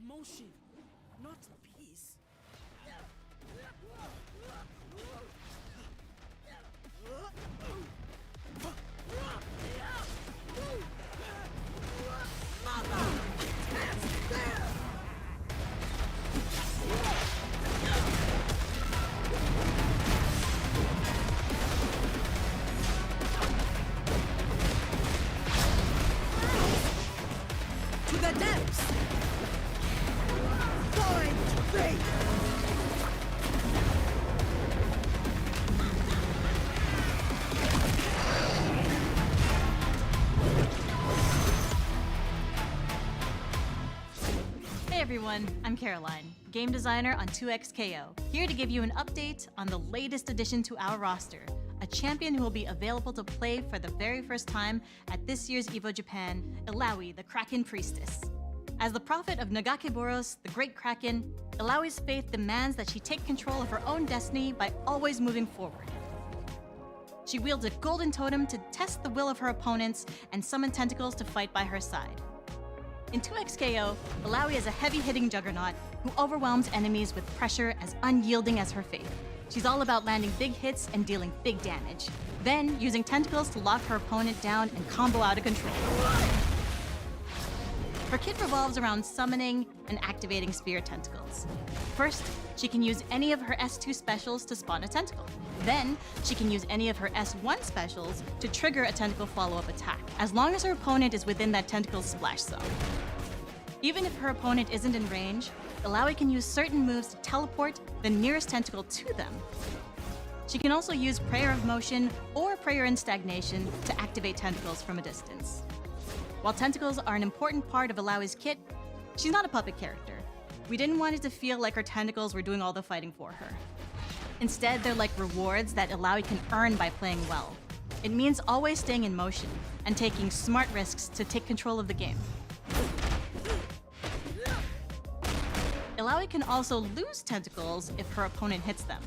motion, not peace. To the depths! Find fate! Hey everyone, I'm Caroline, game designer on 2XKO, here to give you an update on the latest addition to our roster, a champion who will be available to play for the very first time at this year's Evo Japan, Illaoi, the Kraken Priestess. As the prophet of Nagakeboros, the Great Kraken, Illaoi's faith demands that she take control of her own destiny by always moving forward. She wields a golden totem to test the will of her opponents and summon tentacles to fight by her side. In 2XKO, Illaoi is a heavy-hitting juggernaut who overwhelms enemies with pressure as unyielding as her faith. She's all about landing big hits and dealing big damage, then using tentacles to lock her opponent down and combo out of control. Her kit revolves around summoning and activating spear tentacles. First, she can use any of her S2 specials to spawn a tentacle. Then, she can use any of her S1 specials to trigger a tentacle follow-up attack, as long as her opponent is within that tentacle's splash zone. Even if her opponent isn't in range, Illaoi can use certain moves to teleport the nearest tentacle to them. She can also use Prayer of Motion or Prayer in Stagnation to activate tentacles from a distance. While tentacles are an important part of Illaoi's kit, she's not a puppet character. We didn't want it to feel like her tentacles were doing all the fighting for her. Instead, they're like rewards that Illaoi can earn by playing well. It means always staying in motion and taking smart risks to take control of the game. Illaoi can also lose tentacles if her opponent hits them,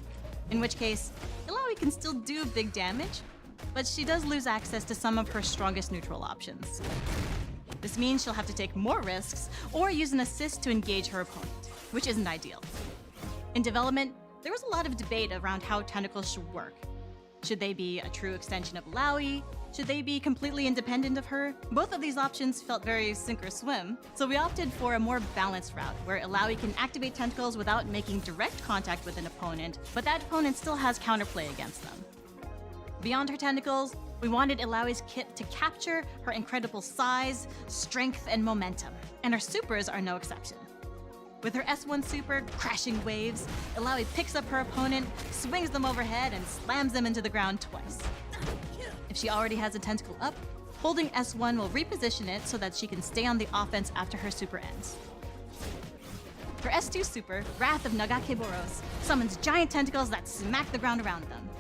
in which case, Illaoi can still do big damage, but she does lose access to some of her strongest neutral options. This means she'll have to take more risks or use an assist to engage her opponent, which isn't ideal. In development, there was a lot of debate around how tentacles should work. Should they be a true extension of Illaoi? Should they be completely independent of her? Both of these options felt very sink or swim, so we opted for a more balanced route where Illaoi can activate tentacles without making direct contact with an opponent, but that opponent still has counterplay against them. Beyond her tentacles, we wanted Illaoi's kit to capture her incredible size, strength, and momentum, and her supers are no exception. With her S1 super, Crashing Waves, Illaoi picks up her opponent, swings them overhead, and slams them into the ground twice. If she already has a tentacle up, holding S1 will reposition it so that she can stay on the offense after her super ends. Her S2 super, Wrath of Nagakeboros, summons giant tentacles that smack the ground around them.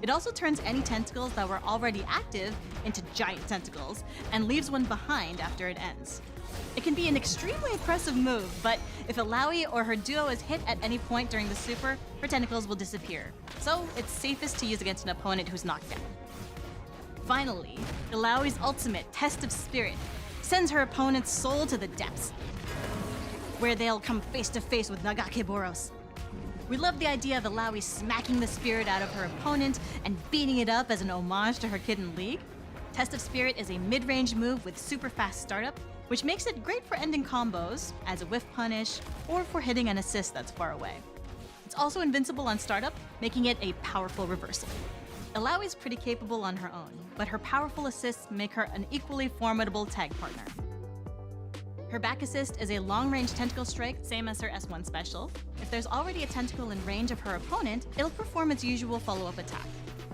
It also turns any tentacles that were already active into giant tentacles and leaves one behind after it ends. It can be an extremely impressive move, but if Illaoi or her duo is hit at any point during the super, her tentacles will disappear, so it's safest to use against an opponent who's knocked down. Finally, Illaoi's ultimate, Test of Spirit, sends her opponent's soul to the depths, where they'll come face to face with Nagakeboros. We love the idea of Illaoi smacking the spirit out of her opponent and beating it up as an homage to her kid in League. Test of Spirit is a mid-range move with super fast startup, which makes it great for ending combos, as a whiff punish, or for hitting an assist that's far away. It's also invincible on startup, making it a powerful reversal. Illaoi is pretty capable on her own, but her powerful assists make her an equally formidable tag partner. Her back assist is a long-range tentacle strike, same as her S1 special. If there's already a tentacle in range of her opponent, it'll perform its usual follow-up attack.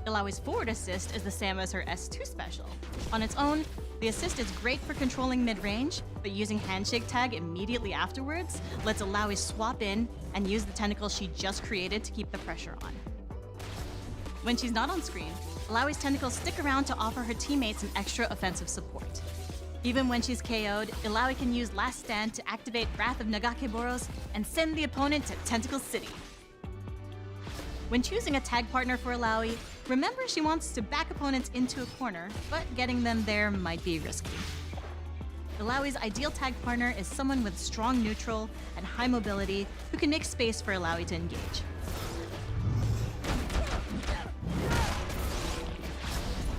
Illaoi's forward assist is the same as her S2 special. On its own, the assist is great for controlling mid-range, but using Handshake Tag immediately afterwards lets Illaoi swap in and use the tentacle she just created to keep the pressure on. When she's not on screen, Illaoi's tentacles stick around to offer her teammates an extra offensive support. Even when she's KO'd, Illaoi can use Last Stand to activate Wrath of Nagakeboros and send the opponent to Tentacle City. When choosing a tag partner for Illaoi, remember she wants to back opponents into a corner, but getting them there might be risky. Illaoi's ideal tag partner is someone with strong neutral and high mobility who can make space for Illaoi to engage.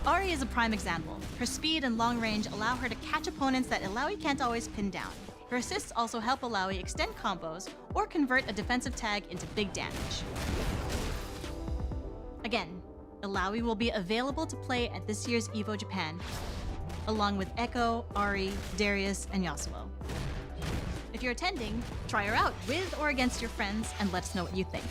Ari is a prime example. Her speed and long range allow her to catch opponents that Illaoi can't always pin down. Her assists also help Illaoi extend combos or convert a defensive tag into big damage. Again, Illaoi will be available to play at this year's Evo Japan, along with Ekko, Ari, Darius, and Yasuo. If you're attending, try her out with or against your friends and let us know what you think.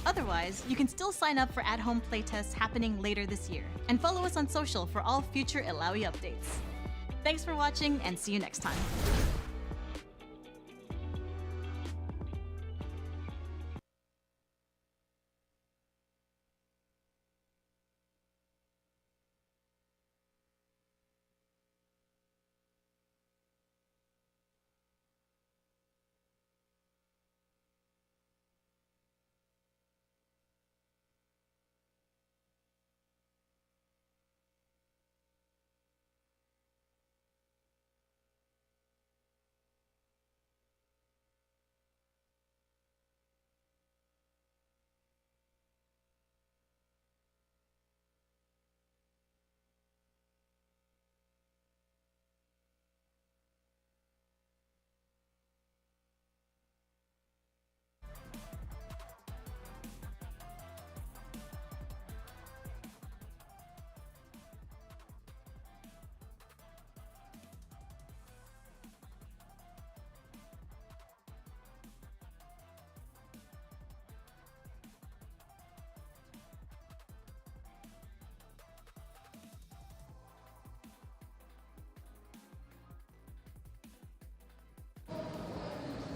Otherwise, you can still sign up for at-home playtests happening later this year, and follow us on social for all future Illaoi updates. Thanks for watching, and see you next time.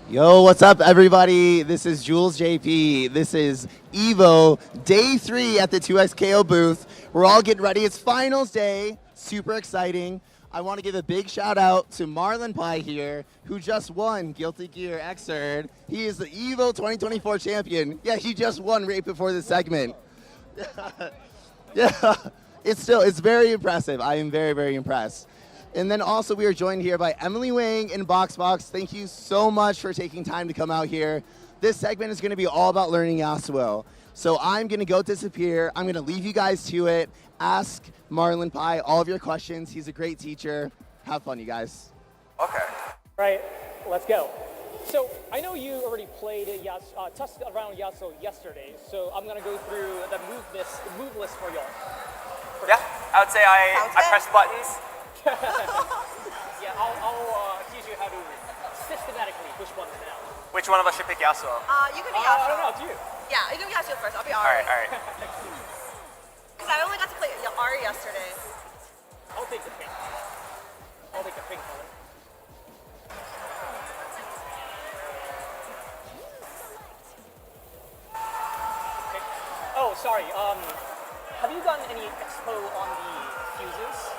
Yo, what's up, everybody? This is Jules JP. This is Evo, day 3 at the 2XKO booth. We're all getting ready. It's finals day. Super exciting. I want to give a big shout out to Marlon Pai here, who just won Guilty Gear Xrd. He is the Evo 2024 champion. Yeah, he just won right before this segment. Yeah, it's very impressive. I am very, very impressed. And then also we are joined here by Emily Wang and BoxBox. Thank you so much for taking time to come out here. This segment is going to be all about learning Yasuo. So I'm going to go disappear. I'm going to leave you guys to it. Ask Marlon Pai all of your questions. He's a great teacher. Have fun, you guys. Okay. Right, let's go. So I know you already played touched around Yasuo yesterday, so I'm going to go through the move list for y'all. Yeah, I would say I press buttons. Yeah, I'll teach you how to systematically push buttons now. Which one of us should pick Yasuo? You can be I don't Yasuo. know, it's you. Yeah, you can be Yasuo first. I'll be All Ari. right. Because I only got to play Ari yesterday. I'll take the pink. I'll take the pink color. Okay. Oh, sorry. Have you gotten any expo on the fuses?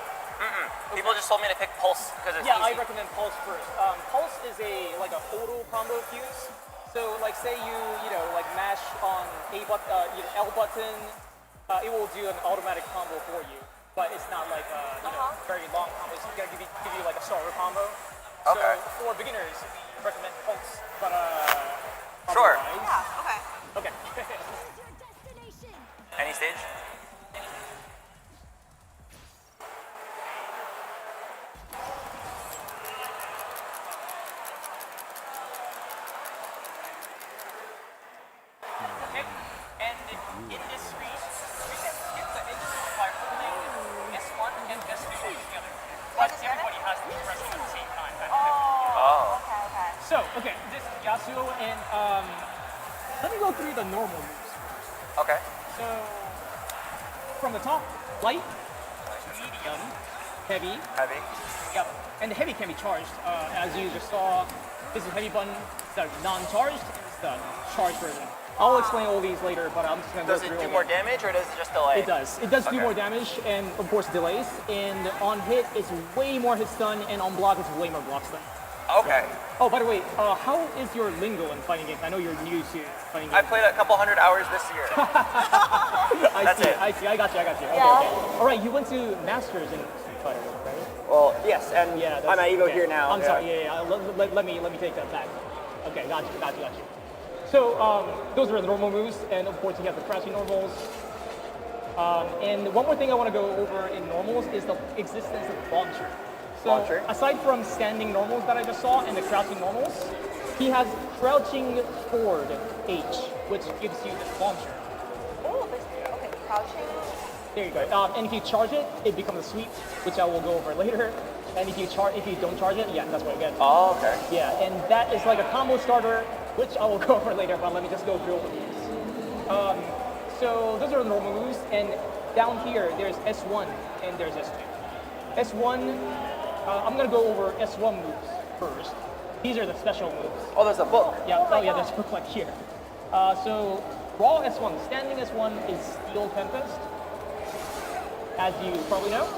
People just told me to pick Pulse because it's Yeah, easy. I recommend Pulse first. Pulse is like a auto combo fuse. So like say you like mash on L button, it will do an automatic combo for you. But it's not like very long combo. It's gonna give you like a starter combo. Okay. So for beginners, I recommend Pulse. But Sure. Yeah, okay. Okay. Any stage? Okay. And in this screen, you can skip the instance by holding S1 and S2 together. But everybody has to be pressing at the same time. Oh. Okay. So, okay, this is Yasuo, and let me go through the normal moves. Okay. So, from the top, light, medium, heavy. Heavy. Yep. And the heavy can be charged. As you just saw, this is heavy button, the non-charged, it's the charged version. I'll explain all these later, but I'm just going to go Does through it do all more of them. damage or does it just delay? It does. It does do Okay. more damage, and of course delays. And on hit, it's way more hit stun, and on block, it's way more block stun. Okay. Oh, by the way, how is your lingo in fighting games? I know you're new to fighting games. I played a couple hundred hours this year. That's it. I see. I got you. Okay, Yeah. okay. All right, you went to Masters in Street Fighter, right? Well, yes, and Yeah, I'm at Evo okay. here now. I'm sorry. Yeah. Let me take that back. Okay, got you. So those are the normal moves, and of course you have the crouching normals. And one more thing I want to go over in normals is the existence of launcher. So Launcher? aside from standing normals that I just saw and the crouching normals, he has crouching forward H, which gives you this launcher. Oh, okay, crouching. There you go. And if you charge it, it becomes a sweep, which I will go over later. And if you don't charge it, yeah, that's what I get. Oh, okay. Yeah, and that is like a combo starter, which I will go over later, but let me just go through all of these. So those are the normal moves, and down here, there's S1 and there's S2. S1, I'm gonna go over S1 moves first. These are the special moves. Oh, there's a book. Yeah, there's a book like here. So raw S1, standing S1 is Steel Tempest, as you probably know.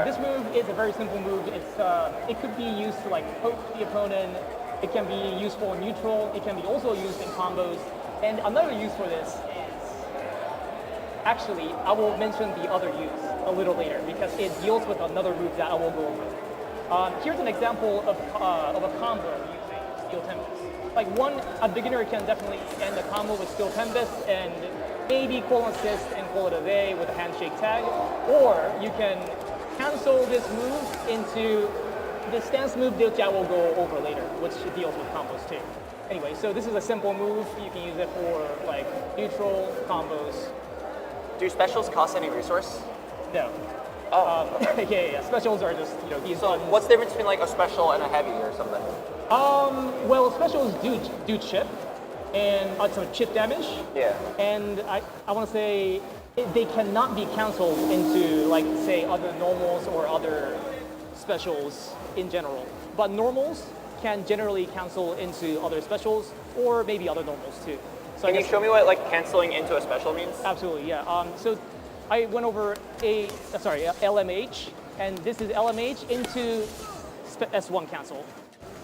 This move is a very simple move. It could be used to like poke the opponent. It can be used for neutral. It can be also used in combos. And another use for this is, actually, I will mention the other use a little later because it deals with another move that I will go over. Here's an example of a combo using Steel Tempest. Like a beginner can definitely end a combo with Steel Tempest and maybe call an assist and call it a day with a handshake tag, or you can cancel this move into the stance move which I will go over later, which deals with combos too. Anyway, so this is a simple move. You can use it for like neutral combos. Do specials cost any resource? No. Oh. Yeah. Specials are just these So ones. what's the difference between like a special and a heavy or something? Well, specials do chip and some chip damage. Yeah. And I want to say they cannot be canceled into like say other normals or other specials in general. But normals can generally cancel into other specials or maybe other normals too. So Can you show me what like canceling into a special means? Absolutely, yeah. So I went over LMH, and this is LMH into S1 cancel.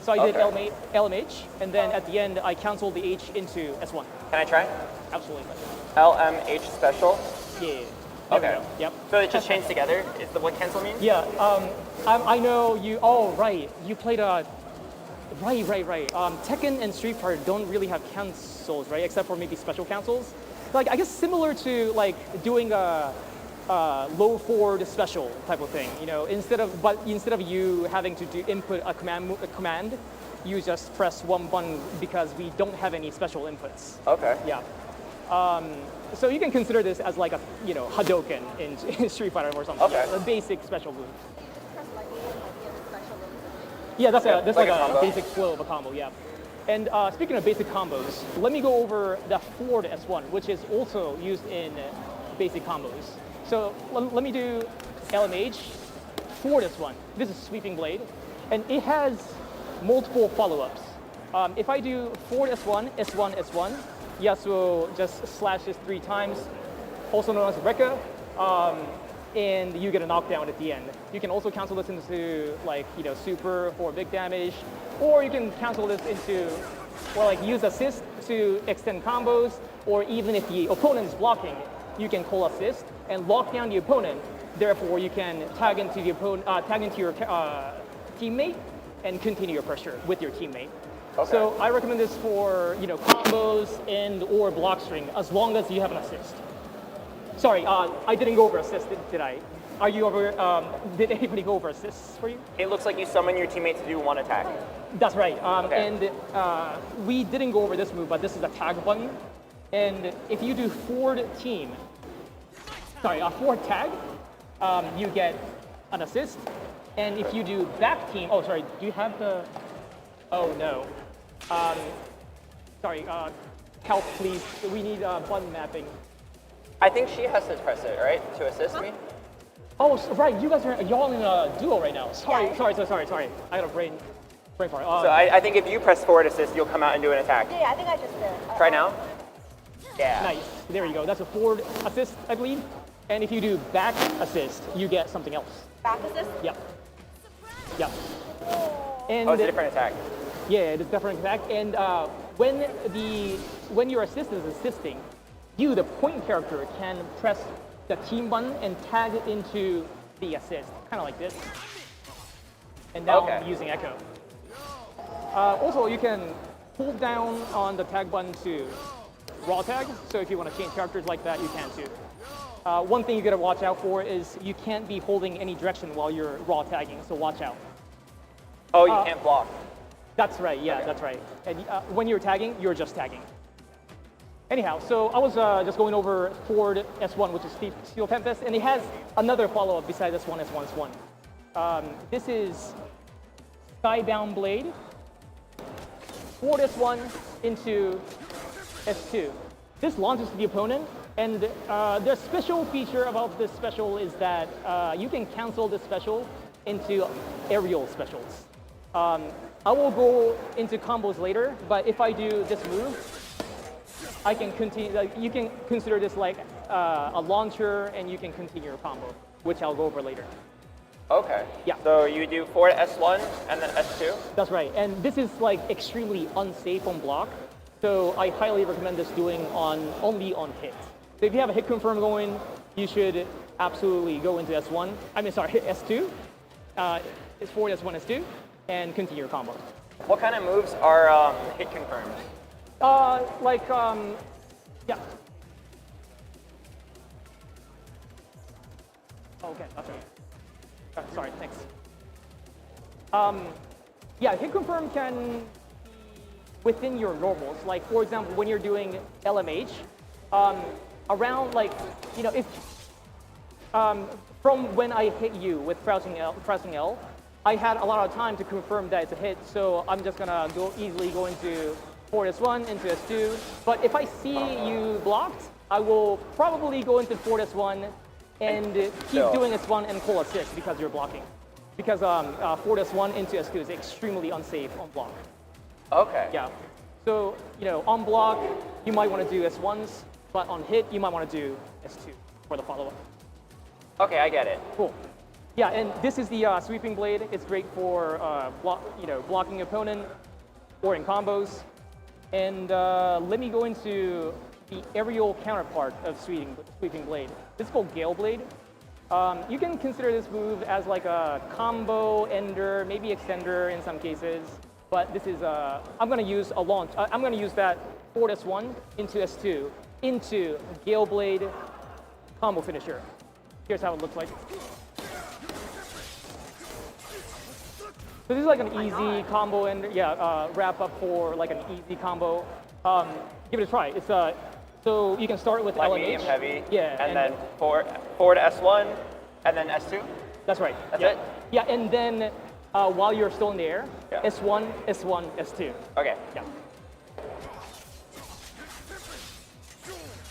So I did LMH, and then at the end I canceled the H into S1. Can I try? Absolutely. LMH special? Yeah. There we Okay. go. Yep. So it just changed together? Is the what cancel means? Yeah. I know you. Oh, right. You played a. Right. Tekken and Street Fighter don't really have cancels, right? Except for maybe special cancels. Like I guess similar to like doing a low forward special type of thing. Instead of you having to input a command, you just press one button because we don't have any special inputs. Okay. Yeah. So you can consider this as like a Hadouken in Street Fighter or something. Okay. A basic special move. Press like special moves. Yeah, that's like like a combo. a basic flow of a combo. Yeah. And speaking of basic combos, let me go over the forward S1, which is also used in basic combos. So let me do LMH, forward S1. This is sweeping blade, and it has multiple follow-ups. If I do forward S1, S1, S1, Yasuo just slashes 3 times, also known as Rekka, and you get a knockdown at the end. You can also cancel this into super for big damage, or you can cancel this into, or use assist to extend combos, or even if the opponent is blocking, you can call assist and lock down the opponent. Therefore, you can tag into the opponent, tag into your teammate, and continue your pressure with your teammate. Okay. So I recommend this for combos and or block string, as long as you have an assist. Sorry, I didn't go over assist, did I? Are you over? Did anybody go over assists for you? It looks like you summon your teammate to do one attack. That's right. Okay. And we didn't go over this move, but this is a tag button. And if you do forward tag, you get an assist. And if you do back team, do you have the? Oh no. Help please. We need button mapping. I think she has to press it, right, to assist me? Oh, right. You guys y'all in a duo right now. Sorry. I got a brain fart. So I think if you press forward assist, you'll come out and do an attack. Yeah, I think I just did. Try now? Yeah. Nice. There you go. That's a forward assist, I believe. And if you do back assist, you get something else. Back assist? Yep. Oh. And Oh, it's a different attack. yeah, it's a different attack. And when your assistant is assisting, you, the point character, can press the team button and tag into the assist, kind of like this. And now I'm using Ekko. Also, you can hold down on the tag button to raw tag. So if you want to change characters like that, you can too. One thing you gotta watch out for is you can't be holding any direction while you're raw tagging, so watch out. Oh, you can't block. That's right, yeah, that's right. And when you're tagging, you're just tagging. Anyhow, so I was just going over Ford S1, which is Steel Tempest, and it has another follow-up besides S1, S1, S1. This is Skybound Blade, Ford S1 into S2. This launches the opponent, and the special feature about this special is that you can cancel this special into aerial specials. I will go into combos later, but if I do this move, I can continue. Like, you can consider this like a launcher, and you can continue your combo, which I'll go over later. Okay. Yeah. So you do forward S1 and then S2? That's right, and this is like extremely unsafe on block, so I highly recommend this doing only on hit. So if you have a hit confirm going, you should absolutely go into S1. I mean, sorry, S2. It's forward S1, S2, and continue your combo. What kind of moves are hit confirmed? Yeah. Okay, that's right. Sorry, thanks. Yeah, hit confirm can be within your normals. Like, for example, when you're doing LMH, around like, you know, if from when I hit you with pressing L, I had a lot of time to confirm that it's a hit, so I'm just gonna easily go into forward S1 into S2. But if I see you blocked, I will probably go into forward S1 and keep doing S1 and call assist because you're blocking. Because forward S1 into S2 is extremely unsafe on block. Okay. Yeah. So, you know, on block, you might want to do S1s, but on hit, you might want to do S2 for the follow-up. Okay, I get it. Cool. Yeah, and this is the sweeping blade. It's great for blocking opponent or in combos. And let me go into the aerial counterpart of sweeping blade. This is called Gale Blade. You can consider this move as like a combo ender, maybe extender in some cases. But this is I'm going to use a launch. I'm going to use that forward S1 into S2 into Gale Blade combo finisher. Here's how it looks like. So this is like an easy combo and wrap up for like an easy combo. Give it a try. It's so you can start with Light, LMH. medium, heavy. Yeah, And then forward S1 and then S2? That's right. That's yeah. it? Yeah, and then while you're still in the air, Yeah. S1, S1, S2. Okay. Yeah.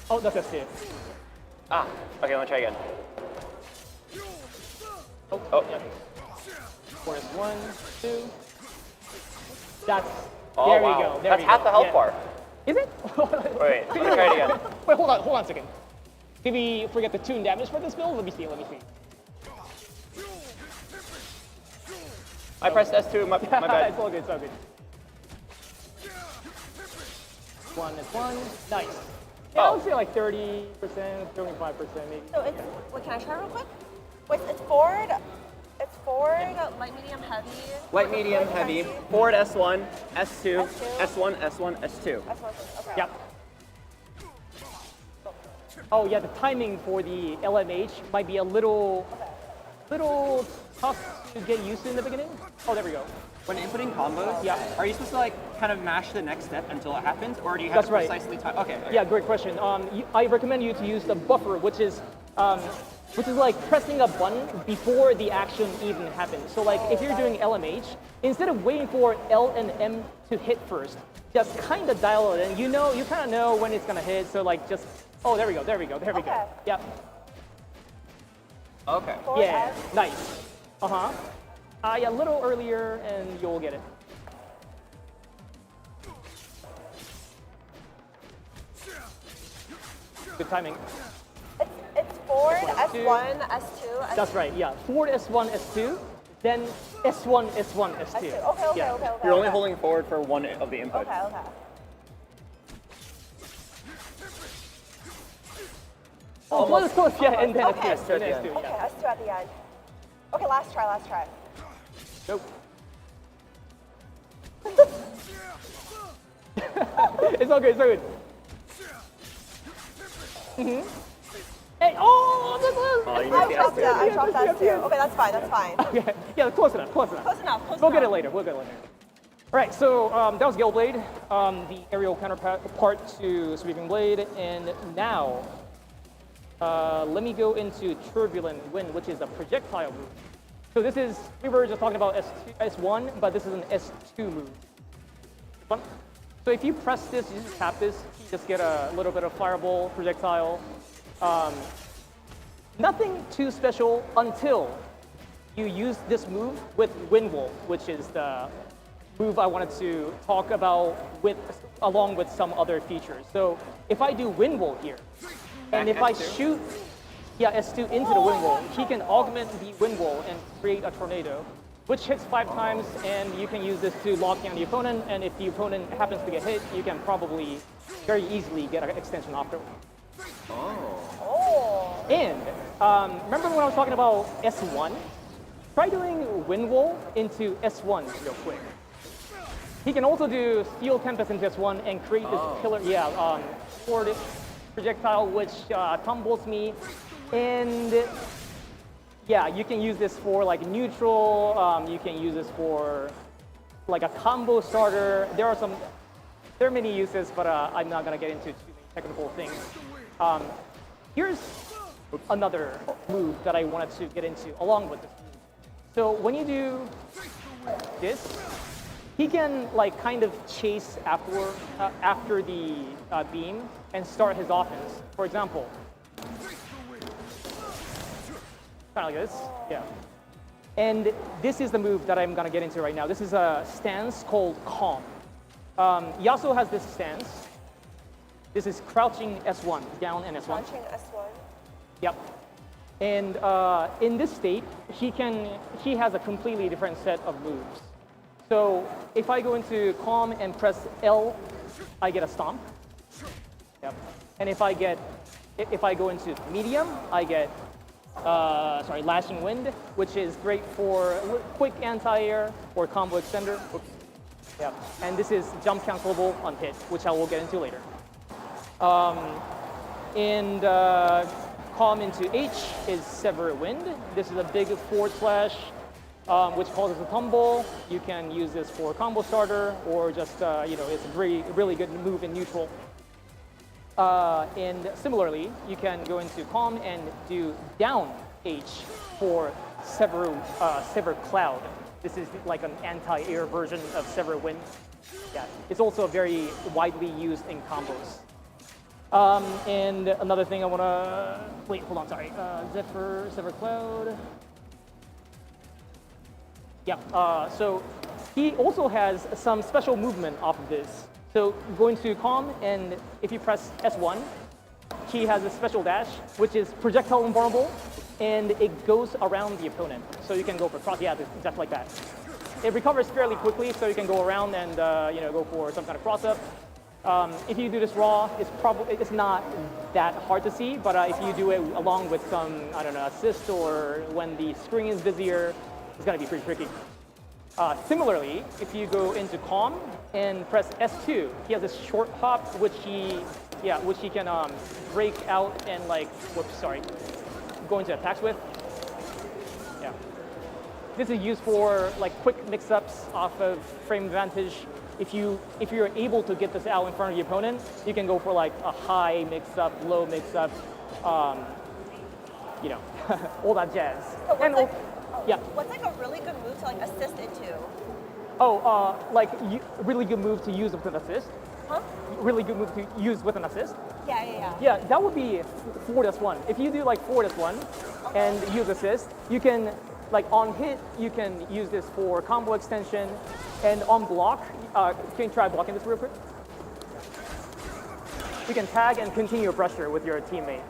Oh, that's S2. Ah, okay, let me try again. Oh. Yeah. Forward S1, 2. That's, Oh, there wow. we go. There That's we half go. the health Yeah. bar. Is it? Wait, let me try it again. Wait, hold on a second. Did we forget the tune damage for this build? Let me see. I pressed S2, my bad. It's all good, One is one. Nice. Yeah, I would say like 30%, 35% maybe. So it's, wait, can I try real quick? Wait, it's forward, light, medium, heavy. Light, medium, heavy. Forward S1, S2, S2. S1, S1, S2. That's what it is. Okay. Yep. Oh yeah, the timing for the LMH might be a little tough to get used to in the beginning. Oh, there we go. When inputting combos, Yeah. are you supposed to like kind of mash the next step until it happens, or do you have That's to right. precisely time? Okay. Yeah, great question. I recommend you to use the buffer, which is like pressing a button before the action even happens. So like if you're doing LMH, instead of waiting for L and M to hit first, just kind of dial it in. You kind of know when it's gonna hit. So like just, oh, there we go. Okay. Yep. Okay. Forward Yeah, S. nice. Yeah, a little earlier and you'll get it. Good timing. It's forward, S1, S1, S2, S2. That's right, yeah. Forward S1, S2, then S1, S1, S2. Okay, Yeah. okay. You're only holding forward for one of the inputs. Okay. Oh, close, yeah, and then Okay. S2, and then S2, Okay, yeah. S2 at the end. Okay, last try. Nope. It's all good. Hey, oh, this is. Oh, you I need the dropped S2. that. I dropped that yes, too. yes. Okay, that's fine. Okay, yeah, close enough. Close enough. We'll get it later. All right, so that was Gale Blade, the aerial counterpart to Sweeping Blade, and now let me go into Turbulent Wind, which is a projectile move. So this is, we were just talking about S1, but this is an S2 move. So if you press this, you just tap this, you just get a little bit of fireball projectile. Nothing too special until you use this move with Wind Wall, which is the move I wanted to talk about along with some other features. So if I do Wind Wall here, and if I shoot S2 into the Wind Wall, he can augment the Wind Wall and create a tornado, which hits 5 times, and you can use this to lock down the opponent, and if the opponent happens to get hit, you can probably very easily get an extension afterward. Oh. And remember when I was talking about S1? Try doing Wind Wall into S1 real quick. He can also do Steel Tempest into S1 and create this killer, sword projectile which tumbles me. And yeah, you can use this for like neutral, you can use this for like a combo starter. There are many uses, but I'm not gonna get into too many technical things. Here's another move that I wanted to get into along with this move. So when you do this, he can like kind of chase after the beam and start his offense. For example, kind of like this, yeah. And this is the move that I'm gonna get into right now. This is a stance called Calm. Yasuo has this stance. This is crouching S1, down and S1. Launching S1. Yep. And in this state, he has a completely different set of moves. So if I go into Calm and press L, I get a stomp. Yep. And if I go into medium, I get Lashing Wind, which is great for quick anti-air or combo extender. Oops. Yep. And this is jump cancelable on hit, which I will get into later. Calm into H is Sever Wind. This is a big forward slash, which causes a tumble. You can use this for combo starter or just, it's a really good move in neutral. And similarly, you can go into Calm and do down H for Sever Cloud. This is like an anti-air version of Sever Wind. Yeah, it's also very widely used in combos. And another thing I want to... Wait, hold on, sorry. Sever Cloud. Yeah, so he also has some special movement off of this. So going to Calm, and if you press S1, he has a special dash, which is projectile invulnerable, and it goes around the opponent. So you can go for cross, just like that. It recovers fairly quickly, so you can go around and go for some kind of cross-up. If you do this raw, it's not that hard to see, but if you do it along with some, assist or when the screen is busier, it's gonna be pretty tricky. Similarly, if you go into Calm and press S2, he has this short hop, which he can break out and go into attacks with. Yeah. This is used for like quick mix-ups off of frame advantage. If you're able to get this out in front of your opponent, you can go for like a high mix-up, low mix-up, all that jazz. So yeah. What's like a really good move to like assist into? Oh, really good move to use with an assist. Huh? Really good move to use with an assist. Yeah. Yeah, that would be forward S1. If you do like forward S1 and use assist, you can on hit, you can use this for combo extension, and on block, can you try blocking this real quick? You can tag and continue pressure with your teammate.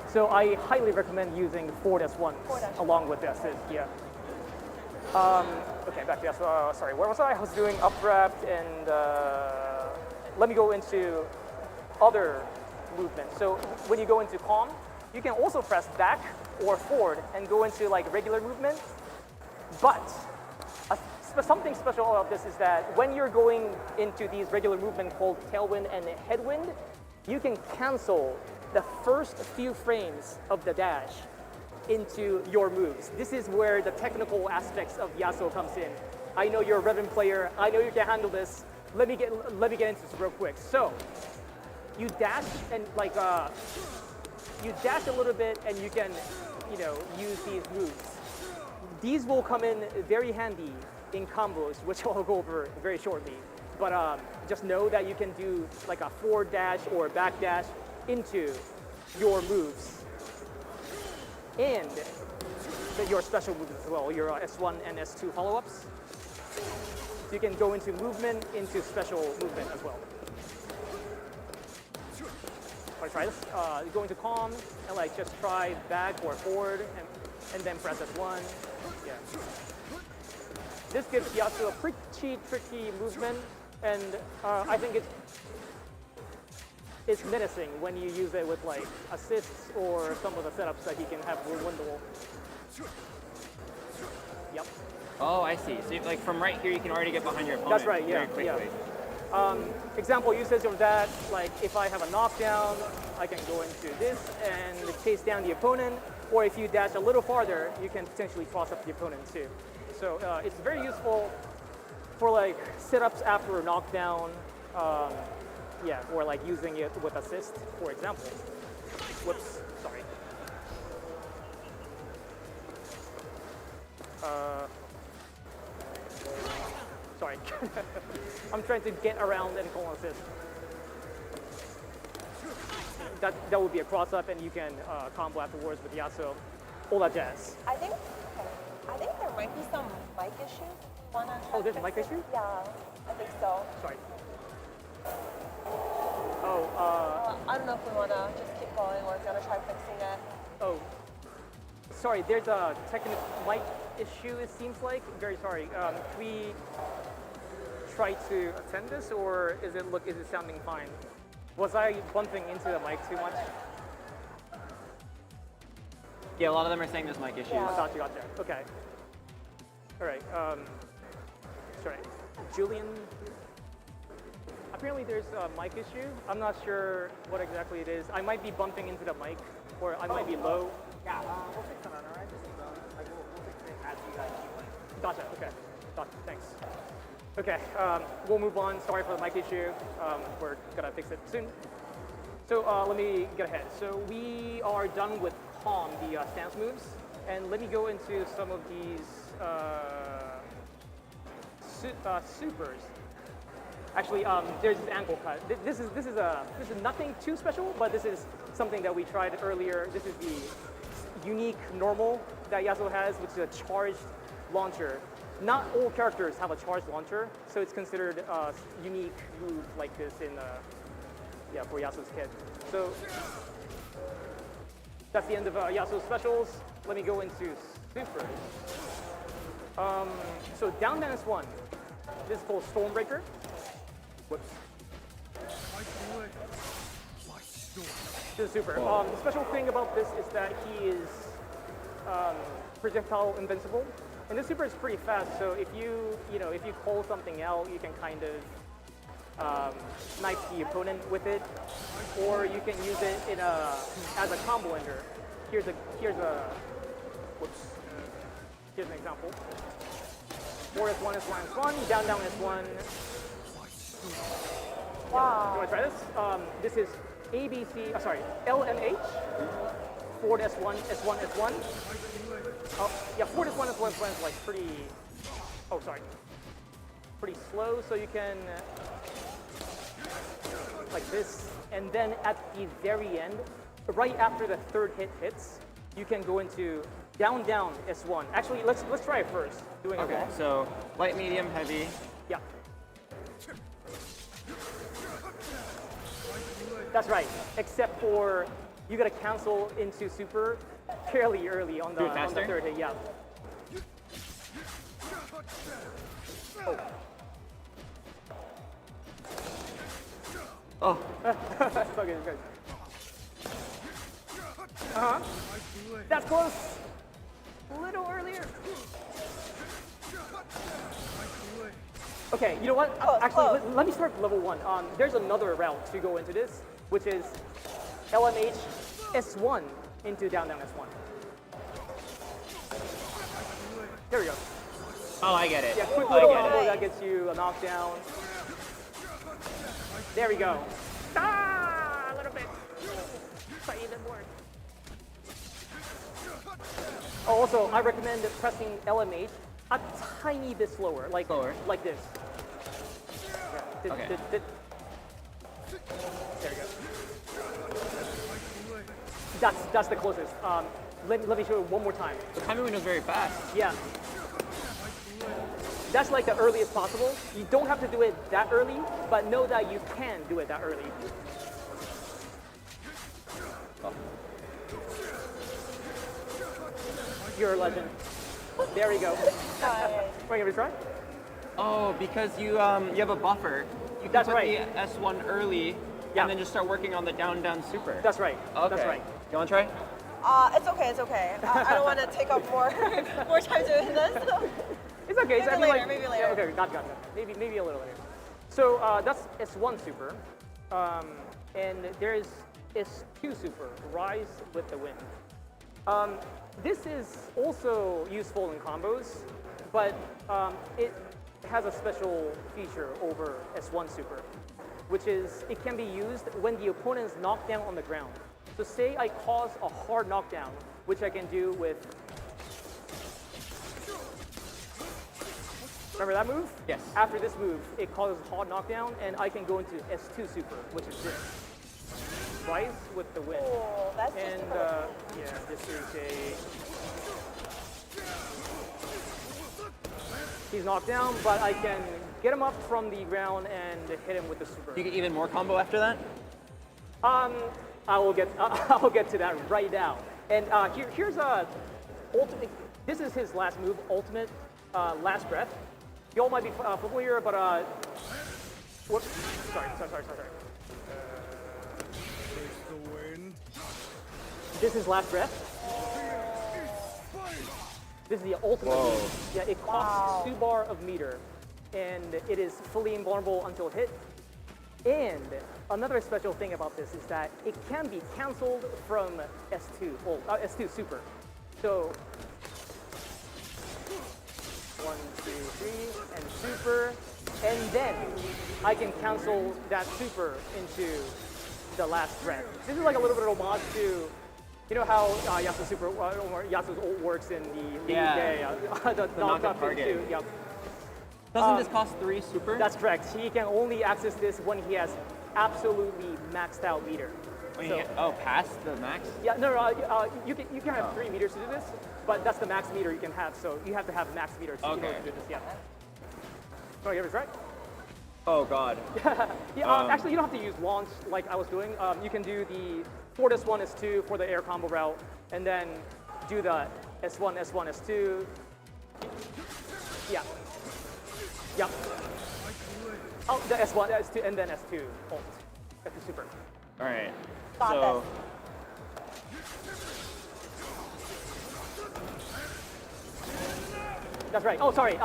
So I highly recommend using forward S1 along with the assist, yeah. Okay, back to Yasuo. Sorry, where was I? I was doing upwrapped and let me go into other movements. So when you go into calm, you can also press back or forward and go into like regular movement. But something special about this is that when you're going into these regular movements called tailwind and headwind, you can cancel the first few frames of the dash into your moves. This is where the technical aspects of Yasuo comes in. I know you're a Revan player. I know you can handle this. Let me get into this real quick. So you dash and like you dash a little bit and you can use these moves. These will come in very handy in combos, which I'll go over very shortly. But just know that you can do like a forward dash or a back dash into your moves and your special moves as well, your S1 and S2 follow-ups. So you can go into movement, into special movement as well. If I try this, go into calm and like just try back or forward and then press S1. Yeah. This gives Yasuo a pretty tricky movement, and I think it's menacing when you use it with like assists or some of the setups that he can have winnable. Yep. Oh, I see. So like from right here, you can already get behind your opponent. That's right. Yeah. Very quickly. Yeah. Example usage of that, like if I have a knockdown, I can go into this and chase down the opponent. Or if you dash a little farther, you can potentially cross up the opponent too. So it's very useful for like setups after a knockdown. Yeah, or like using it with assist, for example. Whoops, sorry. Sorry. I'm trying to get around and call assist. That would be a cross up, and you can combo afterwards with Yasuo. All that jazz. I think there might be some mic issues. Oh, there's a mic issue? Yeah, I think so. Sorry. I don't know if we want to just keep going or if you want to try fixing it. Oh, sorry. There's a technical mic issue. It seems like. Very sorry. Can we try to attend this, or is it sounding fine? Was I bumping into the mic too much? Yeah, a lot of them are saying there's mic issues. Yeah. Gotcha. Okay. All right. Sorry, Julian. Apparently there's a mic issue. I'm not sure what exactly it is. I might be bumping into the mic, or I might be low. Yeah, we'll fix it on our end. We'll fix it as you guys keep Gotcha, okay. Gotcha, thanks. Okay, we'll move on. Sorry for the mic issue. We're gonna fix it soon. So let me get ahead. So we are done with Calm, the stance moves. And let me go into some of these supers. Actually, there's this ankle cut. This is nothing too special, but this is something that we tried earlier. This is the unique normal that Yasuo has, which is a charged launcher. Not all characters have a charged launcher, so it's considered a unique move like this in for Yasuo's kit. So that's the end of Yasuo's specials. Let me go into supers. So down dance 1. This is called Stormbreaker. Whoops. This is super. The special thing about this is that he is projectile invincible, and this super is pretty fast. So if you call something out, you can kind of snipe the opponent with it, or you can use it as a combo ender. Here's an example. Forward S1, S1, S1, down, S1. Wow. You want to try this? This is ABC, L and H. Forward S1, S1, S1. Oh, yeah, forward S1, S1, S1 is like pretty slow, so you can, like this. And then at the very end, right after the third hit hits, you can go into down, S1. Actually, let's try it first. Okay, so light, medium, heavy. Yeah. That's right, except for you gotta cancel into super fairly early on the third hit, yeah. Oh. It's okay, it's good. Uh-huh. That's close. A little earlier. Okay, you know what? Actually, let me start level 1. There's another route to go into this, which is LMH S1 into down S1. There we go. Oh, I get it. Yeah, quick I little get combo it. that gets you a knockdown. There we go. Ah, a little bit. Try even more. Oh, also, I recommend pressing LMH a tiny bit slower, like this. Yeah, Okay. There we go. That's the closest. Let me show you one more time. The timing window's very fast. Yeah. That's like the earliest possible. You don't have to do it that early, but know that you can do it that early. Oh. You're a legend. There we go. Want to give it a try? Oh, because you have a buffer. You can That's put right. the S1 early, Yeah. and then just start working on the down super. That's right. Okay. That's right. You want to try? It's okay, it's okay. I don't want to take up more time doing this. It's okay. Maybe I feel later, maybe later. Yeah, okay, gotcha. Maybe a little later. So that's S1 super, and there's S2 super, Rise with the Wind. This is also useful in combos, but it has a special feature over S1 super, which is it can be used when the opponent is knocked down on the ground. So say I cause a hard knockdown, which I can do with. Remember that move? Yes. After this move, it causes hard knockdown, and I can go into S2 super, which is this. Rise with the Wind. Oh, that's just And cool. yeah, this is a. He's knocked down, but I can get him up from the ground and hit him with the super. You get even more combo after that? I will get to that right now. And here's a ultimate. This is his last move, ultimate last breath. You all might be familiar, but whoops. Sorry. This is last breath. This is the ultimate move. Yeah, it costs 2 bar of meter, and it is fully invulnerable until hit. And another special thing about this is that it can be cancelled from S2, S2 super. So 1, 2, 3, and super, and then I can cancel that super into the last breath. This is like a little bit of homage to, you know how Yasuo super or Yasuo's ult works in the knock-up target. into, yeah. Doesn't this cost 3 super? That's correct. He can only access this when he has absolutely maxed out meter. Past the max? Yeah, no, you can have 3 meters to do this, but that's the max meter you can have. So you have to have max meters to be able to do this. Yeah. Want to give it a try? Oh god. Yeah. Actually, you don't have to use launch like I was doing. You can do the for S1, S2 for the air combo route, and then do the S1, S1, S2. Yeah. Yep. Oh, the S1, S2, and then S2 ult. S2 super. All right. Got So That's right. Oh, sorry.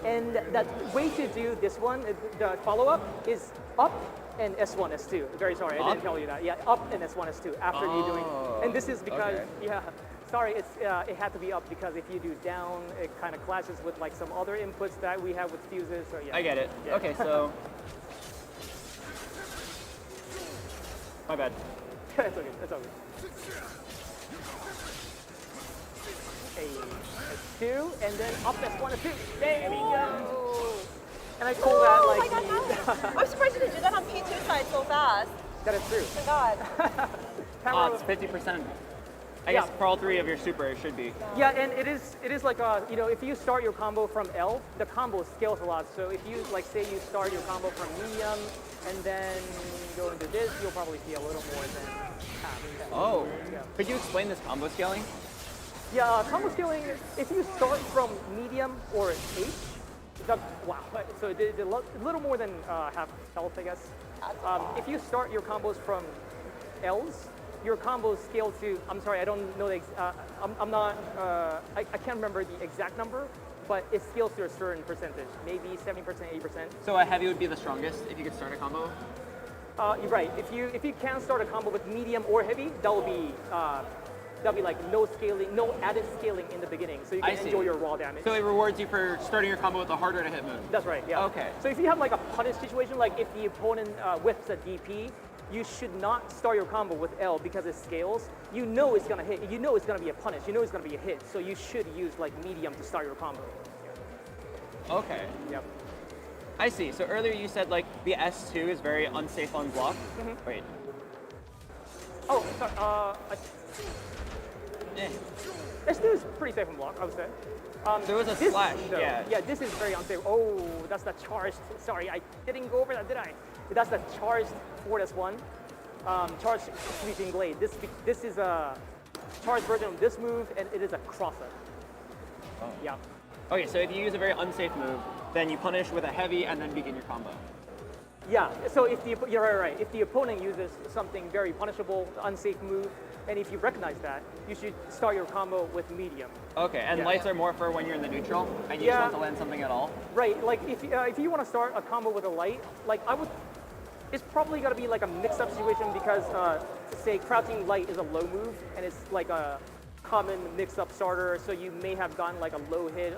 And the way to do this one, the follow-up, is up and S1, S2. Very sorry, I didn't tell you that. Yeah, up and S1, S2 after you're doing. And this is because, sorry, it had to be up because if you do down, it kind of clashes with like some other inputs that we have with fuses. So yeah. I get it. Yeah. Okay, so my bad. It's okay. It's okay. S2, and then up S1, S2. There we go. And I call that Oh like my god, I'm surprised you didn't do that on P2 side so fast. that is true. Oh my god. Camera- It's 50%. I guess for all 3 of your super, it should be. Yeah, and it is like if you start your combo from L, the combo scales a lot. So if you say you start your combo from medium and then go into this, you'll probably see a little more than half. Oh. Yeah. Could you explain this combo scaling? Yeah, combo scaling. If you start from medium or H, Wow. So a little more than half health, I guess. If you start your combos from L's, your combos scale to. I'm sorry, I don't know the. I'm not. I can't remember the exact number, but it scales to a certain percentage, maybe 70%, 80%. So a heavy would be the strongest if you could start a combo? You're right. If you can start a combo with medium or heavy, that'll be like no scaling, no added scaling in the beginning, so you can enjoy your raw damage. So it rewards you for starting your combo with a harder to hit move. That's right. Yeah. Okay. So if you have like a punish situation, like if the opponent whips a DP, you should not start your combo with L because it scales. You know it's gonna hit. You know it's gonna be a punish. You know it's gonna be a hit. So you should use like medium to start your combo. Okay. Yep. I see. So earlier you said like the S2 is very unsafe on block. Wait. Oh, sorry. S2 is pretty safe on block, I would say. There was a this, slash. though, Yeah. This is very unsafe. Oh, that's the charged. Sorry, I didn't go over that, did I? That's the charged 4S1. Charged sweeping blade. This is a charged version of this move, and it is a crosser. Oh. Yeah. Okay, so if you use a very unsafe move, then you punish with a heavy and then begin your combo. Yeah. So you're right. If the opponent uses something very punishable, unsafe move, and if you recognize that, you should start your combo with medium. Okay, and Yeah. lights are more for when you're in the neutral and you just want to land something at all. Right. Like if you want to start a combo with a light, like I would. It's probably got to be like a mix-up situation because, say, crouching light is a low move, and it's like a common mix-up starter, so you may have gotten like a low hit,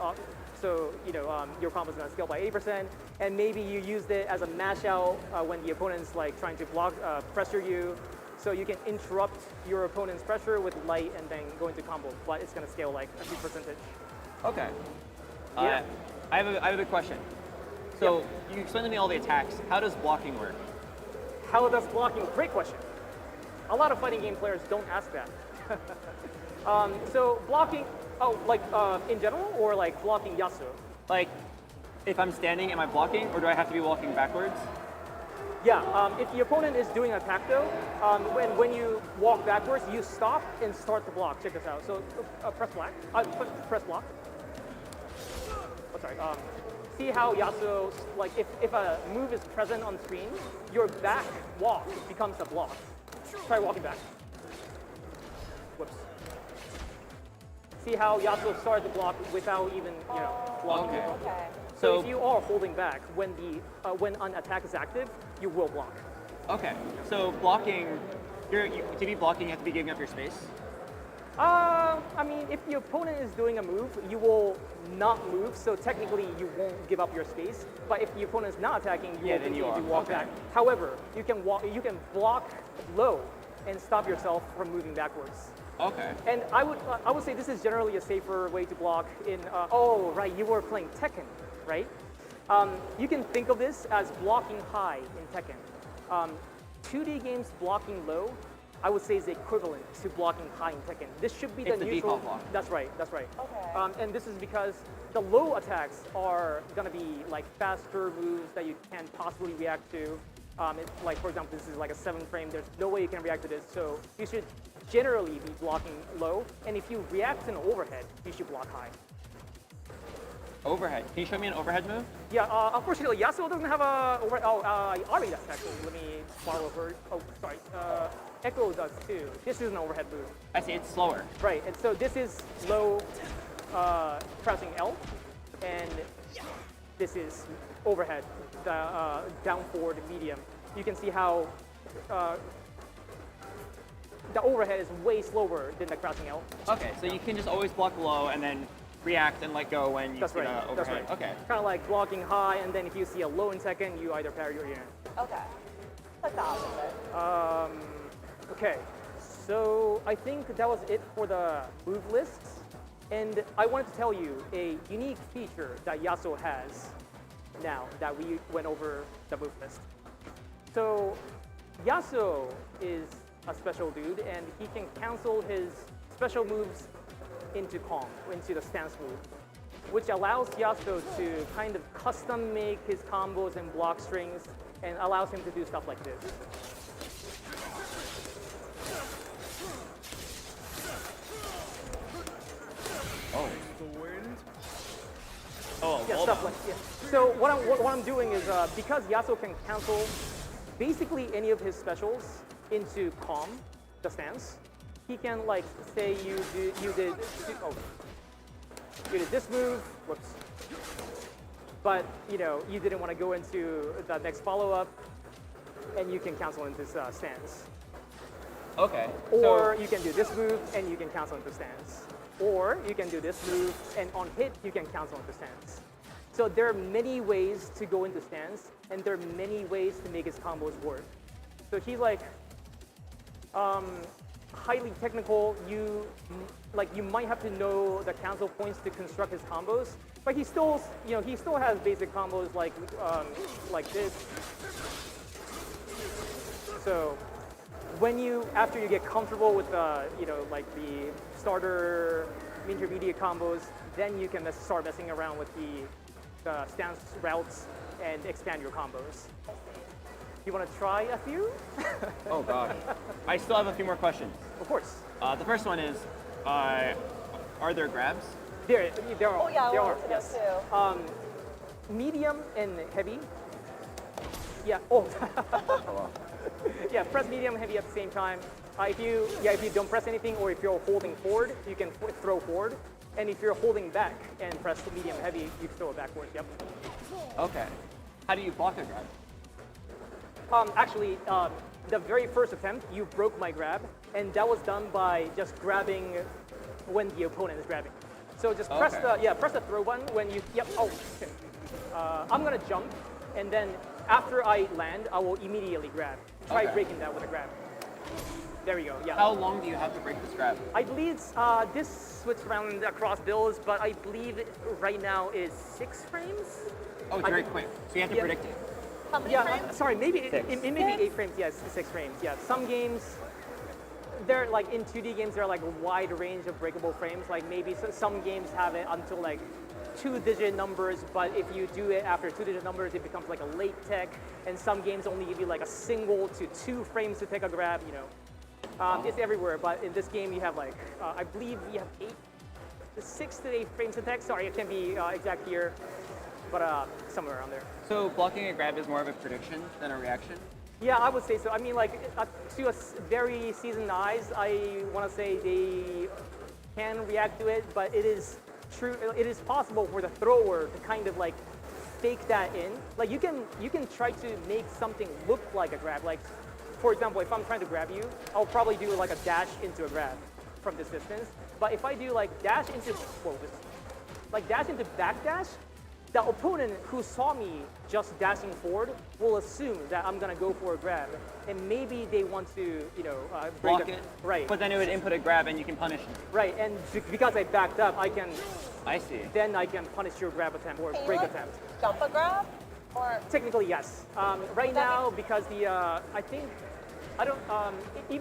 so your combo's gonna scale by 80%, and maybe you used it as a mash out when the opponent's like trying to block, pressure you, so you can interrupt your opponent's pressure with light and then go into combo, but it's gonna scale like a few percentage. Okay. Yeah. I have a big question. So you explained to me all the attacks. How does blocking work? How does blocking? Great question. A lot of fighting game players don't ask that. So blocking, in general, or like blocking Yasuo? Like, if I'm standing, am I blocking, or do I have to be walking backwards? Yeah, if the opponent is doing an attack though, when you walk backwards, you stop and start the block. Check this out. So press block. Oh, sorry. See how Yasuo, like if a move is present on screen, your back walk becomes a block. Try walking back. Whoops. See how Yasuo started the block without even, blocking. Okay. Okay. So if you are holding back when an attack is active, you will block. Okay. So blocking, to be blocking, you have to be giving up your space. I mean, if the opponent is doing a move, you will not move, so technically you won't give up your space. But if the opponent is not attacking, you will continue to walk back. However, you can block low and stop yourself from moving backwards. Okay. And I would say this is generally a safer way to block in. Right, you were playing Tekken, right? You can think of this as blocking high in Tekken. 2D games blocking low, I would say, is equivalent to blocking high in Tekken. This should be It's the the neutral. default block. That's right. Okay. And this is because the low attacks are gonna be like faster moves that you can possibly react to. It's like, for example, this is like a 7 frame. There's no way you can react to this, so you should generally be blocking low. And if you react to an overhead, you should block high. Overhead. Can you show me an overhead move? Yeah, unfortunately, Yasuo doesn't have a overhead. Ari does actually. Let me borrow her. Oh, sorry. Ekko does too. This is an overhead move. I see. It's slower. Right, and so this is low crouching L, and this is overhead, the down forward medium. You can see how the overhead is way slower than the crouching L. Okay. So you can just always block low and then react and let go when you That's see right. the overhead. That's right. Okay. Kind of like blocking high, and then if you see a low in second, you either parry or in. Okay. Like the opposite. Okay, so I think that was it for the move lists. And I wanted to tell you a unique feature that Yasuo has now that we went over the move list. So Yasuo is a special dude, and he can cancel his special moves into calm, into the stance move, which allows Yasuo to kind of custom make his combos and block strings, and allows him to do stuff like this. Oh, a Yes. hold stuff on. like yeah. So what I'm doing is because Yasuo can cancel basically any of his specials into calm, the stance. He can like say you did this move, whoops. But you know you didn't want to go into the next follow up, and you can cancel into stance. Okay. Or you can do this move and you can cancel into stance. Or you can do this move and on hit you can cancel into stance. So there are many ways to go into stance and there are many ways to make his combos work. So he's like highly technical. You might have to know the cancel points to construct his combos, but he still has basic combos like this. So after you get comfortable with the starter intermediate combos, then you can start messing around with the stance routes and expand your combos. You want to try a few? Oh gosh. I still have a few more questions. Of course. The first one is, are there grabs? There are. Oh yeah, I there wanted are. to know Yes. too. Medium and heavy. Yeah. Oh. Yeah. Press medium, heavy at the same time. If you don't press anything, or if you're holding forward, you can throw forward. And if you're holding back and press the medium heavy, you can throw it backwards. Yep. Okay. How do you block a grab? Actually, the very first attempt, you broke my grab, and that was done by just grabbing when the opponent is grabbing. So just press the throw button when you. Yep. Oh. Okay. I'm gonna jump, and then after I land, I will immediately grab. Try Okay. breaking that with a grab. There we go. Yeah. How long do you have to break this grab? I believe this switched around across builds, but I believe right now is 6 frames. Oh, it's very quick. So you have to Yeah. predict it. How many Yeah, frames? sorry, maybe Six. it may be 8 frames. Yes, 6 frames. Yeah, some games, they're like in 2D games, there are like a wide range of breakable frames. Like maybe some games have it until like 2-digit numbers, but if you do it after 2-digit numbers, it becomes like a late tech. And some games only give you like a single to 2 frames to take a grab. You know, it's everywhere. But in this game, you have like I believe you have 6 to 8 frames to tech. Sorry, it can't be exact here, but somewhere around there. So blocking a grab is more of a prediction than a reaction? Yeah, I would say so. I mean, like, to very seasoned eyes, I want to say they can react to it, but it is true. It is possible for the thrower to kind of like fake that in. Like, you can try to make something look like a grab. Like, for example, if I'm trying to grab you, I'll probably do like a dash into a grab from this distance. But if I do like dash into backdash, the opponent who saw me just dashing forward will assume that I'm gonna go for a grab, and maybe they want to, break Block it? Right. But then it would input a grab and you can punish me. Right, and because I backed up, I can punish your grab attempt or Can you break like attempt. jump a grab? Or Technically, yes. Right now, because even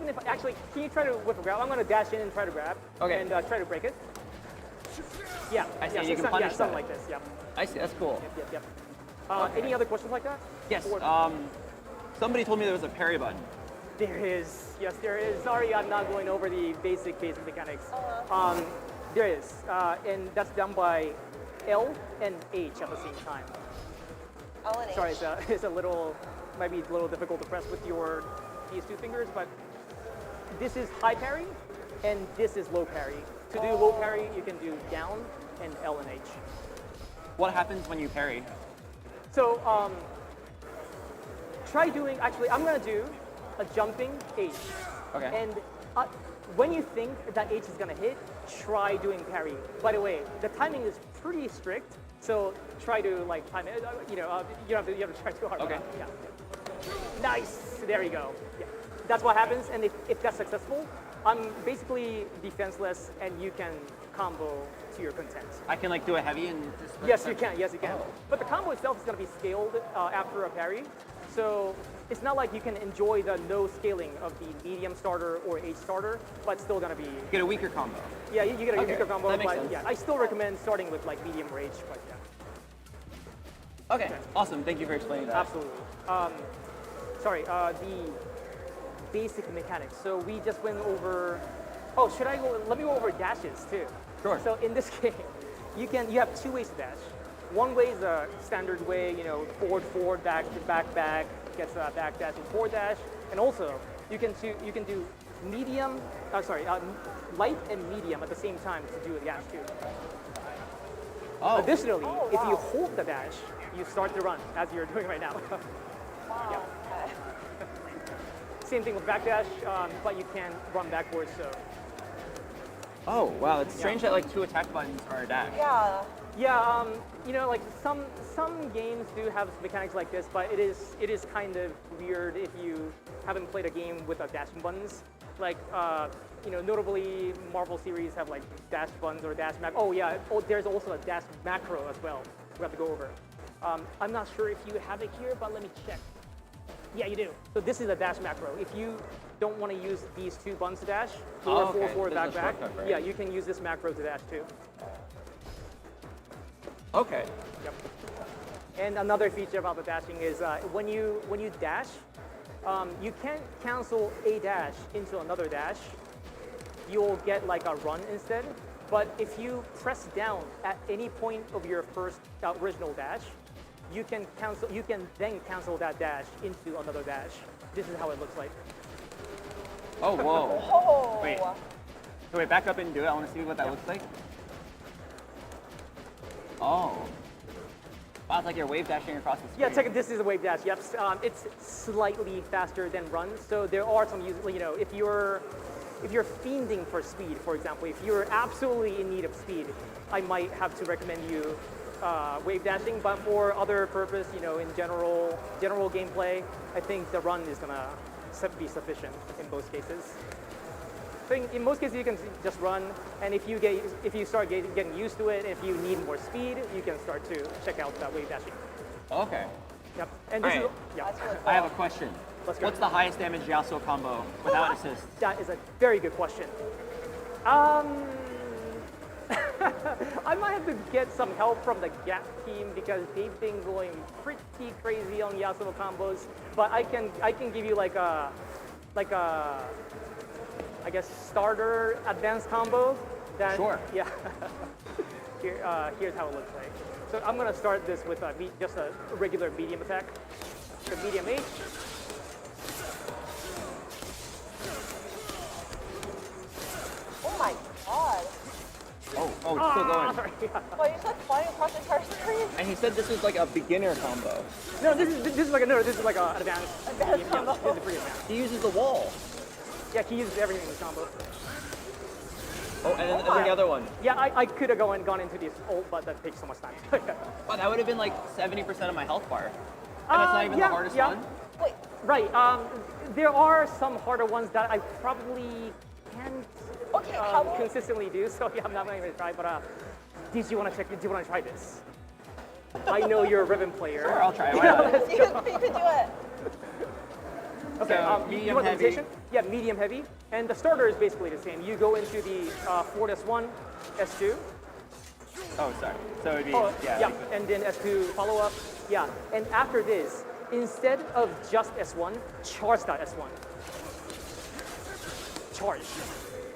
if actually, can you try to whip a grab? I'm gonna dash in and try to grab. Okay. And try to break it. Yeah. I see, Yeah, you can something punish something that. like this. Yeah. I see, that's cool. Yep. Okay. Any other questions like that? Yes, Or- somebody told me there was a parry button. There is. Yes, there is. Sorry, I'm not going over the basic mechanics. There is. And that's done by L and H at the same time. L and H. Sorry, might be a little difficult to press with these 2 fingers, but this is high parry and this is low parry. To do low parry, you can do down and L and H. What happens when you parry? So try doing, actually I'm gonna do a jumping H. Okay. And when you think that H is gonna hit, try doing parry. By the way, the timing is pretty strict, so try to like time it. You have to try too hard. Okay. Yeah. Nice. There you go. Yeah. That's what happens, and if that's successful, I'm basically defenseless, and you can combo to your content. I can like do a heavy and just... Yes, you can. Yes, you can. Oh. But the combo itself is going to be scaled after a parry. So it's not like you can enjoy the no scaling of the medium starter or H starter, but it's still going to be... Get a weaker combo. Yeah, you get a Okay, weaker combo, that makes but sense. yeah, I still recommend starting with like medium or H, but yeah. Okay, awesome. Thank you for explaining that. Absolutely. The basic mechanics. So we just went over... Oh, should I go... Let me go over dashes too. Sure. So in this game, you have 2 ways to dash. One way is a standard way, you know, forward, forward, back, back, back, gets a back dash and forward dash. And also, you can do medium, light and medium at the same time to do a dash too. Oh. Additionally, Oh, if you wow. hold the dash, you start to run as you're doing right now. Wow. Same thing with backdash, but you can run backwards. So Oh, wow. It's strange that like 2 attack buttons are a dash. Yeah. yeah, you know, like some games do have mechanics like this, but it is kind of weird if you haven't played a game with dashing buttons. Like you know, notably Marvel series have like dash buttons or dash macro. Oh yeah, there's also a dash macro as well. We have to go over. I'm not sure if you have it here, but let me check. Yeah, you do. So this is a dash macro. If you don't want to use these 2 buttons to dash, forward, forward, forward, back, There's a back, shortcut, right? yeah, you can use this macro to dash too. Okay. Yep. And another feature about the dashing is when you dash, you can't cancel a dash into another dash. You'll get like a run instead. But if you press down at any point of your first original dash, you can then cancel that dash into another dash. This is how it looks like. Oh, whoa. Oh. Wait. So wait, back up and do it. I want to see what that looks like. Oh. Wow, it's like you're wave dashing across the screen. Yeah, check it. This is a wave dash. Yep. It's slightly faster than run. So there are some uses. You know, if you're fiending for speed, for example, if you're absolutely in need of speed, I might have to recommend you wave dashing. But for other purpose, you know, in general gameplay, I think the run is gonna be sufficient in most cases. So in most cases, you can just run, and if you start getting used to it, if you need more speed, you can start to check out that wave dashing. Okay. Yep. And this All is right. yeah. That's really I have a cool. question. Let's go. What's the highest damage Yasuo combo without assist? That is a very good question. I might have to get some help from the Gap team because they've been going pretty crazy on Yasuo combos. But I can give you like a I guess starter advanced combo. That, Sure. Yeah. Here's how it looks like. So I'm gonna start this with just a regular medium attack. So medium H. Oh my god. Oh, it's still going. Sorry. Well, you said flying across the entire screen. And he said this was like a beginner combo. No, this is like an advanced. Advanced Yeah, combo. this is pretty advanced. He uses the wall. Yeah, he uses everything in this combo. Oh, and then my. there's the other one. Yeah, I could have gone into this ult, but that takes so much time. Wow, that would have been like 70% of my health bar. And that's not even the hardest yeah. one. Wait. Right. There are some harder ones that I probably can't Okay, how about consistently do. So yeah, I'm not going to try. But do you want to check? Do you want to try this? I know you're a Ribbon player. Sure, I'll try it. Why not? you could do it. Okay, So, you medium want the heavy. rotation? Yeah, medium heavy. And the starter is basically the same. You go into the forward S1, S2. Oh, sorry. So it'd be, Oh, yeah. yeah, like- and then S2 follow up. Yeah, and after this, instead of just S1, charge that S1. Charge.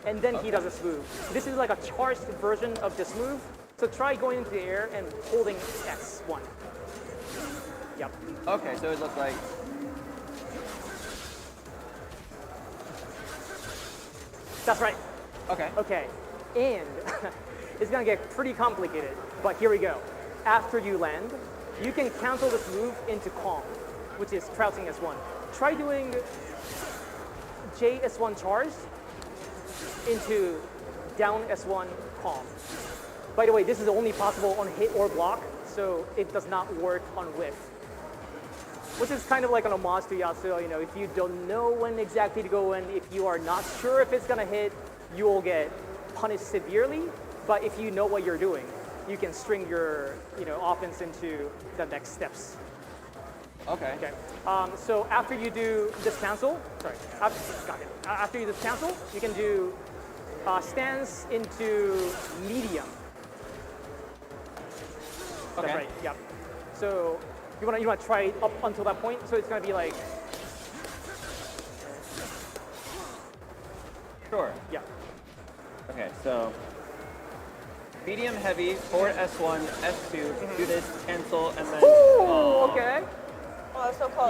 And then he does a smooth. This is like a charged version of this move. So try going into the air and holding S1. Yep. Okay, so it looks like. That's right. Okay. Okay, and it's gonna get pretty complicated, but here we go. After you land, you can cancel this move into calm, which is crouching S1. Try doing JS1 charged into down S1 calm. By the way, this is only possible on hit or block, so it does not work on whiff. Which is kind of like an homage to Yasuo, you know, if you don't know when exactly to go in, if you are not sure if it's gonna hit, you will get punished severely. But if you know what you're doing, you can string your, offense into the next steps. Okay. Okay. So after you do this cancel, after you do this cancel, you can do stance into medium. Okay. That's right. Yep. So you wanna try it up until that point. So it's gonna be like, Sure. yeah. Okay, so. medium heavy, forward S1, S2, do this, cancel, and then. Ooh, okay. Oh, that's so close.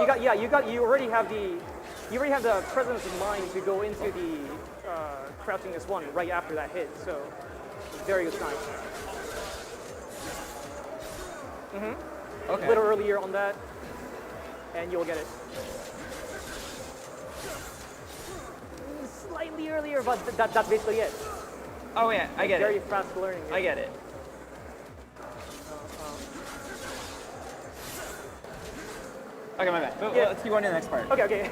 You already have the presence of mind to go into the crouching S1 right after that hit. So very good sign. Okay. A little earlier on that, and you'll get it. Slightly earlier, but that's basically it. Oh yeah, I get Very it. fast learning. I get it. Okay, my bad. But Yeah. let's keep on to the next part. Okay.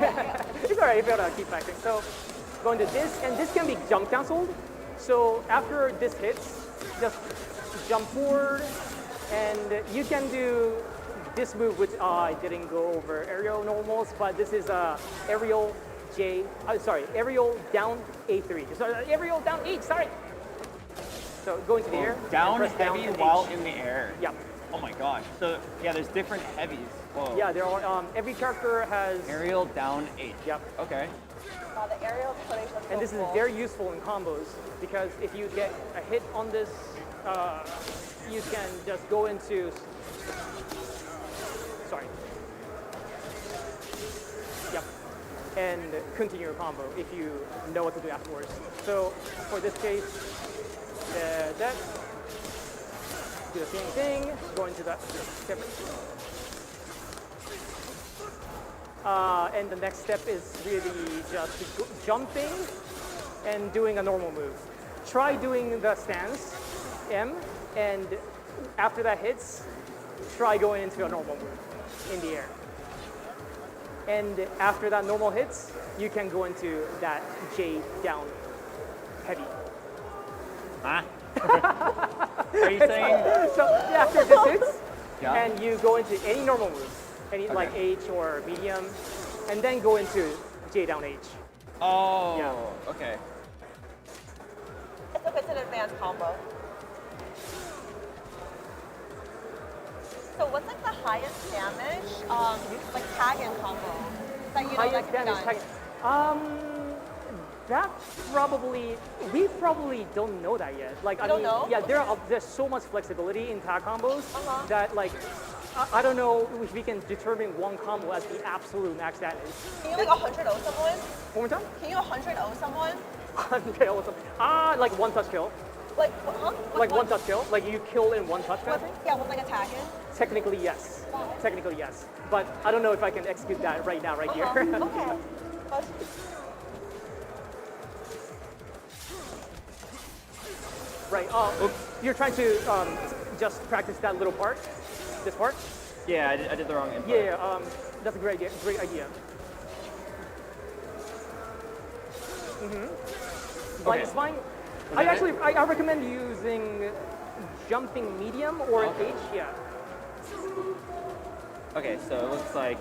It's alright if you want to keep practicing. So, going to this, and this can be jump canceled. So after this hits, just jump forward, and you can do this move, which I didn't go over aerial normals, but this is aerial aerial down A3. Sorry, aerial down H. Sorry. So going to the air. Down and press heavy and while H. in the air. Yep. Oh my gosh. So yeah, there's different heavies. Whoa. Yeah, there are. Every character has. Aerial down 8. Yep. Okay. Wow, the aerial explanation is so And this cool. is very useful in combos because if you get a hit on this, you can just go into. Sorry. Yep. And continue your combo if you know what to do afterwards. So for this case, that. Do the same thing. Go into that. And the next step is really just jumping and doing a normal move. Try doing the stance, M, and after that hits, try going into a normal move in the air. And after that normal hits, you can go into that J down heavy. Huh? Are you saying? So after this hits, Yeah. and you go into any normal move, any like Okay. H or medium, and then go into J down H. Oh. Yeah. Okay. It's an advanced combo. So what's like the highest damage, like tag in combo that you know that Highest can be damage done? tag. That we probably don't know that yet. Like You I don't mean, know? yeah, there's so much flexibility in tag combos Uh-huh. that like I don't know if we can determine one combo as the absolute max damage. Can you like 100-0 someone? One more time. Can you 100-0 someone? Okay, awesome. Like one touch kill. Like, huh? Like one touch kill. Like you kill in one touch kind of thing. Yeah, with like a tag in? Technically yes. Technically yes. But I don't know if I can execute that right now, right here. Okay. But Right. You're trying to just practice that little part, this part. Yeah, I did the wrong input. Yeah. That's a great idea. Great idea. Like Okay. it's fine. that I it? actually I recommend using jumping medium or Okay. H. Yeah. Okay, so it looks like.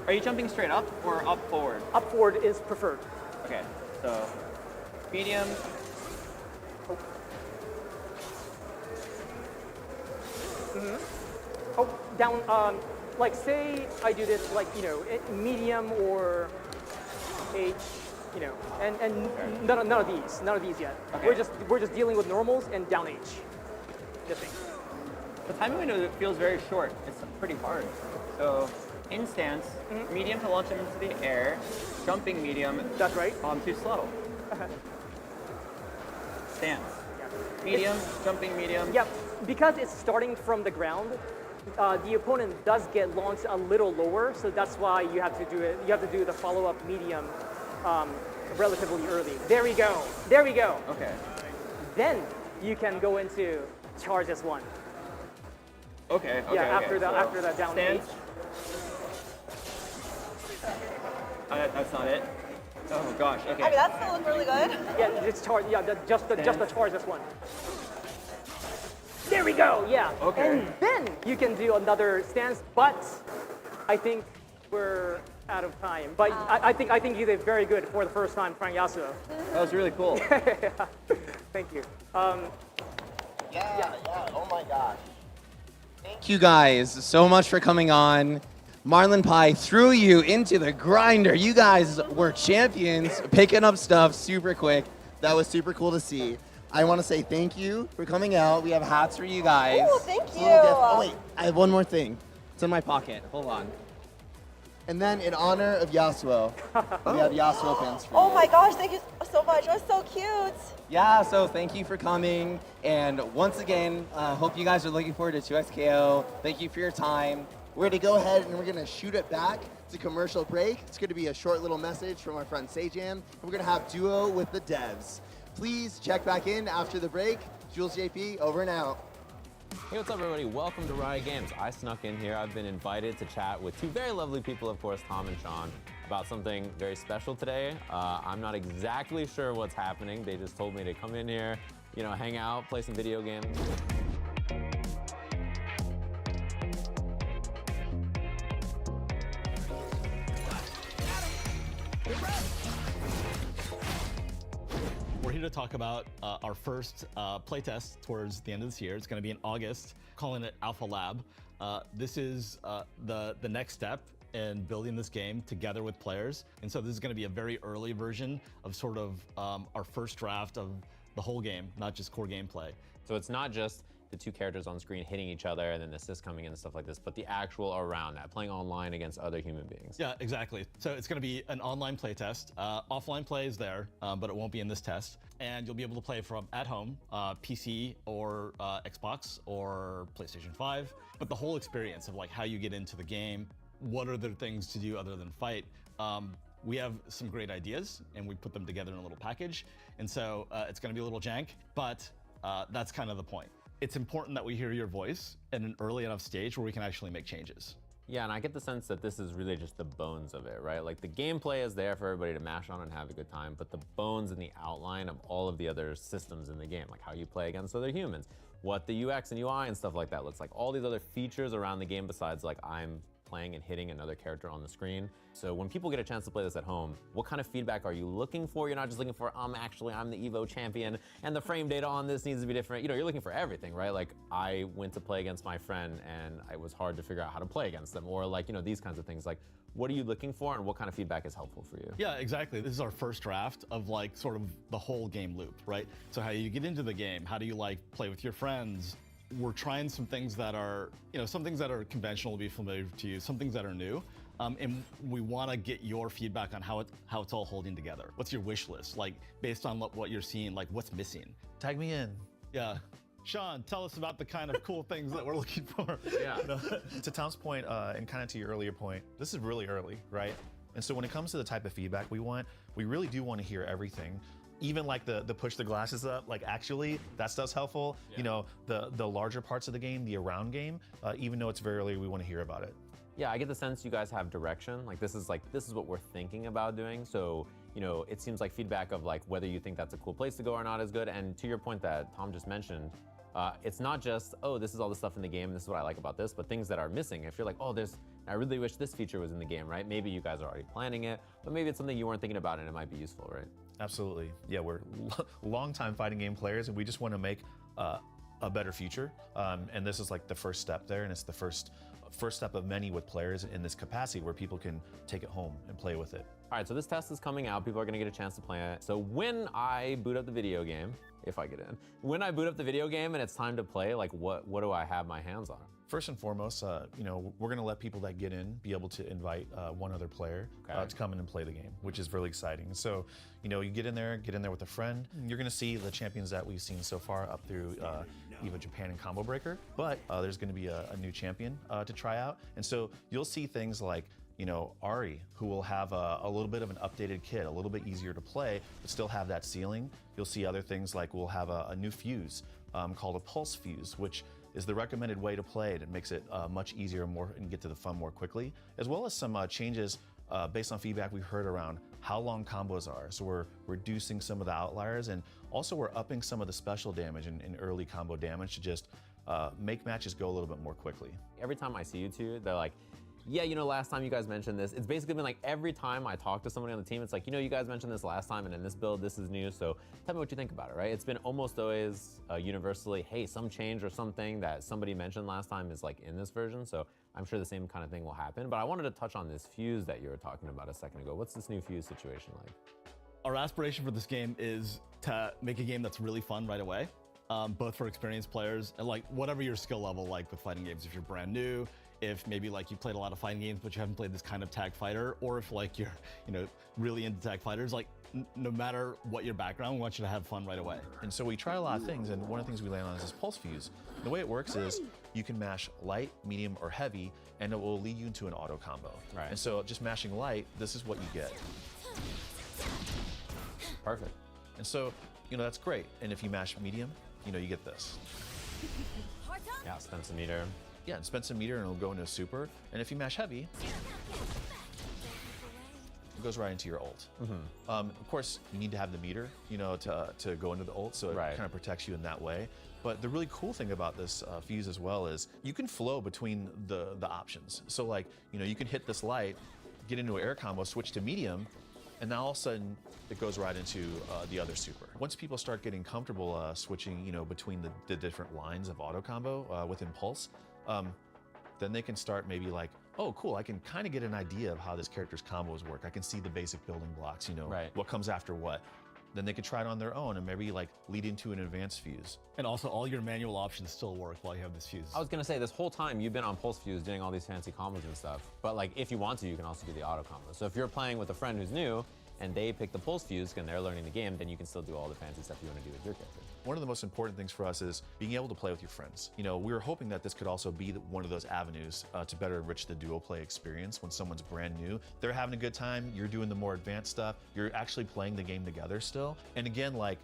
Are you jumping straight up or up forward? Up forward is preferred. Okay, so medium. Oh, down. Like say I do this like medium or H. And none of these yet. Okay. We're just dealing with normals and down H. This thing. The timing window feels very short. It's pretty hard. So in stance, medium to launch him into the air, jumping medium, That's right. too slow. Stance. Medium, jumping medium. Yep. Because it's starting from the ground, the opponent does get launched a little lower, so that's why you have to do it. You have to do the follow-up medium relatively early. There we go. There we go. Okay. Then you can go into charge S1. Okay. Yeah, okay. after the down stance. H. That's not it. Oh gosh. Okay. I mean, that still looks really good. Yeah, it's charge. Yeah, just the charge S1. There we go. Yeah. Okay. And then you can do another stance, but I think we're out of time. But I think you did very good for the first time trying Yasuo. That was really cool. Thank you. Yeah. Oh my gosh. Thank you guys so much for coming on. Marlon Pie threw you into the grinder. You guys were champions, picking up stuff super quick. That was super cool to see. I want to say thank you for coming out. We have hats for you guys. Ooh, thank It's a little you. gift. Oh wait, I have one more thing. It's in my pocket. Hold on. And then in honor of Yasuo, we have Yasuo pins for you. Oh my gosh, thank you so much. That's so cute. Yeah, so thank you for coming. And once again, hope you guys are looking forward to 2XKO. Thank you for your time. We're going to go ahead and we're going to shoot it back to commercial break. It's going to be a short little message from our friend Sejam. And we're going to have duo with the devs. Please check back in after the break. Jules JP, over and out. Hey, what's up, everybody? Welcome to Riot Games. I snuck in here. I've been invited to chat with two very lovely people, of course, Tom and Sean, about something very special today. I'm not exactly sure what's happening. They just told me to come in here, you know, hang out, play some video games. We're here to talk about our first playtest towards the end of this year. It's going to be in August, calling it Alpha Lab. This is the next step in building this game together with players. And so this is going to be a very early version of sort of our first draft of the whole game, not just core gameplay. So it's not just the two characters on screen hitting each other and then the assists coming in and stuff like this, but the actual around that, playing online against other human beings. Yeah, exactly. So it's going to be an online play test. Offline play is there, but it won't be in this test. And you'll be able to play from at home, PC or Xbox or PlayStation 5. But the whole experience of like how you get into the game, what are there things to do other than fight? We have some great ideas and we put them together in a little package. And so it's going to be a little jank, but that's kind of the point. It's important that we hear your voice at an early enough stage where we can actually make changes. Yeah, and I get the sense that this is really just the bones of it, right? Like the gameplay is there for everybody to mash on and have a good time, but the bones and the outline of all of the other systems in the game, like how you play against other humans, what the UX and UI and stuff like that looks like, all these other features around the game besides like I'm playing and hitting another character on the screen. So when people get a chance to play this at home, what kind of feedback are you looking for? You're not just looking for, I'm the Evo champion and the frame data on this needs to be different. You know, you're looking for everything, right? Like I went to play against my friend and it was hard to figure out how to play against them, or like, you know, these kinds of things. Like, what are you looking for and what kind of feedback is helpful for you? Yeah, exactly. This is our first draft of like sort of the whole game loop, right? So how you get into the game, how do you like play with your friends? We're trying some things that are, you know, some things that are conventional to be familiar to you, some things that are new. And we want to get your feedback on how it's all holding together. What's your wish list? Like based on what you're seeing, like what's missing? Tag me in. Yeah. Sean, tell us about the kind of cool things that we're looking for. Yeah. To Tom's point, and kind of to your earlier point, this is really early, right? And so when it comes to the type of feedback we want, we really do want to hear everything. Even like the push the glasses up, like actually that stuff's helpful. Yeah. You know, the larger parts of the game, the around game, even though it's very early, we want to hear about it. Yeah, I get the sense you guys have direction. Like this is what we're thinking about doing. So, you know, it seems like feedback of like whether you think that's a cool place to go or not is good. And to your point that Tom just mentioned, it's not just, oh, this is all the stuff in the game, this is what I like about this, but things that are missing. If you're like, oh, I really wish this feature was in the game, right? Maybe you guys are already planning it, but maybe it's something you weren't thinking about and it might be useful, right? Absolutely. Yeah, we're long-time fighting game players and we just want to make a better future. And this is like the first step there, and it's the first step of many with players in this capacity where people can take it home and play with it. All right, so this test is coming out. People are gonna get a chance to play it. So when I boot up the video game, if I get in, when I boot up the video game and it's time to play, like what do I have my hands on? First and foremost, you know, we're gonna let people that get in be able to invite one other player to come in and play the game, which is really exciting. So, you know, you get in there with a friend. You're gonna see the champions that we've seen so far up through Evo Japan and Combo Breaker, but there's gonna be a new champion to try out. And so you'll see things like, you know, Ari, who will have a little bit of an updated kit, a little bit easier to play, but still have that ceiling. You'll see other things like we'll have a new fuse called a pulse fuse, which is the recommended way to play it. It makes it much easier and get to the fun more quickly, as well as some changes based on feedback we've heard around how long combos are. So we're reducing some of the outliers, and also we're upping some of the special damage and early combo damage to just make matches go a little bit more quickly. Every time I see you two, they're like, yeah, you know, last time you guys mentioned this. It's basically been like every time I talk to somebody on the team, it's like, you know, you guys mentioned this last time and in this build, this is new. So tell me what you think about it, right? It's been almost always universally, hey, some change or something that somebody mentioned last time is like in this version. So I'm sure the same kind of thing will happen. But I wanted to touch on this fuse that you were talking about a second ago. What's this new fuse situation like? Our aspiration for this game is to make a game that's really fun right away, both for experienced players and like whatever your skill level like with fighting games. If you're brand new, if maybe like you played a lot of fighting games but you haven't played this kind of tag fighter, or if like you're really into tag fighters, like no matter what your background, we want you to have fun right away. And so we try a lot of things, and one of the things we land on is this pulse fuse. The way it works is you can mash light, medium, or heavy, and it will lead you into an auto combo. Right. And so just mashing light, this is what you get. Perfect. And so, that's great. And if you mash medium, you get this. Yeah, spend some meter. Yeah, and spend some meter and it'll go into a super. And if you mash heavy, it goes right into your ult. Of course, you need to have the meter, to go into the ult, so it kind of protects you in that way. But the really cool thing about this fuse as well is you can flow between the options. So like, you can hit this light, get into an air combo, switch to medium, and now all of a sudden it goes right into the other super. Once people start getting comfortable switching, between the different lines of auto combo within Pulse, then they can start maybe like, oh, cool, I can kind of get an idea of how this character's combos work. I can see the basic building blocks, what comes after what. Then they could try it on their own and maybe like lead into an advanced fuse. And also all your manual options still work while you have this fuse. I was gonna say, this whole time you've been on Pulse Fuse doing all these fancy combos and stuff, but like if you want to, you can also do the auto combo. So if you're playing with a friend who's new and they pick the Pulse Fuse and they're learning the game, then you can still do all the fancy stuff you want to do with your character. One of the most important things for us is being able to play with your friends. We were hoping that this could also be one of those avenues to better enrich the duo play experience when someone's brand new. They're having a good time, you're doing the more advanced stuff, you're actually playing the game together still. And again, like,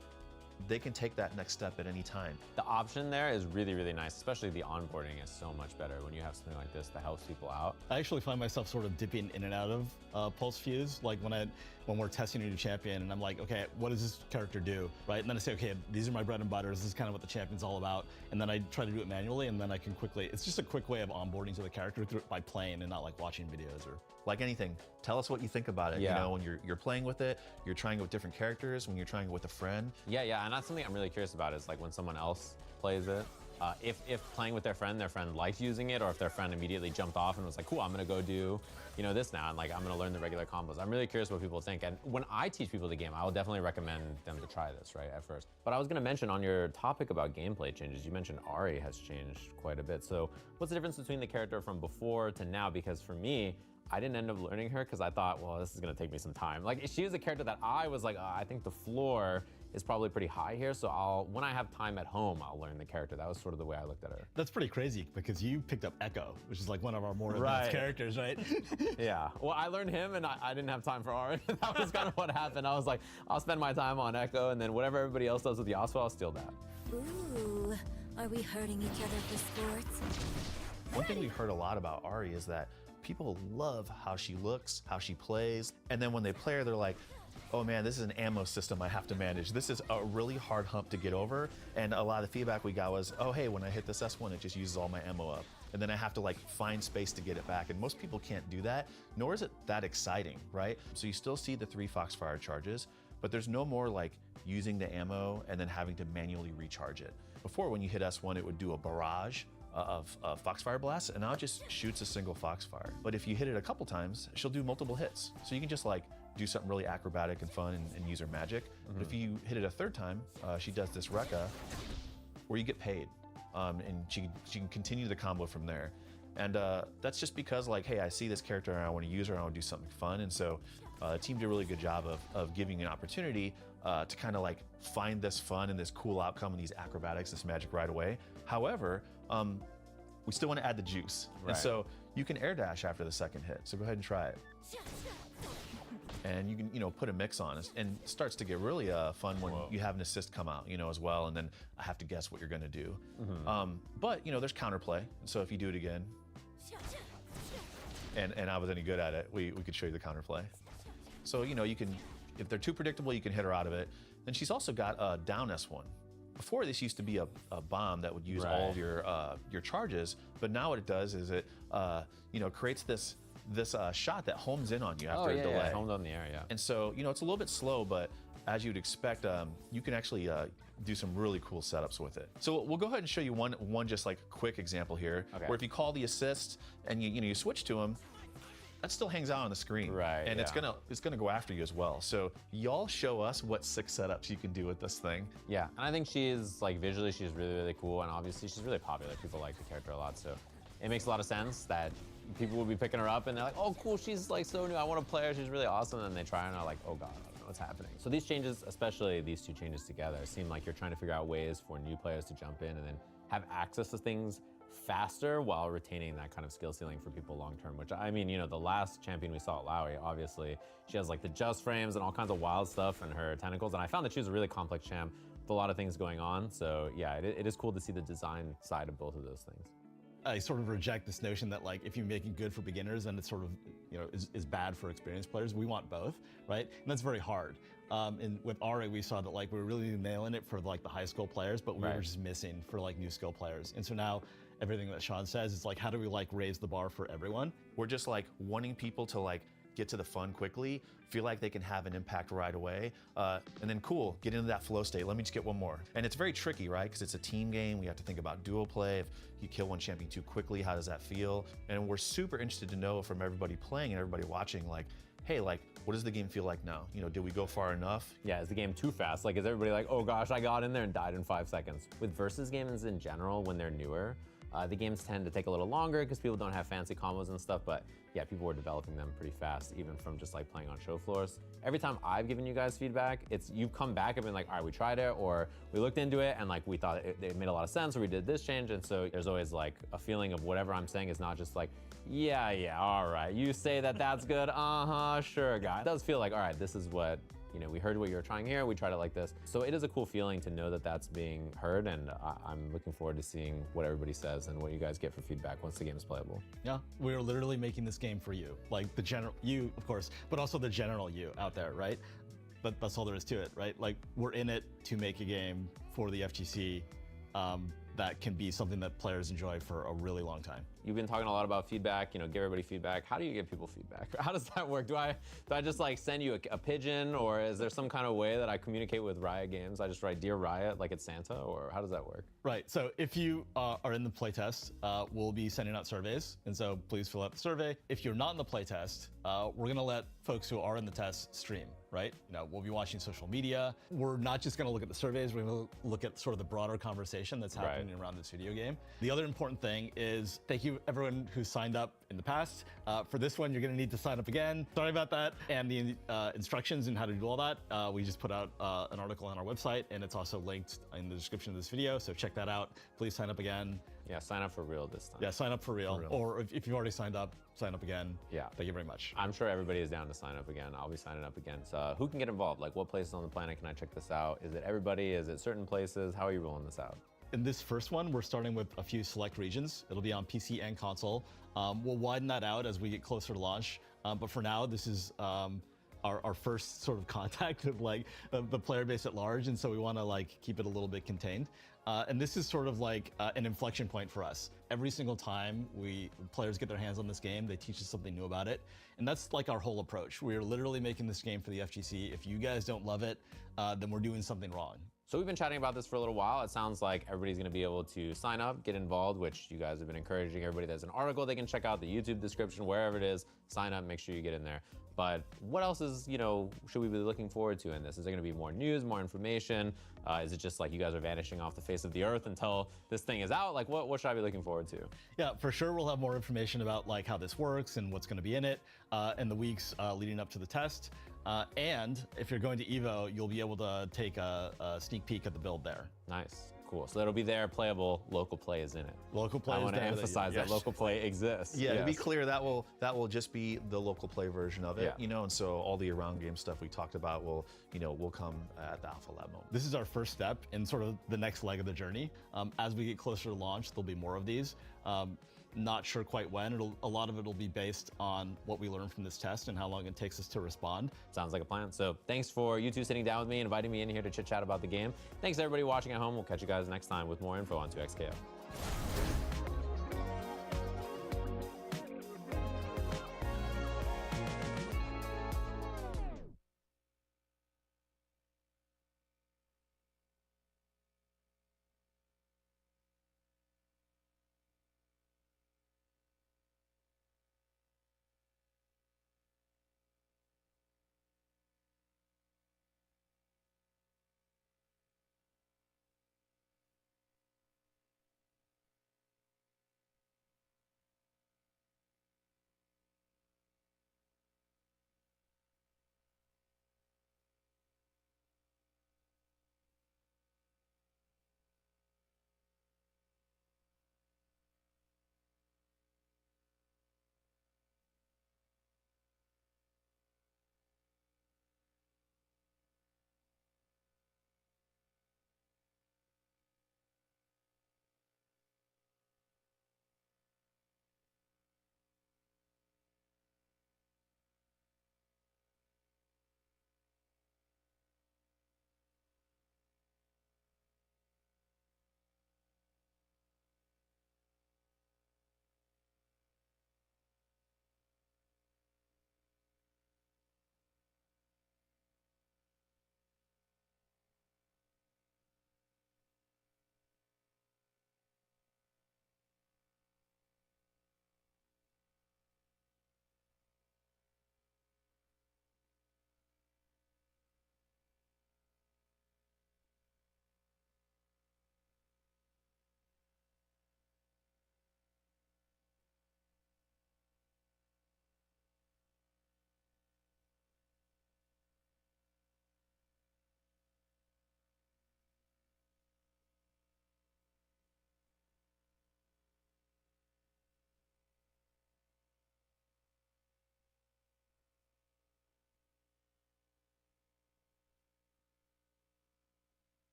they can take that next step at any time. The option there is really, really nice, especially the onboarding is so much better when you have something like this that helps people out. I actually find myself sort of dipping in and out of Pulse Fuse, like when we're testing a new champion and I'm like, okay, what does this character do, right? And then I say, okay, these are my bread and butters, this is kind of what the champion's all about, and then I try to do it manually, and then I can quickly, it's just a quick way of onboarding to the character by playing and not like watching videos or... Like anything, tell us what you think about it. Yeah. When you're playing with it, you're trying it with different characters, when you're trying it with a friend. Yeah, and that's something I'm really curious about is like when someone else plays it, if playing with their friend liked using it, or if their friend immediately jumped off and was like, cool, I'm gonna go do, this now, and like I'm gonna learn the regular combos. I'm really curious what people think, and when I teach people the game, I will definitely recommend them to try this, right, at first. But I was gonna mention on your topic about gameplay changes, you mentioned Ari has changed quite a bit. So what's the difference between the character from before to now? Because for me, I didn't end up learning her because I thought, well, this is gonna take me some time. Like, she was a character that I was like, I think the floor is probably pretty high here, so when I have time at home, I'll learn the character. That was sort of the way I looked at her. That's pretty crazy because you picked up Ekko, which is like one of our more advanced characters, right? Yeah, well, I learned him and I didn't have time for Ari. That was kind of what happened. I was like, I'll spend my time on Ekko, and then whatever everybody else does with Yasuo, I'll steal that. Ooh, are we hurting each other for sports? One thing we heard a lot about Ari is that people love how she looks, how she plays, and then when they play her, they're like, oh man, this is an ammo system I have to manage. This is a really hard hump to get over, and a lot of the feedback we got was, oh hey, when I hit this S1, it just uses all my ammo up, and then I have to like find space to get it back, and most people can't do that, nor is it that exciting, right? So you still see the 3 Foxfire charges, but there's no more like using the ammo and then having to manually recharge it. Before, when you hit S1, it would do a barrage of Foxfire blasts, and now it just shoots a single Foxfire. But if you hit it a couple times, she'll do multiple hits. So you can just like do something really acrobatic and fun and use her magic. But if you hit it a third time, she does this Rekka where you get paid, and she can continue the combo from there. And that's just because like, hey, I see this character and I want to use her and I want to do something fun. And so the team did a really good job of giving an opportunity to kind of like find this fun and this cool outcome and these acrobatics, this magic right away. However, we still want to add the juice. Right. And so you can air dash after the second hit. So go ahead and try it. And you can, put a mix on it, and it starts to get really fun when you have an assist come out, as well, and then I have to guess what you're gonna do. But, there's counterplay. So if you do it again, and I was any good at it, we could show you the counterplay. So, you can, if they're too predictable, you can hit her out of it. Then she's also got a down S1. Before, this used to be a bomb that would use all of your charges, but now what it does is it, creates this shot that homes in on you after a delay. Yeah, homed on the air, yeah. And so, it's a little bit slow, but as you'd expect, you can actually do some really cool setups with it. So we'll go ahead and show you one just like quick example here, where if you call the assist and you switch to him, that still hangs out on the screen. Right, And yeah. it's gonna go after you as well. So y'all show us what 6 setups you can do with this thing. Yeah, and I think she's like visually, she's really, really cool, and obviously she's really popular. People like the character a lot, so it makes a lot of sense that people will be picking her up and they're like, oh, cool, she's like so new, I want to play her, she's really awesome, and they try and are like, oh god, I don't know what's happening. So these changes, especially these 2 changes together, seem like you're trying to figure out ways for new players to jump in and then have access to things faster while retaining that kind of skill ceiling for people long term, which I mean, you know, the last champion we saw, Illaoi, obviously, she has like the just frames and all kinds of wild stuff in her tentacles, and I found that she was a really complex champ with a lot of things going on. So yeah, it is cool to see the design side of both of those things. I sort of reject this notion that like if you make it good for beginners and it's sort of, you know, is bad for experienced players. We want both, right? And that's very hard. And with RA, we saw that like we were really nailing it for like the high skill players, but we were just missing for like new skill players. And so now everything that Sean says is like, how do we like raise the bar for everyone? We're just like wanting people to like get to the fun quickly, feel like they can have an impact right away, and then cool, get into that flow state. Let me just get one more. And it's very tricky, right? Because it's a team game. We have to think about duo play. If you kill one champion too quickly, how does that feel? And we're super interested to know from everybody playing and everybody watching, like, hey, like, what does the game feel like now? You know, did we go far enough? Yeah, is the game too fast? Like, is everybody like, oh gosh, I got in there and died in 5 seconds? With versus games in general, when they're newer, the games tend to take a little longer because people don't have fancy combos and stuff, but yeah, people were developing them pretty fast, even from just like playing on show floors. Every time I've given you guys feedback, it's you've come back and been like, all right, we tried it, or we looked into it and like we thought it made a lot of sense, or we did this change, and so there's always like a feeling of whatever I'm saying is not just like, yeah, all right, you say that that's good, sure, guy. It does feel like, all right, this is what, you know, we heard what you were trying here, we tried it like this. So it is a cool feeling to know that that's being heard, and I'm looking forward to seeing what everybody says and what you guys get for feedback once the game is playable. Yeah, we're literally making this game for you. Like the general, you, of course, but also the general you out there, right? But that's all there is to it, right? Like we're in it to make a game for the FGC that can be something that players enjoy for a really long time. You've been talking a lot about feedback, you know, give everybody feedback. How do you give people feedback? How does that work? Do I just like send you a pigeon, or is there some kind of way that I communicate with Riot Games? I just write Dear Riot like it's Santa, or how does that work? Right, so if you are in the playtest, we'll be sending out surveys, and so please fill out the survey. If you're not in the playtest, we're gonna let folks who are in the test stream, right? You know, we'll be watching social media. We're not just gonna look at the surveys, we're gonna look at sort of the broader conversation that's happening around this video game. The other important thing is thank you everyone who signed up in the past. For this one, you're gonna need to sign up again. Sorry about that. And the instructions and how to do all that, we just put out an article on our website, and it's also linked in the description of this video, so check that out. Please sign up again. Yeah, sign up for real this time. Yeah, sign up for real. Or if you've already signed up, sign up again. Yeah. Thank you very much. I'm sure everybody is down to sign up again. I'll be signing up again. So who can get involved? Like what places on the planet can I check this out? Is it everybody? Is it certain places? How are you rolling this out? In this first one, we're starting with a few select regions. It'll be on PC and console. We'll widen that out as we get closer to launch. But for now, this is our first sort of contact with like the player base at large. And so we want to like keep it a little bit contained. And this is sort of like an inflection point for us. Every single time players get their hands on this game, they teach us something new about it. And that's like our whole approach. We're literally making this game for the FGC. If you guys don't love it, then we're doing something wrong. So we've been chatting about this for a little while. It sounds like everybody's gonna be able to sign up, get involved, which you guys have been encouraging everybody. There's an article they can check out, the YouTube description, wherever it is, sign up, make sure you get in there. But what else is, you know, should we be looking forward to in this? Is there gonna be more news, more information? Is it just like you guys are vanishing off the face of the earth until this thing is out? Like what should I be looking forward to? Yeah, for sure we'll have more information about like how this works and what's gonna be in it in the weeks leading up to the test. And if you're going to Evo, you'll be able to take a sneak peek at the build there. Nice, cool. So that'll be there, playable, local play is in it. Local play I is want to there, emphasize that local play exists. Yeah, yes. to be clear, that will just be the local play version of it, Yeah. you know, and so all the around game stuff we talked about will come at the Alpha Lab moment. This is our first step in sort of the next leg of the journey. As we get closer to launch, there'll be more of these. Not sure quite when. A lot of it will be based on what we learn from this test and how long it takes us to respond. Sounds like a plan. So thanks for you two sitting down with me, inviting me in here to chit chat about the game. Thanks everybody watching at home. We'll catch you guys next time with more info on 2XKO.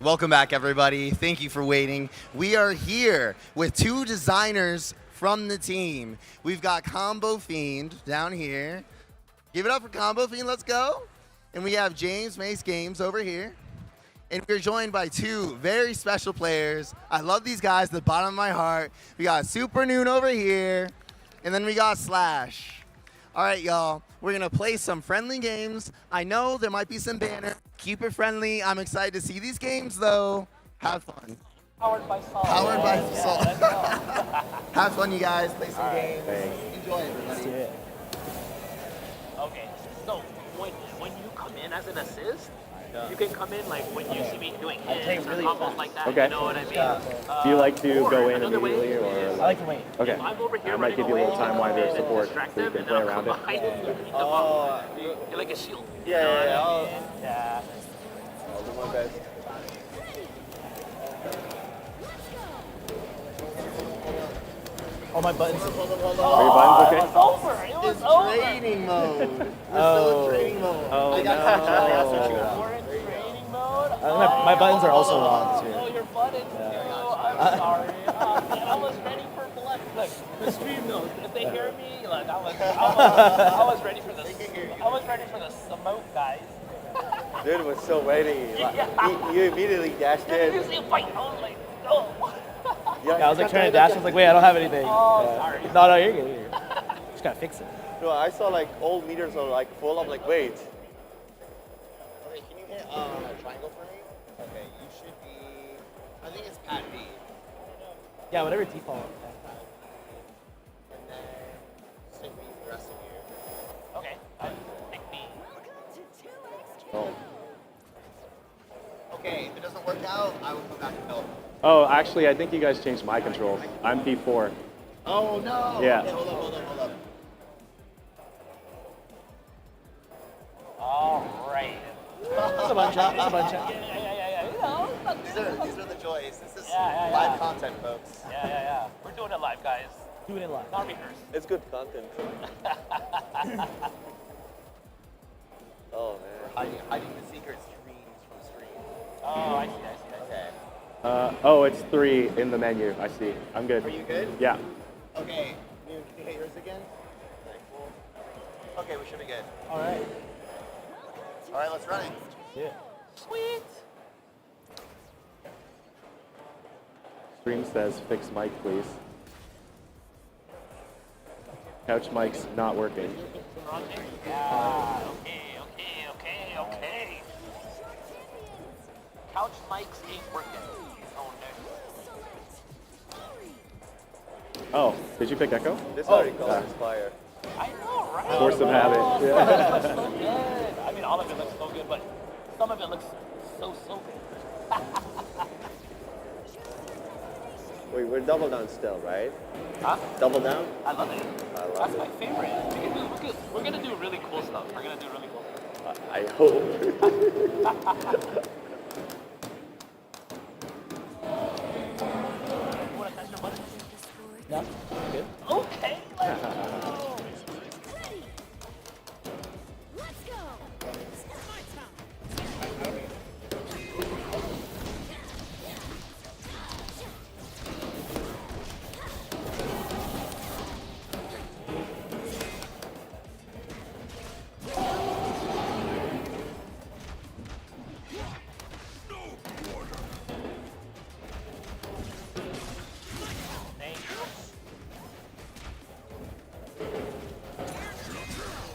Welcome back, everybody. Thank you for waiting. We are here with 2 designers from the team. We've got Combo Fiend down here. Give it up for Combo Fiend, let's go. And we have James Mace Games over here. And we're joined by 2 very special players. I love these guys, the bottom of my heart. We got Super Noon over here, and then we got Slash. All right, y'all, we're gonna play some friendly games. I know there might be some banner. Keep it friendly. I'm excited to see these games, though. Have fun. Powered by Salt. Powered by Salt. Let's go. Have fun, you guys. Play some games. Thanks. Enjoy, everybody. Okay, so when you come in as an assist, you can come in like when you see me doing hits or combos like that. Okay. You know what I mean? Do you like to or go in another way immediately, or is, I like to wait? Okay. If I'm over here I might give you a little time while there's support, so you can play around it. You're like a shield. Yeah. I'll do my best. Oh, my buttons. Are your buttons okay? It was over. It was over. Training mode. We're still in training mode. Oh, We're in training mode. My buttons are also wrong, too. Oh, your buttons too. I'm sorry. Man, I was ready for blood. Look, the stream knows. If they hear me, like I was ready for this. I was ready for the smoke, guys. Dude was so ready. Like, you immediately dashed in. You see a fight. I was like, no. Yeah, I was like trying to dash. I was like, wait, I don't have anything. Oh, sorry. No, you're good. You're good. Just gotta fix it. No, I saw like all meters are like full. I'm like, wait. Okay, can you hit triangle for me? Okay, you should be. I think it's pad B. Yeah, whatever default. And then stick B for the rest of you. Okay. Pick me. Oh. Okay, if it doesn't work out, I will come back and help. Oh, actually, I think you guys changed my controls. I'm P4. Oh no! Yeah. Okay, hold up. All right. It's a bunch of. Yeah. You know, These are the joys. This is Yeah. live content, folks. Yeah. We're doing it live, guys. Doing it live. Not rehearsed. It's good content. Oh man. Hiding the secret streams from stream. Oh, I see. Oh, it's 3 in the menu. I see. I'm good. Are you good? Yeah. Okay. Can you hit yours again? Okay, cool. Okay, we should be good. All right. All right, let's run it. Yeah. Sweet. Stream says fix mic, please. Couch mic's not working. Yeah. Okay. Couch mics ain't working. Oh, did you pick Echo? This already colors fire. I know, right? Force of habit. It Yeah. looks so good. I mean, all of it looks so good, but some of it looks so good. Wait, we're double down still, right? Huh? Double down? I love it. I love That's it. my favorite. We're gonna do really cool stuff. We're gonna do really cool stuff. I hope. You wanna test your button? No? Good. Okay, let's go.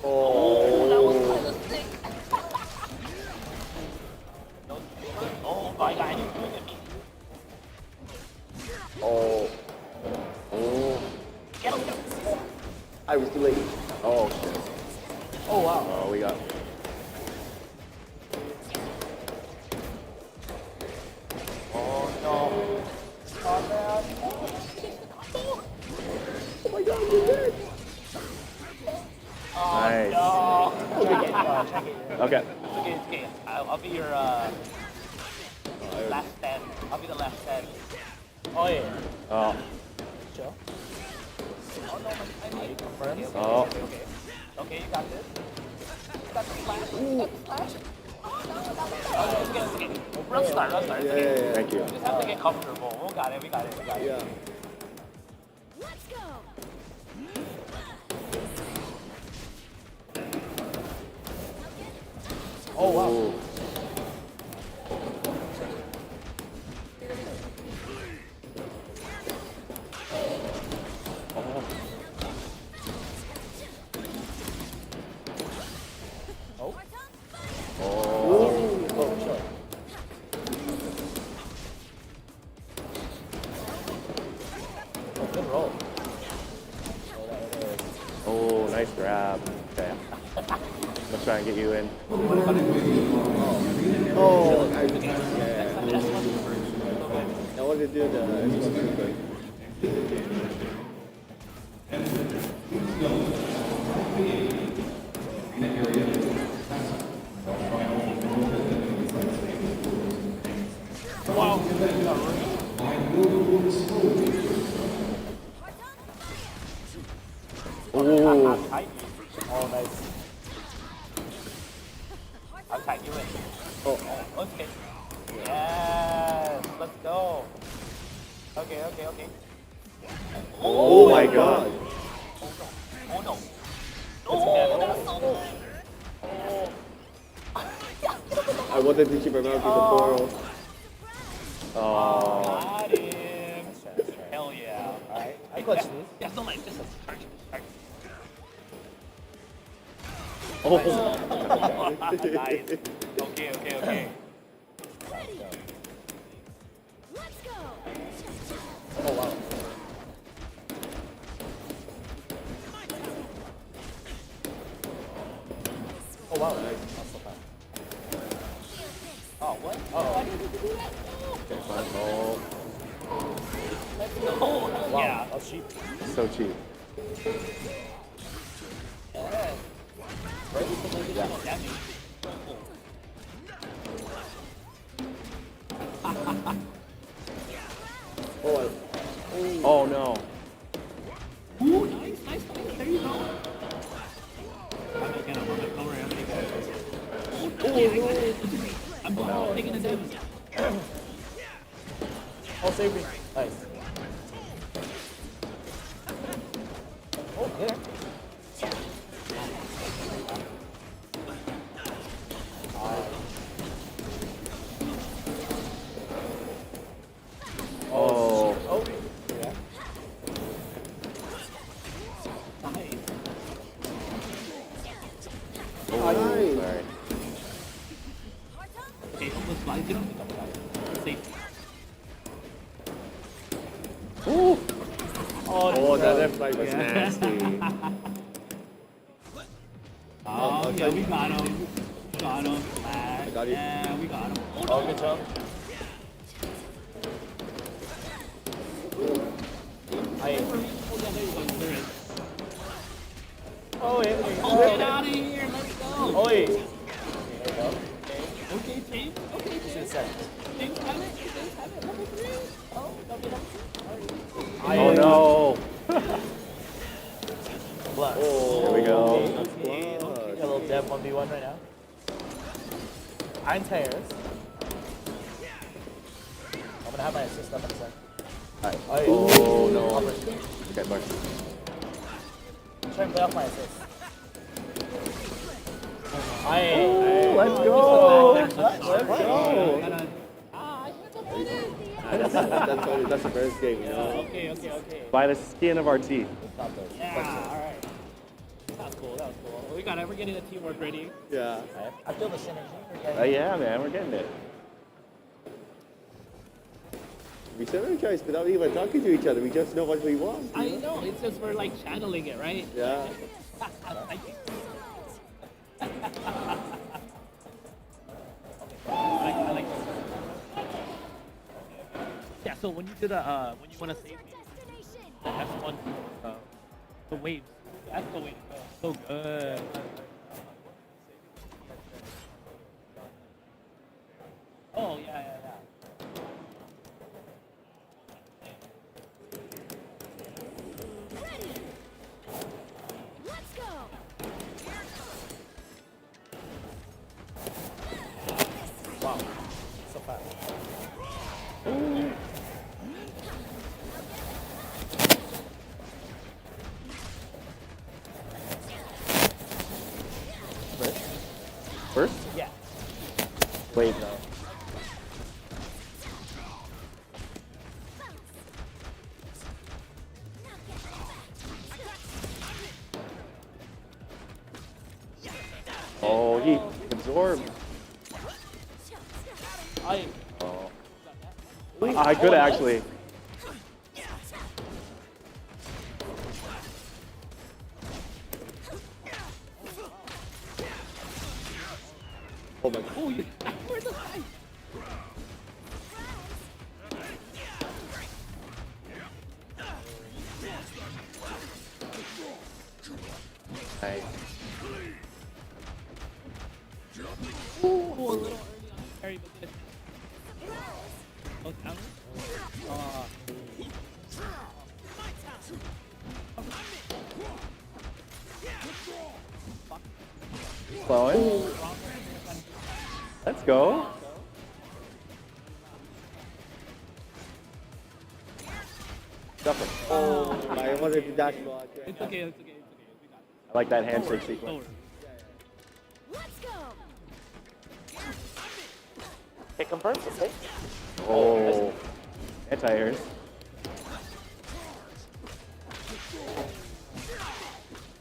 Oh, that was kind of sick. Oh my god, you're doing it. Oh. Get him. I was too late. Oh, shit. Oh, wow. Oh, we got. Oh no. Oh man. Oh my god, you're dead. Nice. No. Check it. Okay. It's okay. I'll be your last stand. I'll be the last stand. Oh, yeah. Oh. Chill. Oh no, I need Confirm. Oh. Okay, you got this. You got the flash. You got the flash. It's okay. Run start. It's okay. Thank you. You just have to get comfortable. We got it. Yeah. Let's go. Oh wow. Good roll. Oh, nice grab. Okay. I'm gonna try and get you in. Oh, I wanted to do the. Oh, nice. I'll tag you in. Oh. Okay. Yes. Let's go. Okay. Oh my god. Oh no. I wanted to keep my mouth before. Oh. Got him. Hell yeah. Alright. I clutched this. Yeah, don't like this. Charge. Oh. Nice. Okay. Let's go. Oh wow. Oh wow. Nice. Oh what? Oh. Why did you do that? Okay, fine. Oh. Let's go. Wow. Yeah. That's cheap. So cheap. Yeah. Oh no. Ooh, nice. There you go. I'm taking the damage. Oh, save me. Nice. Oh, there. Oh. Oh. Yeah. Nice. Oh, nice. Sorry. Okay, almost fine. Get on. Safe. Ooh. Oh, that fight was nasty. Oh, yeah, we got him. Flash. I got you. Yeah, we got him. Oh, good job. Oh, get out of here. Let's go. Oh, Okay, team. Okay, team. James have it. Number 3. Oh, don't get up. Oh, no. Plus. Oh, here we go. Okay. A little Dev 1v1 right now. Iron Tears. I'm gonna have my assist up in a sec. Alright. Oh, no. Okay, Mark. Try and play off my assist. Oh, let's go. Let's go. That's the first game, you know? Okay. By the skin of our teeth. Yeah, alright. That was cool. We're getting the teamwork ready. Yeah. I feel the synergy. Yeah, man, we're getting it. We synergize without even talking to each other. We just know what we want. I know, it's just we're like channeling it, right? Yeah. I like this. Yeah, so when you do the, when you want to save me, the S1, the waves, that's the way to go. So good. Oh, yeah. First? Yeah. Wait, no. Oh, he absorbed. Oh. I could actually. Oh my god. Oh, you. Where's the guy? Nice. Ooh, a little early on carry, but good. Oh, down. Flowing. Let's go. Stuff it. Oh, I wanted to dash block. It's okay, it's okay, it's okay. I like that handshake sequence. Okay, confirmed. Okay. Oh, anti-airs.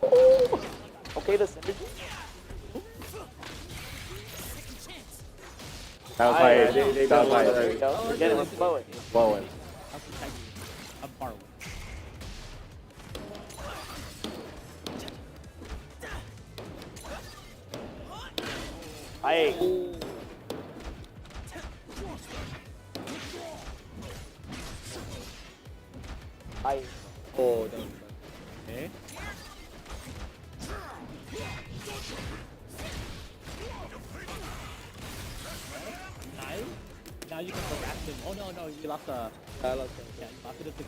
Oh. Okay, the synergy. That was my age. That was my There we age. go. Again, we're flowing. Flowing. I'm borrowing. Aye. Aye. Oh, damn. Okay. Nice. Now you can harass him. Oh no, no, you lost the. I lost Yeah, you lost the.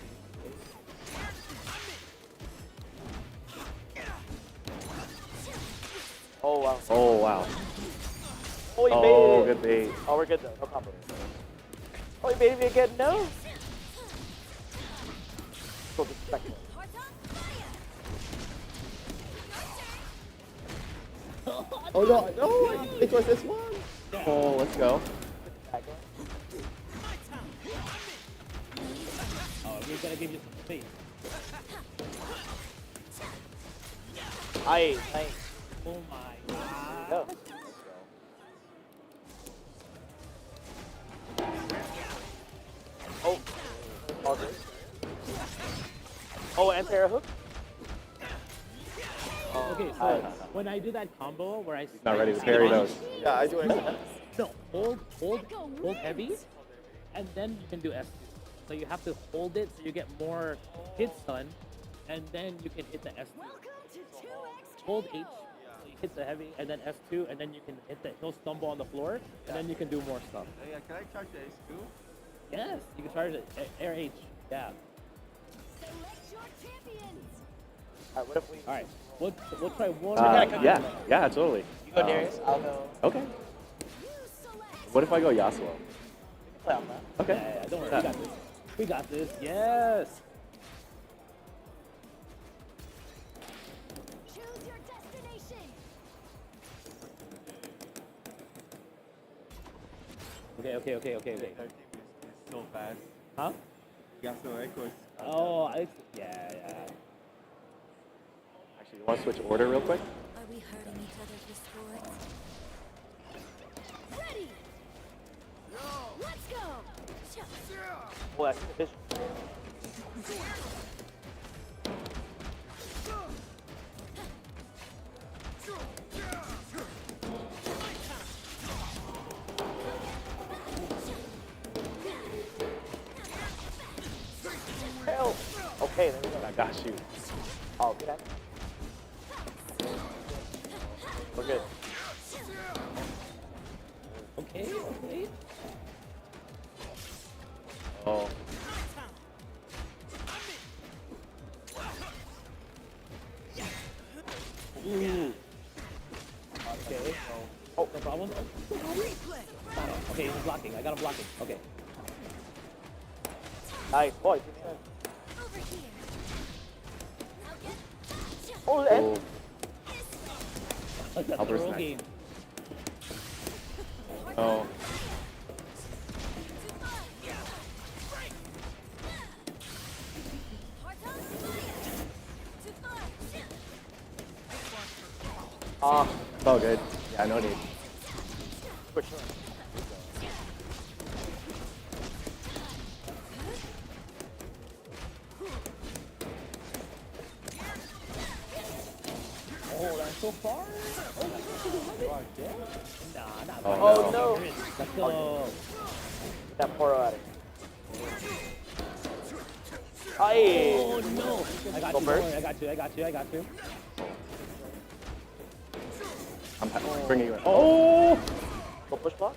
Oh wow. Oh wow. Oh, he Oh, baited good bait. it. Oh, we're good though. No combo. Oh, he baited me again. No. So disrespectful. Oh no, no, it was this one. Oh, let's go. Oh, we're gonna give you some space. Aye, nice. Oh my god. Go. Oh. All good. Oh, anti-air hook. Okay, so when I do that combo where I Not ready to parry those. Yeah, I do it. No, hold heavy, and then you can do S2. So you have to hold it so you get more hits done, and then you can hit the S2. Hold H, so you hit the heavy, and then S2, and then you can hit the he'll stumble on the floor, and then you can do more stuff. Yeah, can I charge the S2? Yes, you can charge it. Air H, yeah. Alright, what if we? All right, we'll try one. Yeah, totally. You go Darius. I'll go. Okay. What if I go Yasuo? Play on that. Okay. Yeah, don't worry, we got this. We got this. Yes. Okay. So fast. Huh? Yasuo Ekko is. Oh, yeah. Actually, you want to switch order real quick? Are we hurting each other for sport? Ready. Let's go. Oh, that's efficient. Help. Okay, there we go. I got you. Oh, good. We're good. Okay. Oh. Ooh. Okay. Oh, no problem. Okay, he's blocking. I got him blocking. Okay. Nice. Boy. Oh, the end. Like that Albert's throw nice. game. Oh. Ah, It's all good. Yeah, no need. for sure. Oh, that's so far. Oh, no. Let's go. Get that portal out of here. Aye. Oh no. I got Go you. first. Don't worry, I got you. I'm bringing you in. Oh! Go push block.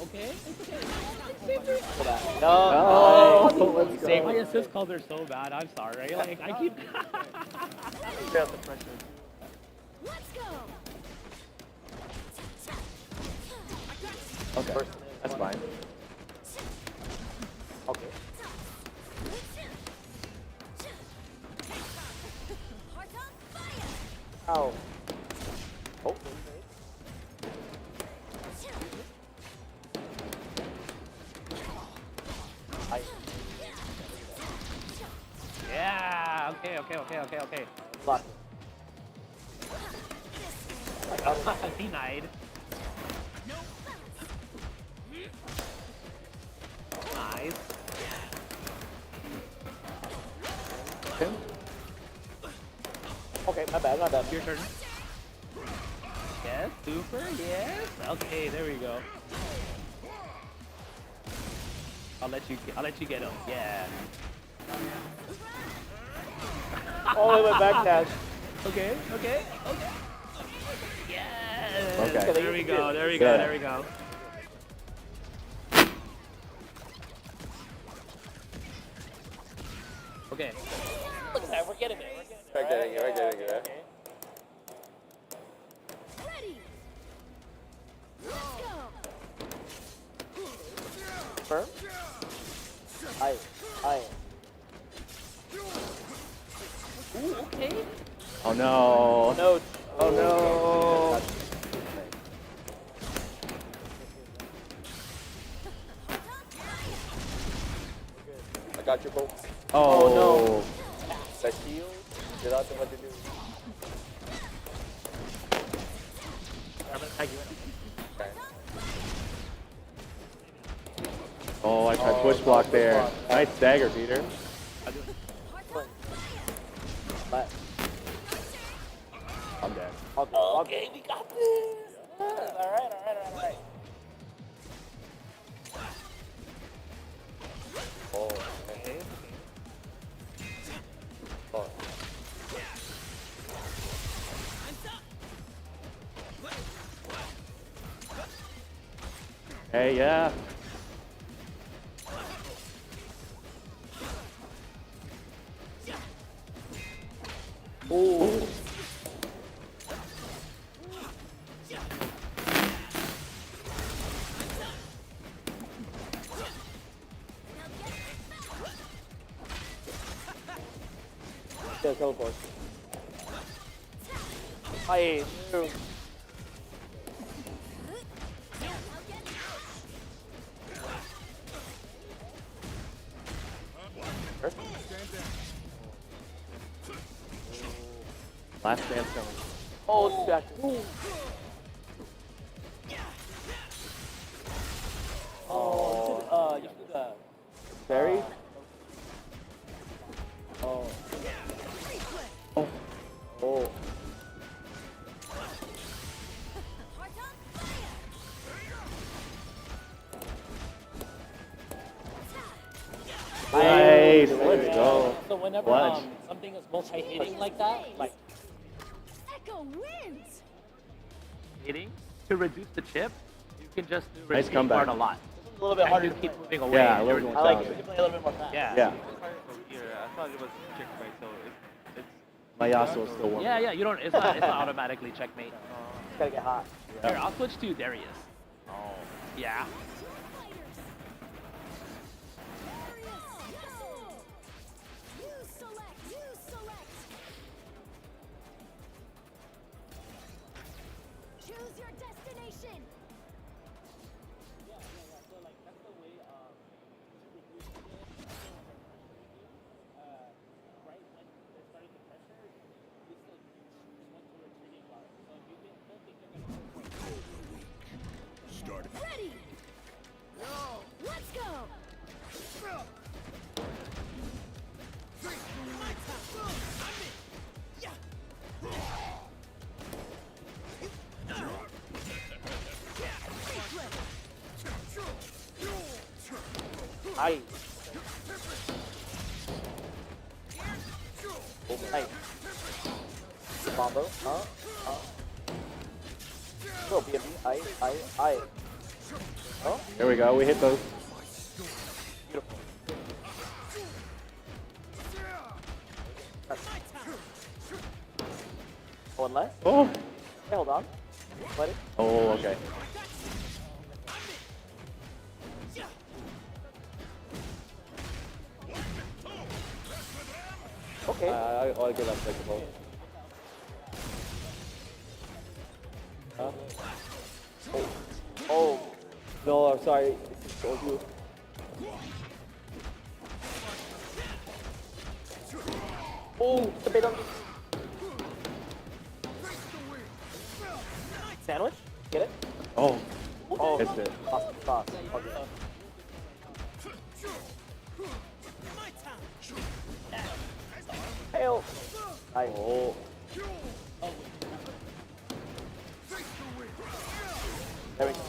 Okay. Pull that. Oh, No. let's go. My assist calls are so bad. I'm sorry. Like I keep. Feel the pressure. Let's go. Okay, that's fine. Okay. Ow. Oh. Yeah. Okay. Block. Denied. Nice. Okay, my bad. Your turn. Yes, super, yes. Okay, there we go. I'll let you get him. Yeah. Oh, my back dash. Okay. Yes. Okay. There we go. Okay. Look at that, we're getting it. We're getting it. Ready. Let's go. Firm. Aye. Ooh, okay. Oh no. No. Oh no. I got your boat. Oh, no. That shield. You're not the one to do. Oh, I tried push block there. Nice dagger, Peter. I'm dead. Okay, we got this. All right. Oh, okay. Oh. Hey, yeah. Ooh. Yeah, teleport. Hi. No. Last dance coming. Oh, back. Oh, you should Barry? Oh. Nice. Let's go. So whenever Clutch. something is multi-hitting like that, like Ekko wins. hitting to reduce the chip, you can just do Nice retreat comeback. guard a lot. A little bit harder You to keep play. moving away. Yeah, a and little you're- more I like it. challenging. You play a little bit more fast. Yeah. Yeah. I thought it was checkmate, so it's My Yasuo still warm. yeah. You don't. It's not automatically checkmate. It's gotta get hot. Here, I'll switch to Darius. Oh. Yeah. You select. Choose your destination. Nice. Oh, nice. Good combo. Oh, BMB. I. Oh. There we go. We hit those. Beautiful. One less. Oh. Okay, hold on. Let it. Oh, okay. Okay. I'll get unbreakable. Huh? Oh. No, I'm sorry. Told you. Oh, the bait on. Sandwich? Get it? Oh. Oh, Missed it. Sauce. Okay. Hail. Nice. Oh. There we go.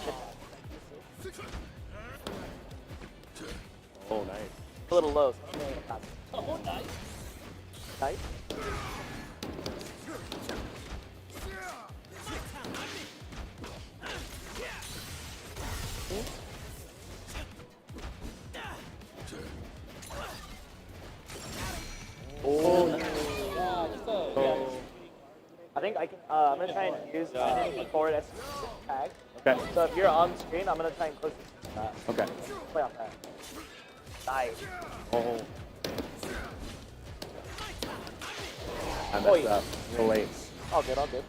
Oh, nice. A little low. Oh, nice. Nice. Oh, Yeah, just I think I can. I'm gonna try and use forward S tag. Okay. So if you're on screen, I'm gonna try and close that. Okay. Play off that. Nice. Oh. I Oh, messed yeah. up. Too late. All good. All good.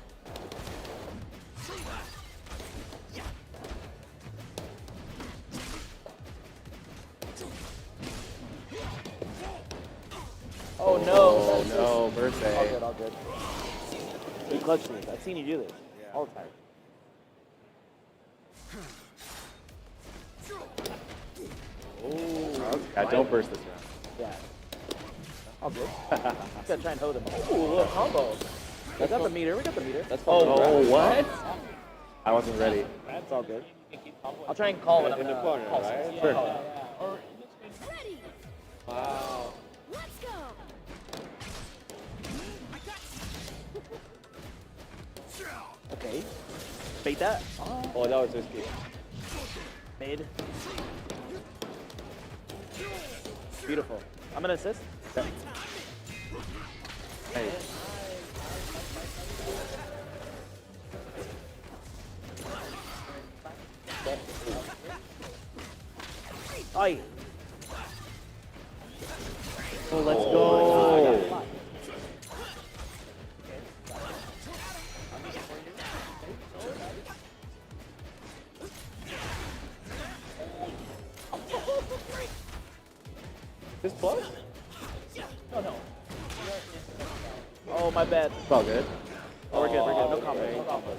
Oh no. Oh, no. Birthday. All good. All good. You clutched this. I've seen you do this all the time. Oh. Yeah, don't burst this round. Yeah. All good. Just gotta try and hold him. Ooh, little combo. We got the meter. We got the meter. That's oh, what? I wasn't ready. That's all good. I'll try and call it In the corner, right? Sure. Ready. Wow. Let's go. Okay. Bait that. Oh, that was risky. Mid. Beautiful. I'm gonna assist. Okay. Hey. Aye. Oh, let's go. This plus? No. Oh, my bad. It's all good. Oh, we're good. No okay. combo. No combo.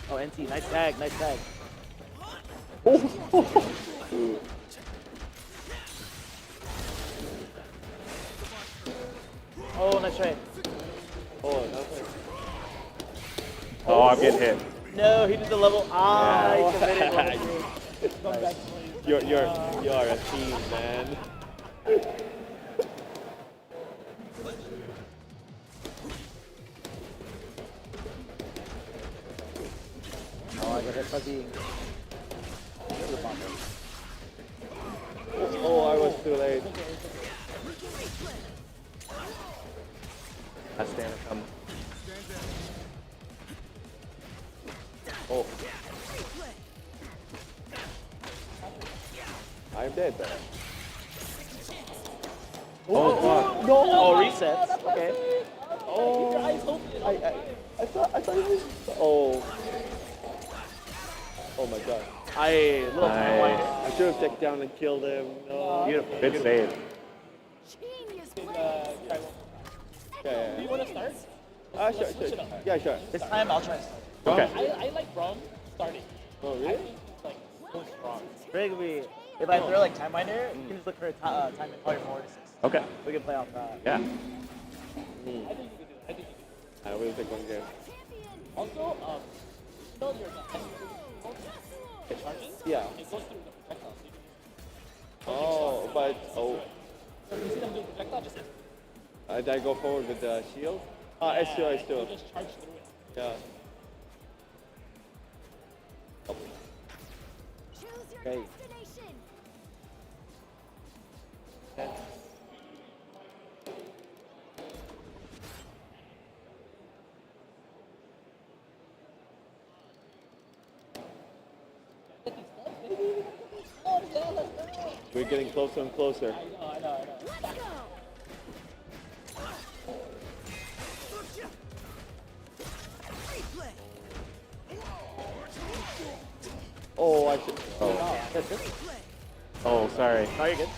Oh, NT. Nice tag. Oh, nice try. Oh, nothing. Oh, I'm getting hit. No, he did the level. Yeah. He committed level 3. Nice. You're a team, man. Oh, I got hit fuzzy. Oh, I was too late. I stand and come. Oh. I'm dead there. Oh, fuck. No! Oh, resets. Okay. Oh. I thought it was. Oh. Oh my god. I should have checked down and killed him. No. Beautiful. Good save. Genius try play. one. Yeah. Do you want to start? Sure. Yeah, sure. This time I'll try. Okay. I like Braum starting. Oh, I really? think it's like so strong. Really, if I throw like Time Miner, you can just look for a time and call your forward assist. Okay. We can play off that. Yeah. I think you can do it. I think you can do I will take one game. it. Also, you know there's a Yeah. It goes through the projectile. So Oh, but so you see them do projectile, just did I go forward with the shield? I still. you just charge through it. Yeah. Choose your Okay. destination. We're getting closer and closer. I know. Let's go. Oh, I should. Oh. That's it. Oh, sorry. No, you're good.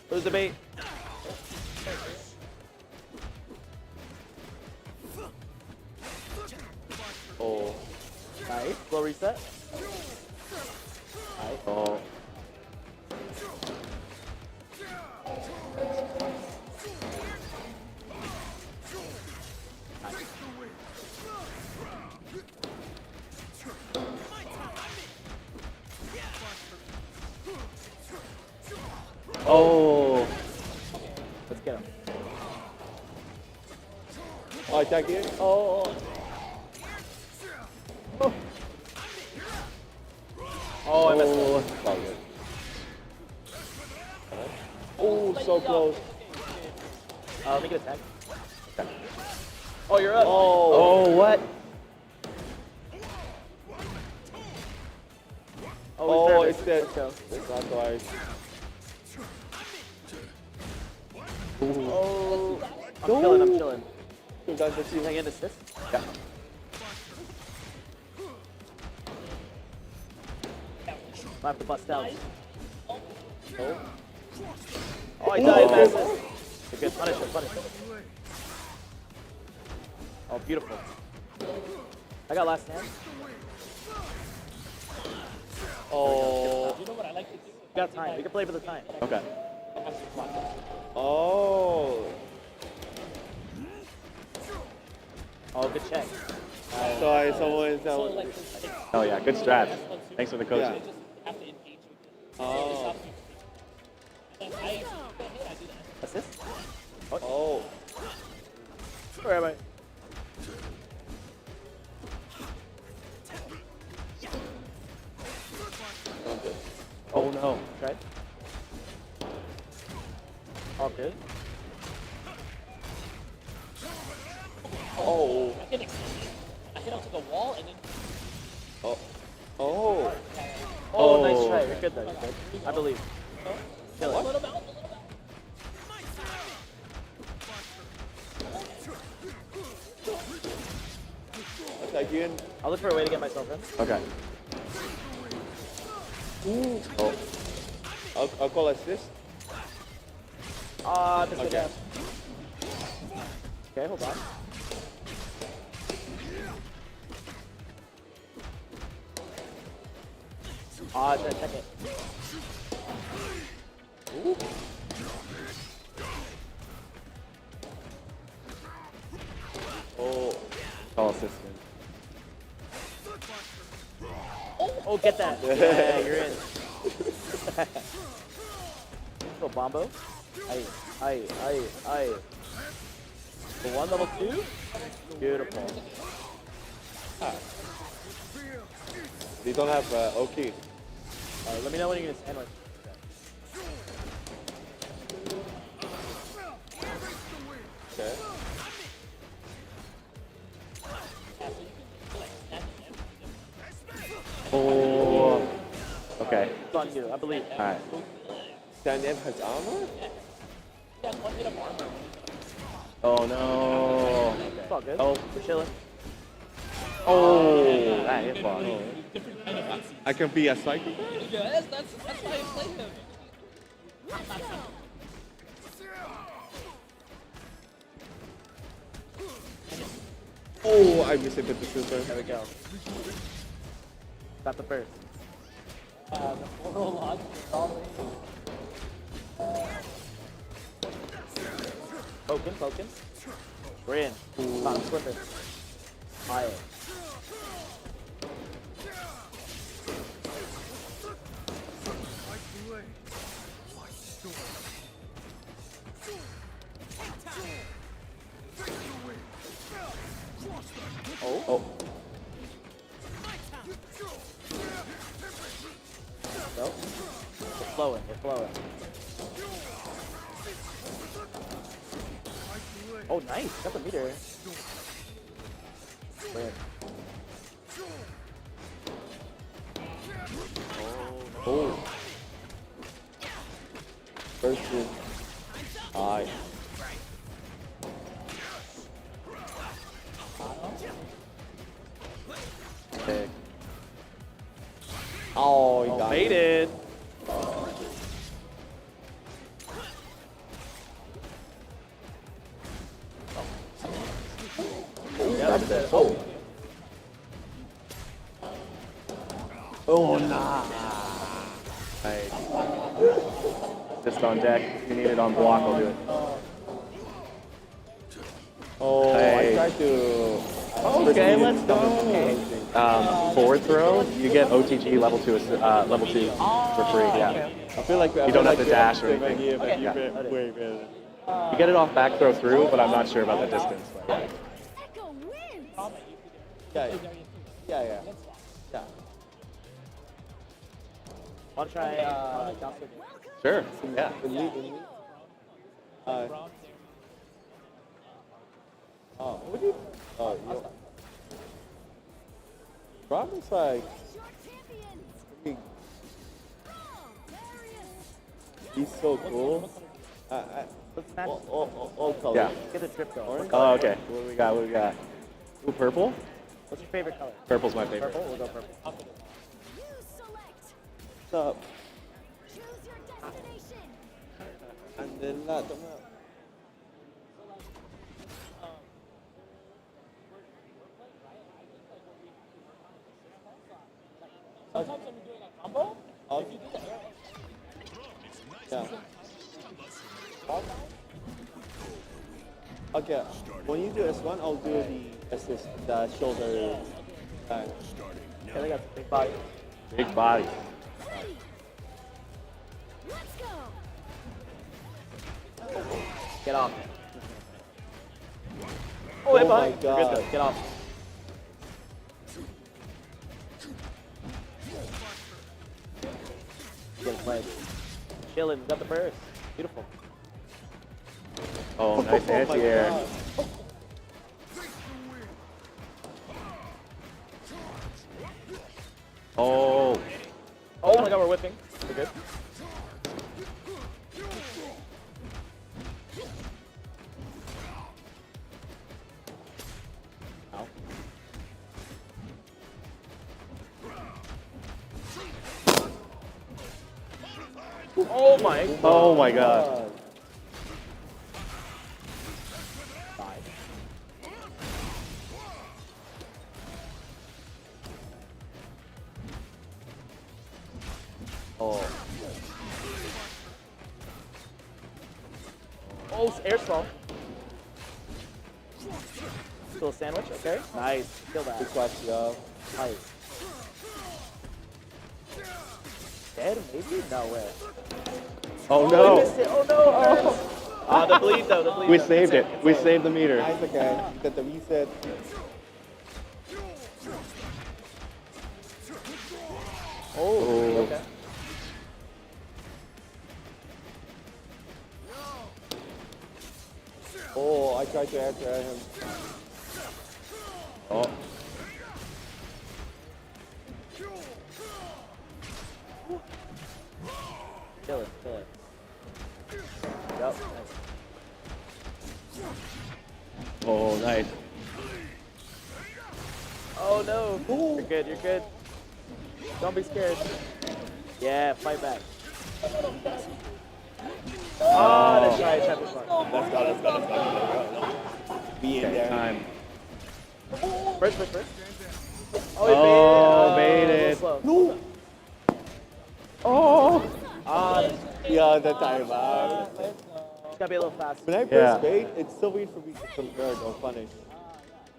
Who's the bait? Oh. Nice. Slow reset. Nice. Oh. Oh. Let's get him. Oh, attack here? Oh. Oh, I messed up. All good. Oh, so close. Let me get a tag. Okay. Oh, you're up. Oh. Oh, what? Oh, it's nervous. dead. Let's go. It's not twice. Oh. I'm chilling. You've done this. Can I get an assist? Yeah. I have to bust out. Oh, I died, man. You're good. Punish it. Oh, beautiful. I got last stand. Oh. You know what I like to do? We got time. We can play for the time. Okay. Oh. Oh, good check. Sorry, someone. Oh, yeah. Good strat. Thanks for the coaching. Yeah. Just have to engage with it. Oh. And I do that. Assist? Oh. Where am I? Oh no. Right? All good. Oh. I hit onto the wall and then. Oh. Oh. Oh, nice try. You're good though. You're good. I believe. Kill it. Little bit. Attack again. I'll look for a way to get myself in. Okay. Ooh. Oh. I'll call assist. This Okay. okay. Okay, hold on. Check it. Ooh. Oh. Call assist. Oh, get that. Yeah, you're in. Go Bombo. Aye. The one, level 2? Beautiful. They don't have OK. Let me know when you're gonna stand like. Okay. Oh. Okay. It's on you, I believe. Alright. Stand M has armor? Oh no. It's all good. Oh, we're chilling. Oh. Ah, hit ball. I can be a psychic. Yeah, that's why I play him. Oh, I missed it with the super. There we go. Got the first. The portal launch is all the way. Poking. We're in. Come on, flip it. Fire. Oh. Nope. We're flowing. Oh, nice. Got the meter. We're in. Oh. First is high. Okay. Oh, he got made it. Yeah, that's it. Oh. Oh, nah. Right. Just on deck. If you need it on block, I'll do it. Oh, Hey. I tried to. Okay, let's go. Forward throw, you get OTG level 2 for free. Yeah. I feel like You don't have to dash or anything. Yeah. You get it off back throw through, but I'm not sure about the distance. Echo wins. Yeah. Want to try Yasuo? Sure. Yeah. What do you? Oh, Braum is like. He's so cool. All colors. Yeah. Get the trip going. Oh, okay. What do we got? Ooh, purple? What's your favorite color? Purple's my favorite. Purple? We'll go purple. What's up? Choose your destination. And then that. Sometimes when you're doing a combo, if you do the air. Yeah. Okay, when you do S1, I'll do the assist, the shoulder. Okay, they got the big body. Big body. Ready. Let's go. Get off. Oh hit my behind. You're good God. though. Get off. Get played. Chilling. Got the burst. Beautiful. Oh, nice anti-air. Oh. Oh my god, we're whipping. We're good. Ow. Oh my. Oh my god. Oh. Oh, air stall. Still a sandwich, okay. Nice. Kill that. Good catch, yo. Nice. Dead, maybe? No way. Oh no. We missed it. Oh no. Oh, the bleed though, the bleed. We though. saved it. It's We safe. saved the meter. Nice again. Got the reset. Oh, okay. Oh, I tried to answer him. Oh. Kill it, kill it. Yep. Oh, nice. Oh no. You're good, you're good. Don't be scared. Yeah, fight back. Oh, let's try this one. Let's go. Be in there. Time. First, first, first. Oh, baited. No. Oh! Ah, Yeah, the time out. it's gotta be a little fast. When I press bait, it's so weird for me to convert or punish.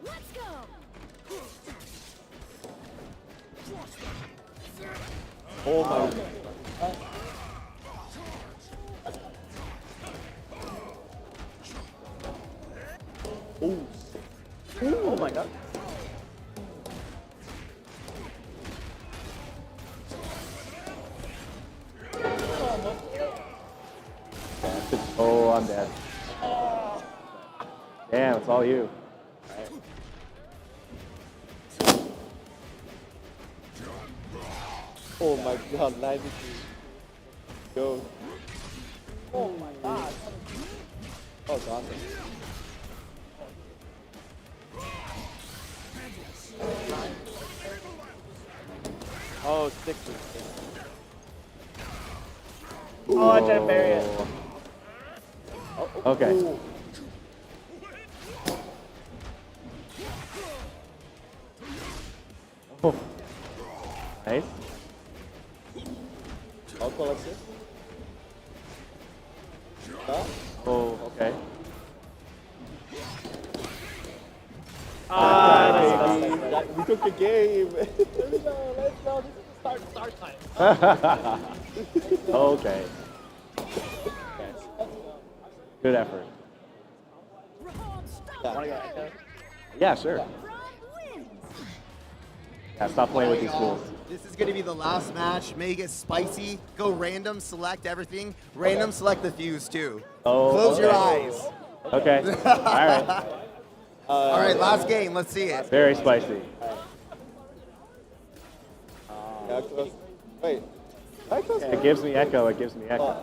Let's go. Oh my. Oh. Oh my god. Oh, I'm dead. Damn, it's all you. Oh my god, 93. Go. Oh my god. Oh, god. Oh, 60. Oh, I tried to bury it. Okay. Ooh. Oh. Nice. I'll call assist. Oh, okay. We took the game. Let's go, let's go. This is start time. Okay. Good effort. Wanna go Ekko? Yeah, sure. Yeah, stop playing with these fools. This is going to be the last match. Make it spicy. Go random, select everything. Random, select the fuse too. Oh, Close your okay. eyes. Okay. All right. All right, last game. Let's see it. Very spicy. Wait. It gives me Echo. It gives me Echo.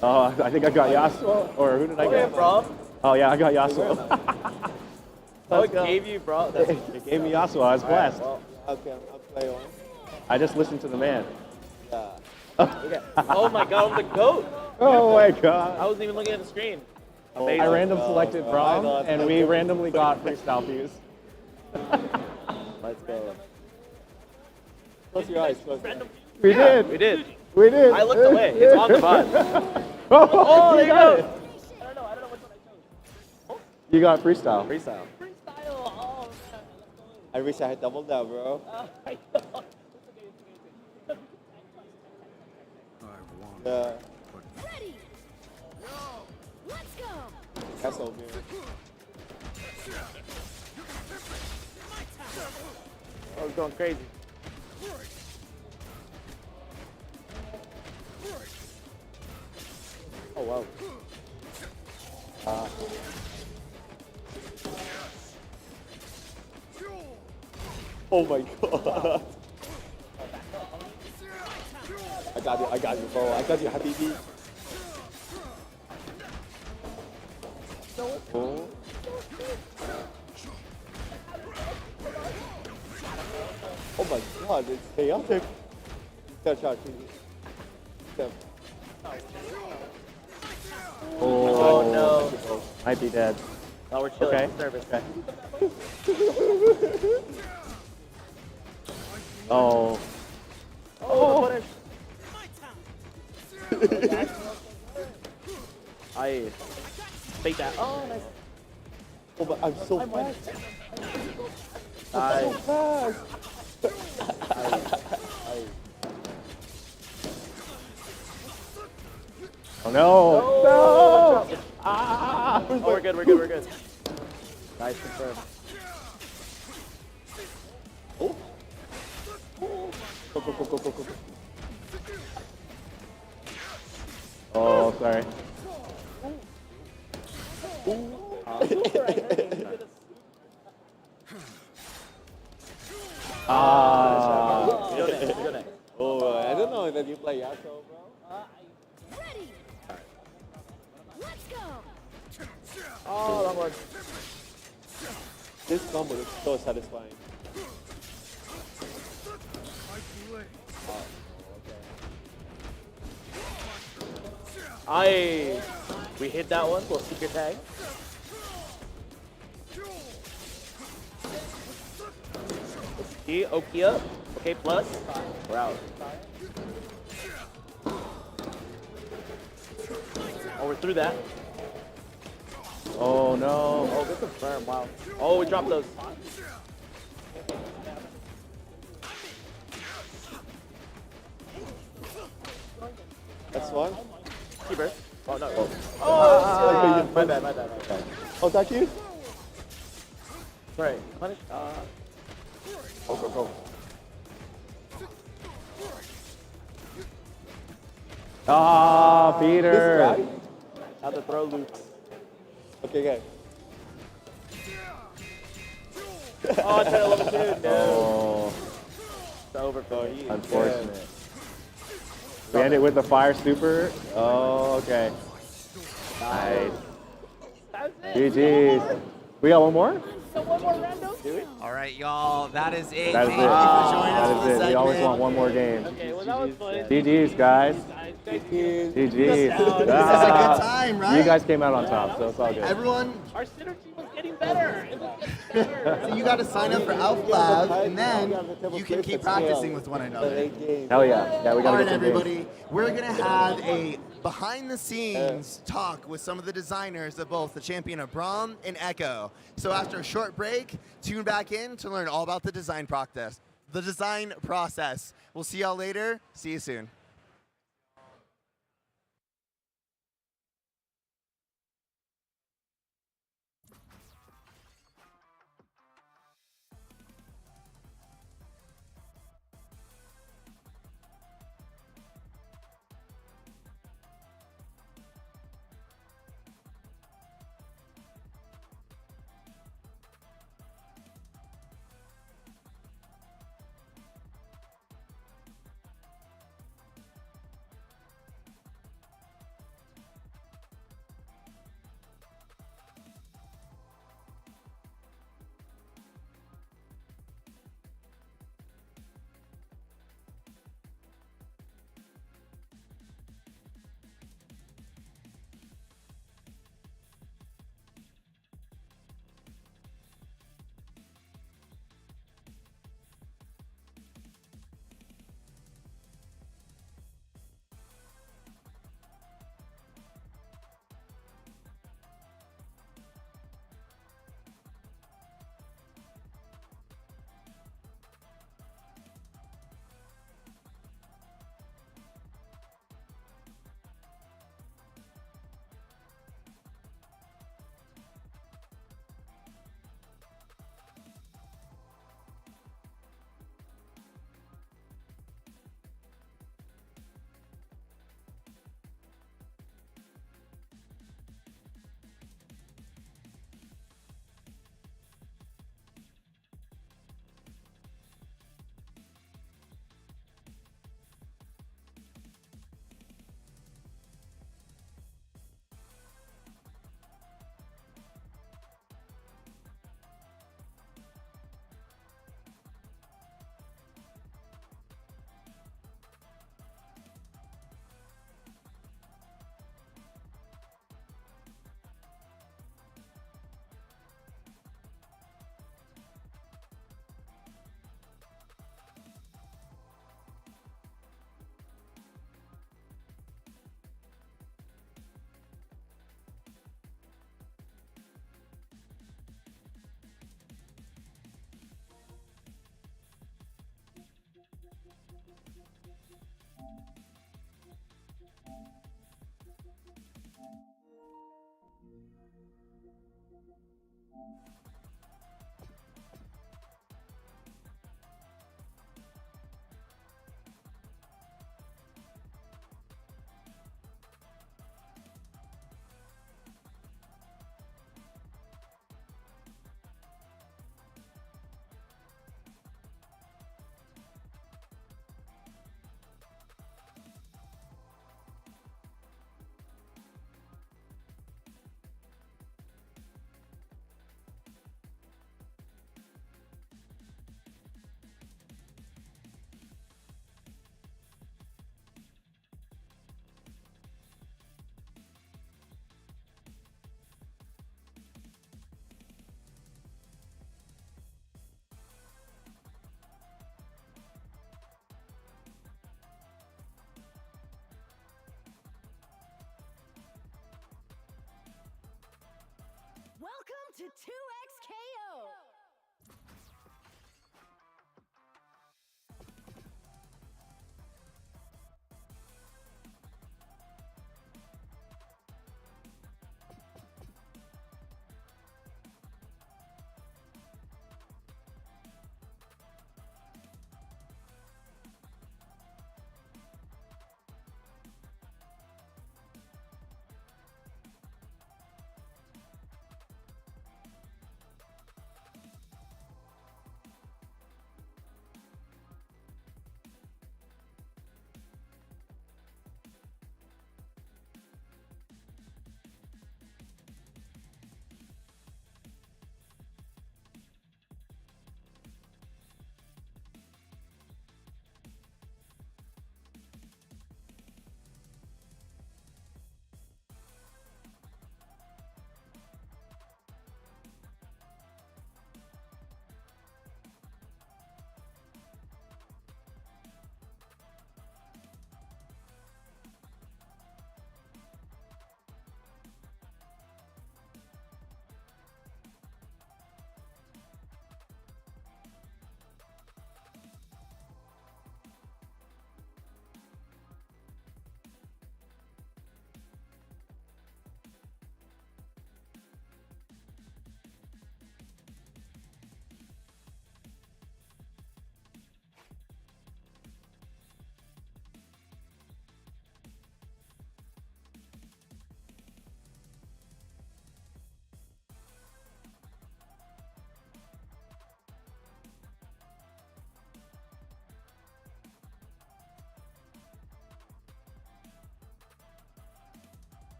Oh, I think I got Yasuo. Or who did I get? Braum. Oh, yeah, I got Yasuo. Oh, it gave you Braum. It gave me Yasuo. I was blessed. Well, okay, I'll play one. I just listened to the man. Yeah. Okay. Oh my god, I'm the GOAT. Oh my god. I wasn't even looking at the screen. I random selected Braum, and we randomly got freestyle fuse. Let's go. Close your eyes. Close your eyes. We did. We did. We did. I looked away. It's on the bot. Oh, there you go. I don't know which one I chose. You got freestyle. Freestyle. Freestyle. Oh man. I wish I had doubled that, bro. I know. Yeah. Ready. Let's go. That's all good. I was going crazy. Oh wow. Oh my god. I got you, bro. I got you, Habibi. Oh. Oh my god, it's chaotic. Charge. Oh, no. Might be dead. Oh, we're chilling. Okay. Service. Okay. Oh. Oh, the punish. I fake that. Oh, nice. Oh, but I'm so fast. I'm so fast. Oh no! No! Ah! Oh, we're good. Nice confirm. Oh. Go. Oh, sorry. Oh, I don't know that you play Yasuo, bro. Ready. Let's go. Oh, that one. This combo is so satisfying. We hit that one for secret tag. Oki up. Okay, plus. We're out. Oh, we're through that. Oh no. Oh, good confirm. Wow. Oh, we dropped those. That's one. Keeper. Oh no. Oh, Oh, my bad. Oh, thank you. Right. Punish. Go. Ah, Peter. This guy? How to throw loop. Okay, good. Oh, it's at level 2. No. Oh, It's over for you. unfortunate. We end it with the fire super. Oh, okay. Nice. That's it. GG's. We got one more? So one more rando? Do we? All right, y'all. That is it. That is Thank it. you for joining us That for is the it. We always segment. want one more game. Okay, well that was fun. GG's, guys. Thank you. GG's. This is a good time, right? You guys came out on top, so it's all good. Everyone, Our synergy was getting better. It was getting better. so you got to sign up for Alpha Lab, and then you can keep practicing with one another. Hell yeah. Yeah, we All gotta right, get some games. everybody. We're going to have a behind-the-scenes talk with some of the designers of both the champion of Braum and Ekko. So after a short break, tune back in to learn all about the design process. We'll see y'all later. See you soon.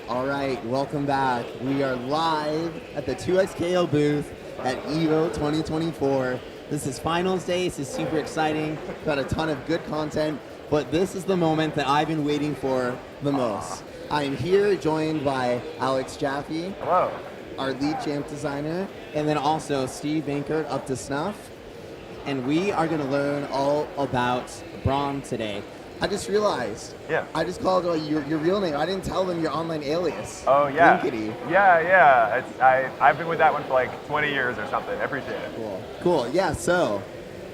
All right, welcome back. We are live at the 2XKO booth at EVO 2024. This is finals day. This is super exciting. Got a ton of good content, but this is the moment that I've been waiting for the most. I'm here joined by Alex Jaffe. Hello. Our lead champ designer, and then also Steve Bankert up to snuff. And we are going to learn all about Braum today. I just realized. Yeah. I just called your real name. I didn't tell them your online alias. Oh yeah. Linkity. Yeah. I've been with that one for like 20 years or something. I appreciate it. Cool. Yeah. So,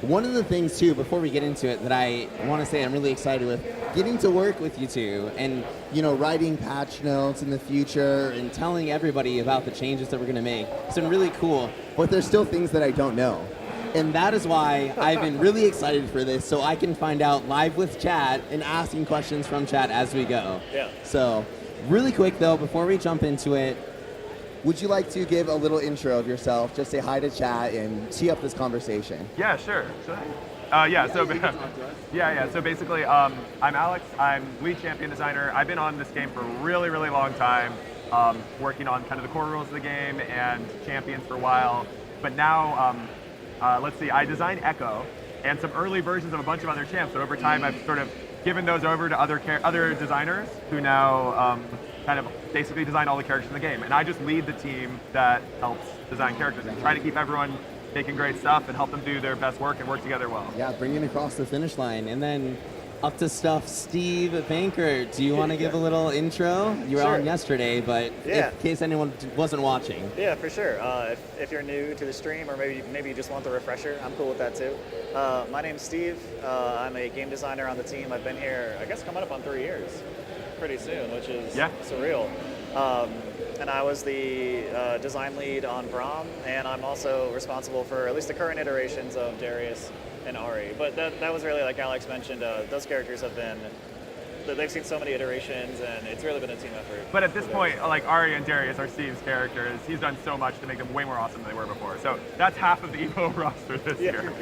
one of the things too, before we get into it, that I want to say I'm really excited with, getting to work with you two, and writing patch notes in the future and telling everybody about the changes that we're going to make. It's been really cool. But there's still things that I don't know. And that is why I've been really excited for this, so I can find out live with chat and asking questions from chat as we go. Yeah. So, really quick though, before we jump into it, would you like to give a little intro of yourself, just say hi to chat and tee up this conversation? Yeah, sure. So basically, I'm Alex. I'm lead champion designer. I've been on this game for a really, really long time, working on kind of the core rules of the game and champions for a while. But now, I designed Ekko and some early versions of a bunch of other champs. But over time, I've sort of given those over to other designers who now kind of basically design all the characters in the game. And I just lead the team that helps design characters and try to keep everyone making great stuff and help them do their best work and work together well. Yeah, bring it across the finish line. And then up to stuff, Steve Bankert. Do you want to give a little intro? You were on yesterday, but in case anyone wasn't watching. Yeah, for sure. If you're new to the stream, or maybe you just want the refresher, I'm cool with that too. My name's Steve. I'm a game designer on the team. I've been here, I guess, coming up on 3 years pretty soon, which is surreal. And I was the design lead on Braum, and I'm also responsible for at least the current iterations of Darius and Ari. But that was really, like Alex mentioned, those characters they've seen so many iterations, and it's really been a team effort. But at this point, like Ari and Darius are Steve's characters. He's done so much to make them way more awesome than they were before. So that's half of the EVO roster this year.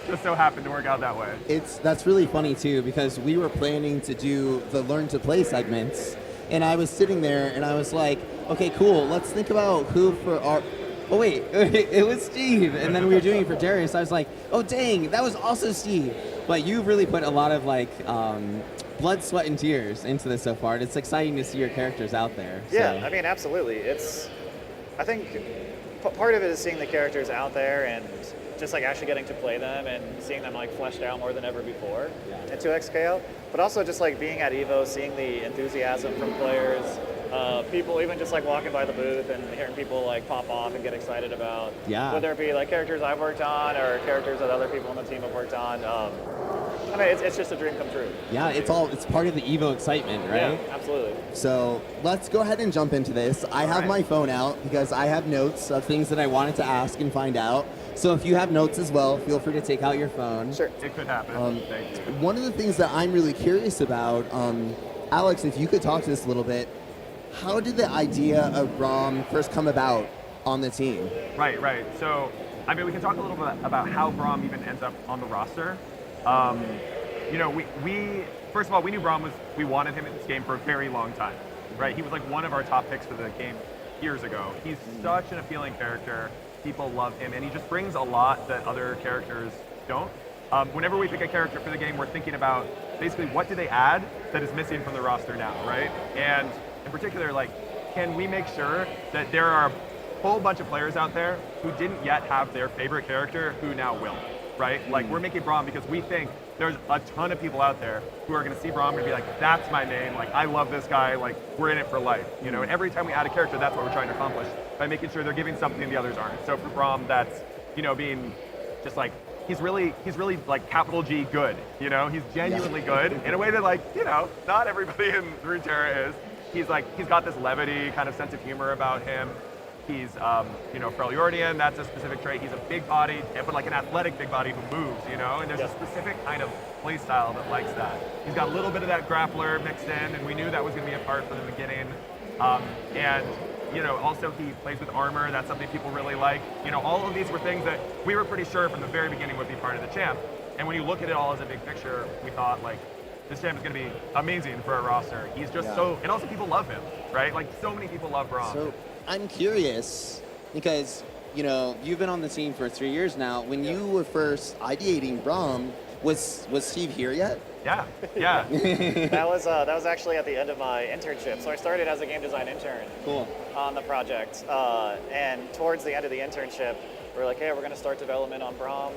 Just so happened to work out that way. That's really funny too, because we were planning to do the Learn to Play segments, and I was sitting there and I was like, okay, cool, let's think about who for our... Oh wait, it was Steve, and then we were doing it for Darius. I was like, oh dang, that was also Steve. But you've really put a lot of blood, sweat, and tears into this so far, and it's exciting to see your characters out there. Yeah, I mean, absolutely. I think part of it is seeing the characters out there and just like actually getting to play them and seeing them like fleshed out more than ever before in 2XKO. But also just like being at EVO, seeing the enthusiasm from players. People even just like walking by the booth and hearing people like pop off and get excited about whether it be like characters I've worked on or characters that other people on the team have worked on. I mean, it's just a dream come true. Yeah, it's part of the EVO excitement, right? Yeah, absolutely. So let's go ahead and jump into this. I have my phone out because I have notes of things that I wanted to ask and find out. So if you have notes as well, feel free to take out your phone. Sure. It could happen. Thank you. One of the things that I'm really curious about, Alex, if you could talk to us a little bit, how did the idea of Braum first come about on the team? Right. So, I mean, we can talk a little bit about how Braum even ends up on the roster. We first of all, we knew we wanted him in this game for a very long time, right? He was like one of our top picks for the game years ago. He's such an appealing character. People love him, and he just brings a lot that other characters don't. Whenever we pick a character for the game, we're thinking about basically what do they add that is missing from the roster now, right? And in particular, like, can we make sure that there are a whole bunch of players out there who didn't yet have their favorite character who now will, right? Like, we're making Braum because we think there's a ton of people out there who are going to see Braum and be like, that's my name, like, I love this guy, like, we're in it for life, And every time we add a character, that's what we're trying to accomplish by making sure they're giving something the others aren't. So for Braum, that's, being just like, he's really like capital G good, He's genuinely good in a way that, like, not everybody in Runeterra is. He's got this levity kind of sense of humor about him. He's, Freljordian, that's a specific trait. He's a big body, but like an athletic big body who moves, And there's a specific kind of play style that likes that. He's got a little bit of that grappler mixed in, and we knew that was going to be a part from the beginning. Also he plays with armor. That's something people really like. All of these were things that we were pretty sure from the very beginning would be part of the champ. And when you look at it all as a big picture, we thought, like, this champ is going to be amazing for our roster. He's just and also people love him, right? Like so many people love Braum. So I'm curious because, you know, you've been on the team for 3 years now. When you were first ideating Braum, was Steve here yet? Yeah. that was actually at the end of my internship. So I started as a game design intern. Cool. On the project, and towards the end of the internship, we were like, hey, we're going to start development on Braum.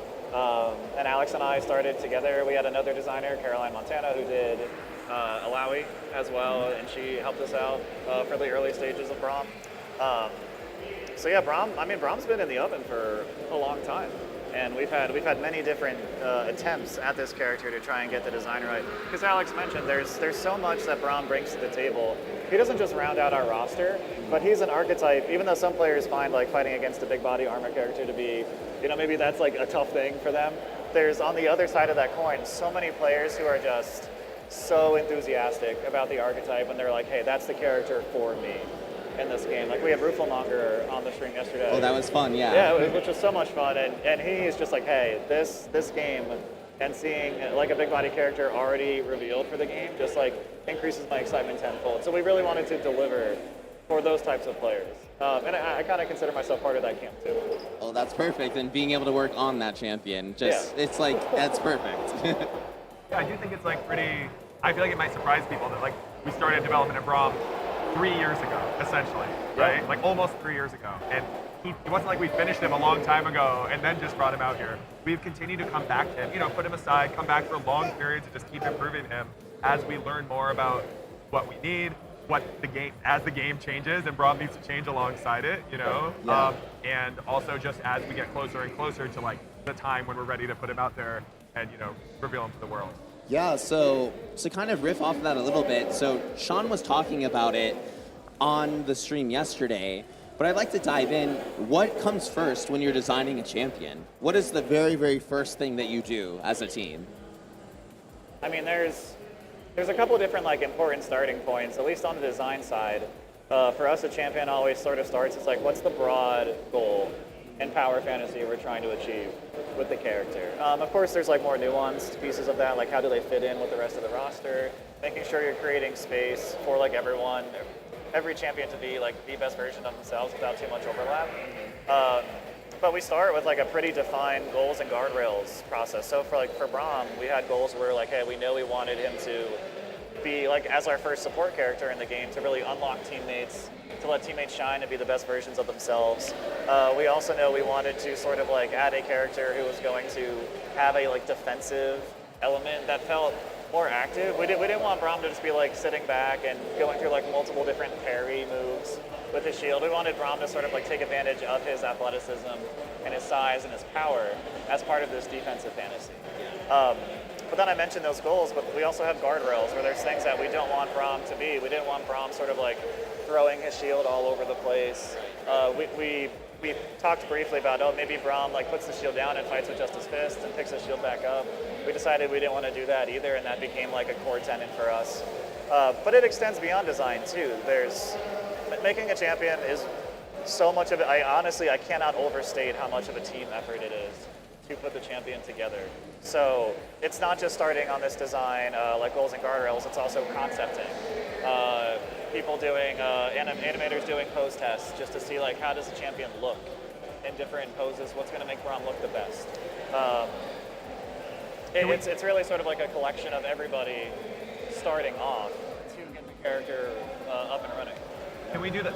And Alex and I started together. We had another designer, Caroline Montana, who did Illaoi as well, and she helped us out for the early stages of Braum. So yeah, Braum's been in the oven for a long time. And we've had many different attempts at this character to try and get the design right. Because Alex mentioned, there's so much that Braum brings to the table. He doesn't just round out our roster, but he's an archetype. Even though some players find like fighting against a big body armor character to be, you know, maybe that's like a tough thing for them. There's on the other side of that coin so many players who are just so enthusiastic about the archetype, and they're like, hey, that's the character for me in this game. Like we had Rooflemonger on the stream yesterday. Oh, that was fun, yeah. Yeah, which was so much fun, and he's just like, hey, this game, and seeing like a big body character already revealed for the game just like increases my excitement tenfold. So we really wanted to deliver for those types of players. And I kind of consider myself part of that camp too. Oh, that's perfect. And being able to work on that champion, it's like, that's perfect. Yeah, I do think it's like pretty, I feel like it might surprise people that like we started development of Braum 3 years ago, essentially, right? Like almost 3 years ago. And it wasn't like we finished him a long time ago and then just brought him out here. We've continued to come back to him, you know, put him aside, come back for long periods and just keep improving him as we learn more about what we need, what the game, as the game changes, and Braum needs to change alongside it, you know? And also just as we get closer and closer to like the time when we're ready to put him out there and, you know, reveal him to the world. Yeah, so to kind of riff off of that a little bit, so Sean was talking about it on the stream yesterday, but I'd like to dive in. What comes first when you're designing a champion? What is the very, very first thing that you do as a team? I mean, there's a couple different like important starting points, at least on the design side. For us, a champion always sort of starts, it's like, what's the broad goal in power fantasy we're trying to achieve with the character? Of course, there's like more nuanced pieces of that, like how do they fit in with the rest of the roster, making sure you're creating space for like every champion to be like the best version of themselves without too much overlap. But we start with like a pretty defined goals and guardrails process. So for Braum, we had goals where like, hey, we know we wanted him to be like as our first support character in the game to really unlock teammates, to let teammates shine and be the best versions of themselves. We also know we wanted to sort of like add a character who was going to have a like defensive element that felt more active. We didn't want Braum to just be like sitting back and going through like multiple different parry moves with his shield. We wanted Braum to sort of like take advantage of his athleticism and his size and his power as part of this defensive fantasy. But then I mentioned those goals, but we also have guardrails where there's things that we don't want Braum to be. We didn't want Braum sort of like throwing his shield all over the place. We talked briefly about, maybe Braum like puts the shield down and fights with just his fist and picks his shield back up. We decided we didn't want to do that either, and that became like a core tenet for us. But it extends beyond design too. Making a champion is so much of it. I cannot overstate how much of a team effort it is to put the champion together. So it's not just starting on this design, like goals and guardrails, it's also concepting. People doing, animators doing pose tests just to see like how does the champion look in different poses, what's going to make Braum look the best. It's really sort of like a collection of everybody starting off to get the character up and running. Can we do that?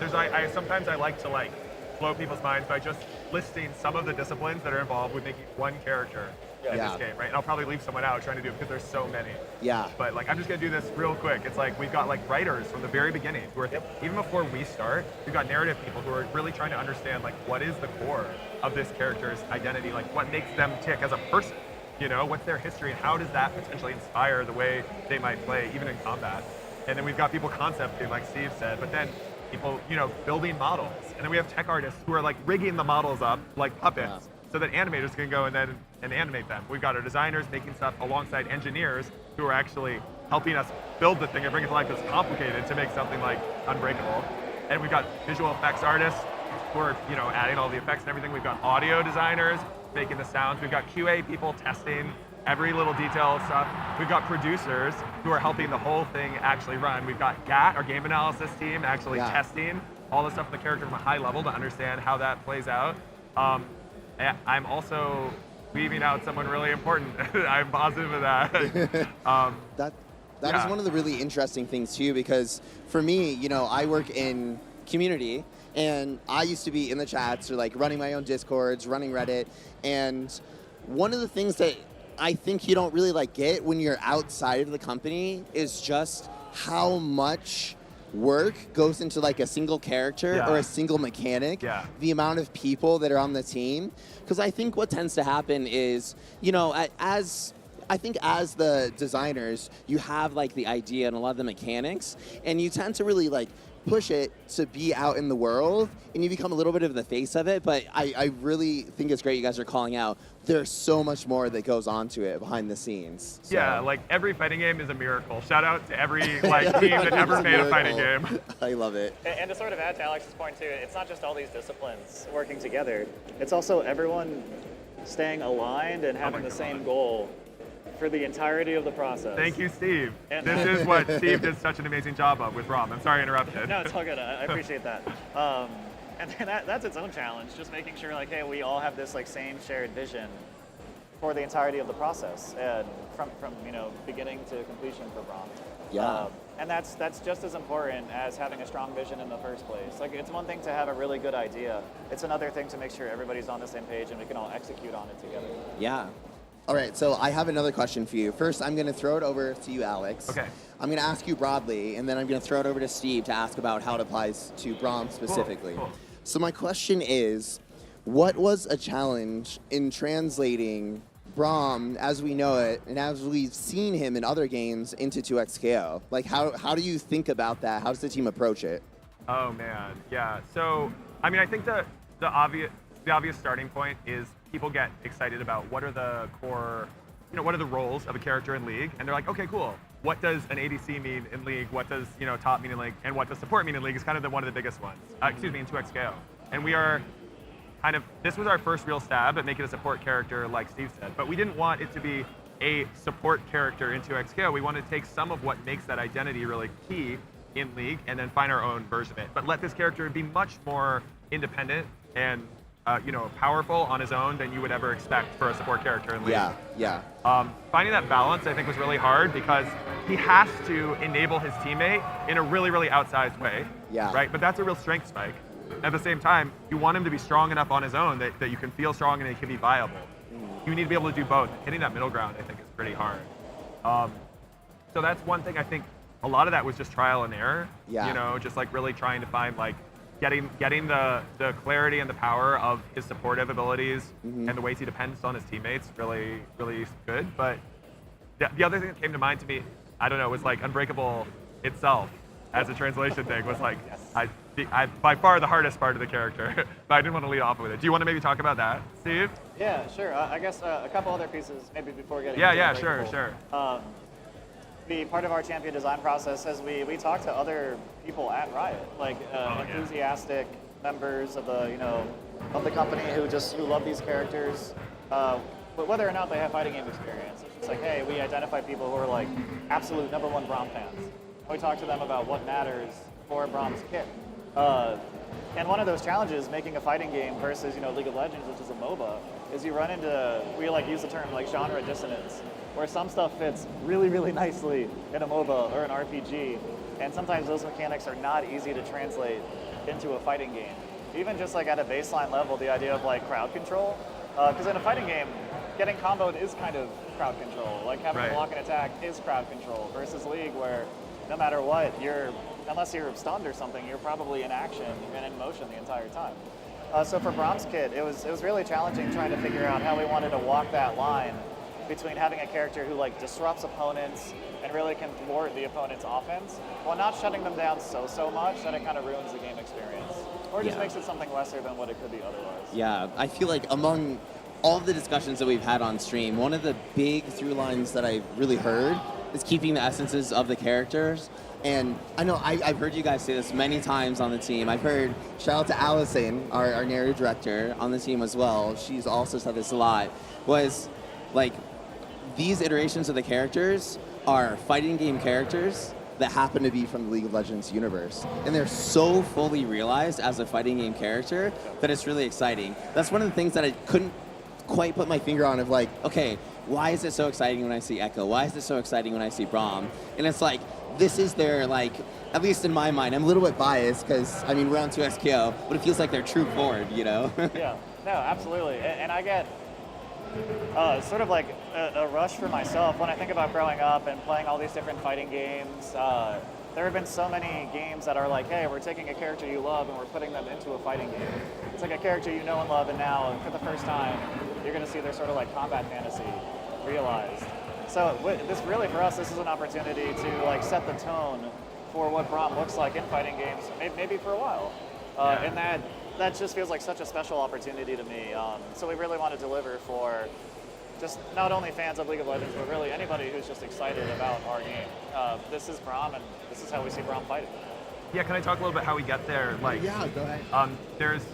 Sometimes I like to like blow people's minds by just listing some of the disciplines that are involved with making one character in this game, right? And I'll probably leave someone out trying to do it because there's so many. Yeah. But like, I'm just gonna do this real quick. It's like we've got like writers from the very beginning who are even before we start. We've got narrative people who are really trying to understand like what is the core of this character's identity, like what makes them tick as a person. You know, what's their history and how does that potentially inspire the way they might play, even in combat? And then we've got people concepting, like Steve said, but then people, you know, building models. And then we have tech artists who are like rigging the models up like puppets so that animators can go and animate them. We've got our designers making stuff alongside engineers who are actually helping us build the thing and bring it to life that's complicated to make something like unbreakable. And we've got visual effects artists who are, you know, adding all the effects and everything. We've got audio designers making the sounds. We've got QA people testing every little detail stuff. We've got producers who are helping the whole thing actually run. We've got GAT, our game analysis team, actually testing all the stuff in the character from a high level to understand how that plays out. I'm also leaving out someone really important. I'm positive of that. That is one of the really interesting things too, because for me, you know, I work in community, and I used to be in the chats or like running my own Discords, running Reddit, and one of the things that I think you don't really like get when you're outside of the company is just how much work goes into like a single character or a single mechanic, the amount of people that are on the team. Because I think what tends to happen is, you know, as the designers, you have like the idea and a lot of the mechanics, and you tend to really like push it to be out in the world, and you become a little bit of the face of it. But I really think it's great you guys are calling out there's so much more that goes on to it behind the scenes. So. Yeah, like every fighting game is a miracle. Shout out to every like team that ever made a fighting game. I love it. And to sort of add to Alex's point too, it's not just all these disciplines working together. It's also everyone staying aligned and having the same goal for the entirety of the process. Thank you, Steve. And this is what Steve did such an amazing job of with Braum. I'm sorry I interrupted. No, it's all good. I appreciate that. And that's its own challenge, just making sure like, hey, we all have this like same shared vision for the entirety of the process, and from you know, beginning to completion for Braum. Yeah. And that's just as important as having a strong vision in the first place. Like, it's one thing to have a really good idea. It's another thing to make sure everybody's on the same page and we can all execute on it together. Yeah. All right, so I have another question for you. First, I'm going to throw it over to you, Alex. Okay. I'm going to ask you broadly, and then I'm going to throw it over to Steve to ask about how it applies to Braum specifically. Cool. So my question is, what was a challenge in translating Braum as we know it and as we've seen him in other games into 2XKO? Like, how do you think about that? How does the team approach it? Oh man, yeah. So, I mean, I think the obvious starting point is people get excited about what are the core, you know, what are the roles of a character in League, and they're like, okay, cool. What does an ADC mean in League? What does, you know, top mean in League? And what does support mean in League is kind of one of the biggest ones. In 2XKO. And we are kind of, this was our first real stab at making a support character like Steve said, but we didn't want it to be a support character in 2XKO. We wanted to take some of what makes that identity really key in League and then find our own version of it. But let this character be much more independent and you know, powerful on his own than you would ever expect for a support character in League. Yeah. Finding that balance, I think, was really hard because he has to enable his teammate in a really, really outsized way. Yeah. Right? But that's a real strength spike. At the same time, you want him to be strong enough on his own that you can feel strong and it can be viable. You need to be able to do both. Hitting that middle ground, I think, is pretty hard. So that's one thing. I think a lot of that was just trial and error. Yeah. You know, just like really trying to find like getting the clarity and the power of his supportive abilities and the ways he depends on his teammates really, really good. But the other thing that came to mind to me, I don't know, was like Unbreakable itself as a translation thing was like, by far the hardest part of the character, but I didn't want to lead off with it. Do you want to maybe talk about that, Steve? Yeah, sure. I guess a couple other pieces maybe before getting Yeah, into sure. The part of our champion design process is we talk to other people at Riot, like enthusiastic members of the company who love these characters, but whether or not they have fighting game experience. It's just like, hey, we identify people who are like absolute #1 Braum fans. We talk to them about what matters for Braum's kit. And one of those challenges, making a fighting game versus League of Legends, which is a MOBA, is you run into, we like use the term like genre dissonance, where some stuff fits really, really nicely in a MOBA or an RPG, and sometimes those mechanics are not easy to translate into a fighting game. Even just like at a baseline level, the idea of like crowd control, because in a fighting game, getting comboed is kind of crowd control. Like having a block and attack is crowd control, versus League where no matter what, unless you're stunned or something, you're probably in action and in motion the entire time. So for Braum's kit, it was really challenging trying to figure out how we wanted to walk that line between having a character who like disrupts opponents and really can thwart the opponent's offense, while not shutting them down so much that it kind of ruins the game experience, or just makes it something lesser than what it could be otherwise. Yeah, I feel like among all of the discussions that we've had on stream, one of the big through lines that I've really heard is keeping the essences of the characters. And I know I've heard you guys say this many times on the team. I've heard, shout out to Allison, our narrative director on the team as well. She's also said this a lot, was like these iterations of the characters are fighting game characters that happen to be from the League of Legends universe. And they're so fully realized as a fighting game character that it's really exciting. That's one of the things that I couldn't quite put my finger on of like, okay, why is it so exciting when I see Ekko? Why is it so exciting when I see Braum? And it's like, this is their, like, at least in my mind, I'm a little bit biased because, I mean, we're on 2XKO, but it feels like they're true forward, you know? Yeah, no, absolutely. And I get sort of like a rush for myself when I think about growing up and playing all these different fighting games. There have been so many games that are like, hey, we're taking a character you love and we're putting them into a fighting game. It's like a character you know and love, and now for the first time, you're going to see their sort of like combat fantasy realized. So this really, for us, this is an opportunity to like set the tone for what Braum looks like in fighting games, maybe for a while. And that just feels like such a special opportunity to me. So we really want to deliver for just not only fans of League of Legends, but really anybody who's just excited about our game. This is Braum, and this is how we see Braum fighting. Yeah, can I talk a little bit how we get there? Like, yeah, go ahead. There's,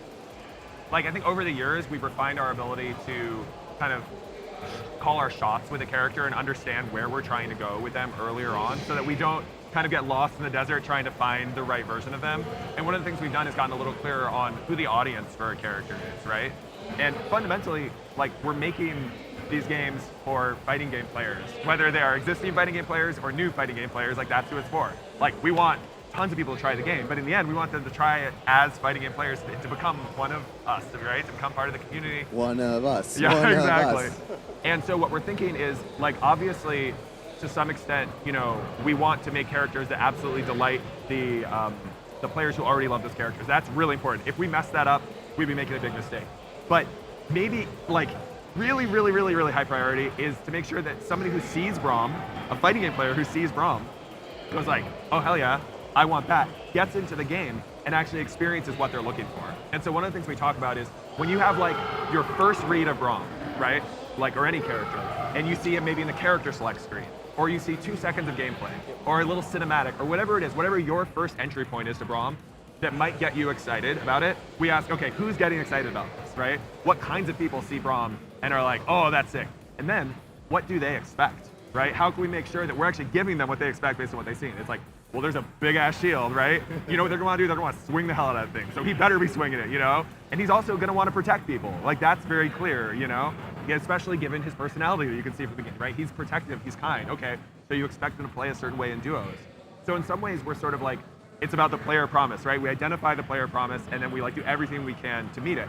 like, I think over the years we've refined our ability to kind of call our shots with a character and understand where we're trying to go with them earlier on, so that we don't kind of get lost in the desert trying to find the right version of them. And one of the things we've done is gotten a little clearer on who the audience for a character is, right? And fundamentally, like, we're making these games for fighting game players, whether they are existing fighting game players or new fighting game players. Like, that's who it's for. Like, we want tons of people to try the game, but in the end, we want them to try it as fighting game players to become one of us, right? To become part of the community. One of us. Yeah, one exactly. Of us. And so what we're thinking is, like, obviously, to some extent, you know, we want to make characters that absolutely delight the players who already love those characters. That's really important. If we mess that up, we'd be making a big mistake. But maybe, like, really, really, really, really high priority is to make sure that somebody who sees Braum, a fighting game player who sees Braum, goes like, oh, hell yeah, I want that, gets into the game and actually experiences what they're looking for. And so one of the things we talk about is when you have like your first read of Braum, right? Like, or any character, and you see him maybe in the character select screen, or you see 2 seconds of gameplay, or a little cinematic, or whatever it is, whatever your first entry point is to Braum that might get you excited about it, we ask, okay, who's getting excited about this, right? What kinds of people see Braum and are like, oh, that's sick? And then, what do they expect, right? How can we make sure that we're actually giving them what they expect based on what they've seen? It's like, well, there's a big-ass shield, right? You know what they're gonna wanna do? They're gonna wanna swing the hell out of that thing. So he better be swinging it, you know? And he's also gonna wanna protect people. Like, that's very clear, you know? Yeah, especially given his personality that you can see from the beginning, right? He's protective, he's kind, okay. So you expect him to play a certain way in duos. So in some ways, we're sort of like, it's about the player promise, right? We identify the player promise, and then we like do everything we can to meet it.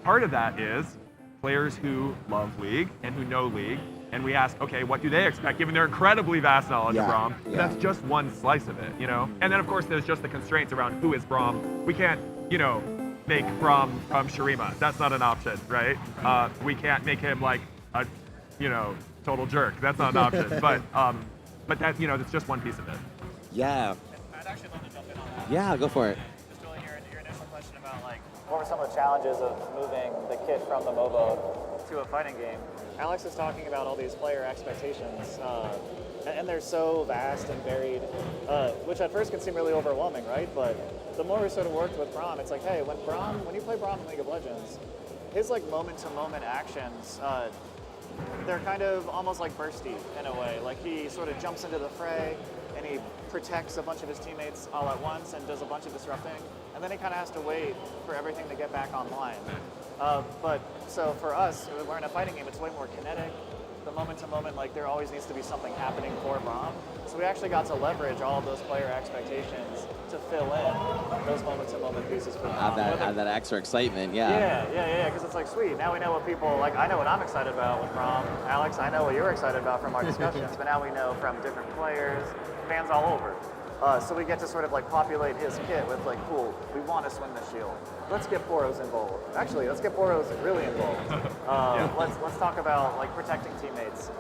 Part of that is players who love League and who know League, and we ask, okay, what do they expect, given their incredibly vast knowledge of Braum? That's just one slice of it, you know? And then, of course, there's just the constraints around who is Braum. We can't, you know, make Braum Shurima. That's not an option, right? We can't make him like a, you know, total jerk. That's not an option. But that, you know, that's just one piece of it. Yeah. I'd actually love to jump in on that. Yeah, go for it. Just really your initial question about like, what were some of the challenges of moving the kit from the MOBA to a fighting game? Alex is talking about all these player expectations, and they're so vast and varied, which at first can seem really overwhelming, right? But the more we sort of worked with Braum, it's like, hey, when you play Braum in League of Legends, his like moment-to-moment actions, they're kind of almost like bursty in a way. Like, he sort of jumps into the fray and he protects a bunch of his teammates all at once and does a bunch of disrupting, and then he kind of has to wait for everything to get back online. But so for us, we're in a fighting game, it's way more kinetic. The moment to moment, like, there always needs to be something happening for Braum. So we actually got to leverage all of those player expectations to fill in those moment to moment pieces for Braum. Add that extra excitement, yeah. Yeah, because it's like, sweet, now we know what people, like, I know what I'm excited about with Braum. Alex, I know what you're excited about from our discussions, but now we know from different players, fans all over. So we get to sort of like populate his kit with like, cool, we want to swing the shield. Let's get Boros involved. Actually, let's get Boros really involved. Let's talk about like protecting teammates.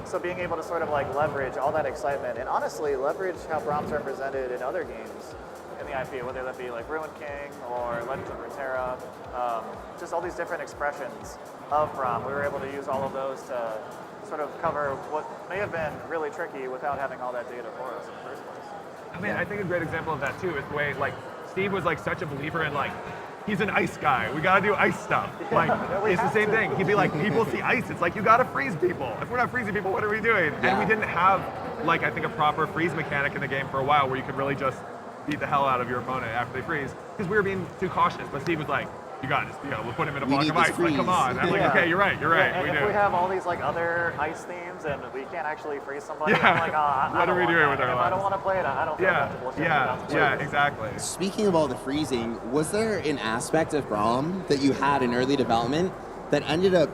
So being able to sort of like leverage all that excitement and honestly leverage how Braum's represented in other games in the IP, whether that be like Ruined King or Legends of Runeterra, just all these different expressions of Braum. We were able to use all of those to sort of cover what may have been really tricky without having all that data for us in the first place. I mean, I think a great example of that too is the way, like, Steve was like such a believer in like he's an ice guy. We gotta do ice stuff. Like, it's the same thing. He'd be like, people see ice. It's like, you gotta freeze people. If we're not freezing people, what are we doing? And we didn't have, like, I think a proper freeze mechanic in the game for a while where you could really just beat the hell out of your opponent after they freeze. Because we were being too cautious. But Steve was like, you got this. We'll put him in a block of ice. Like, come on. I'm like, okay, you're right. And we if do. we have all these like other ice themes and we can't actually freeze somebody, Yeah. I'm like, oh, What are we doing with our If I lives? don't want to play it, I don't feel comfortable. Yeah, exactly. Speaking of all the freezing, was there an aspect of Braum that you had in early development that ended up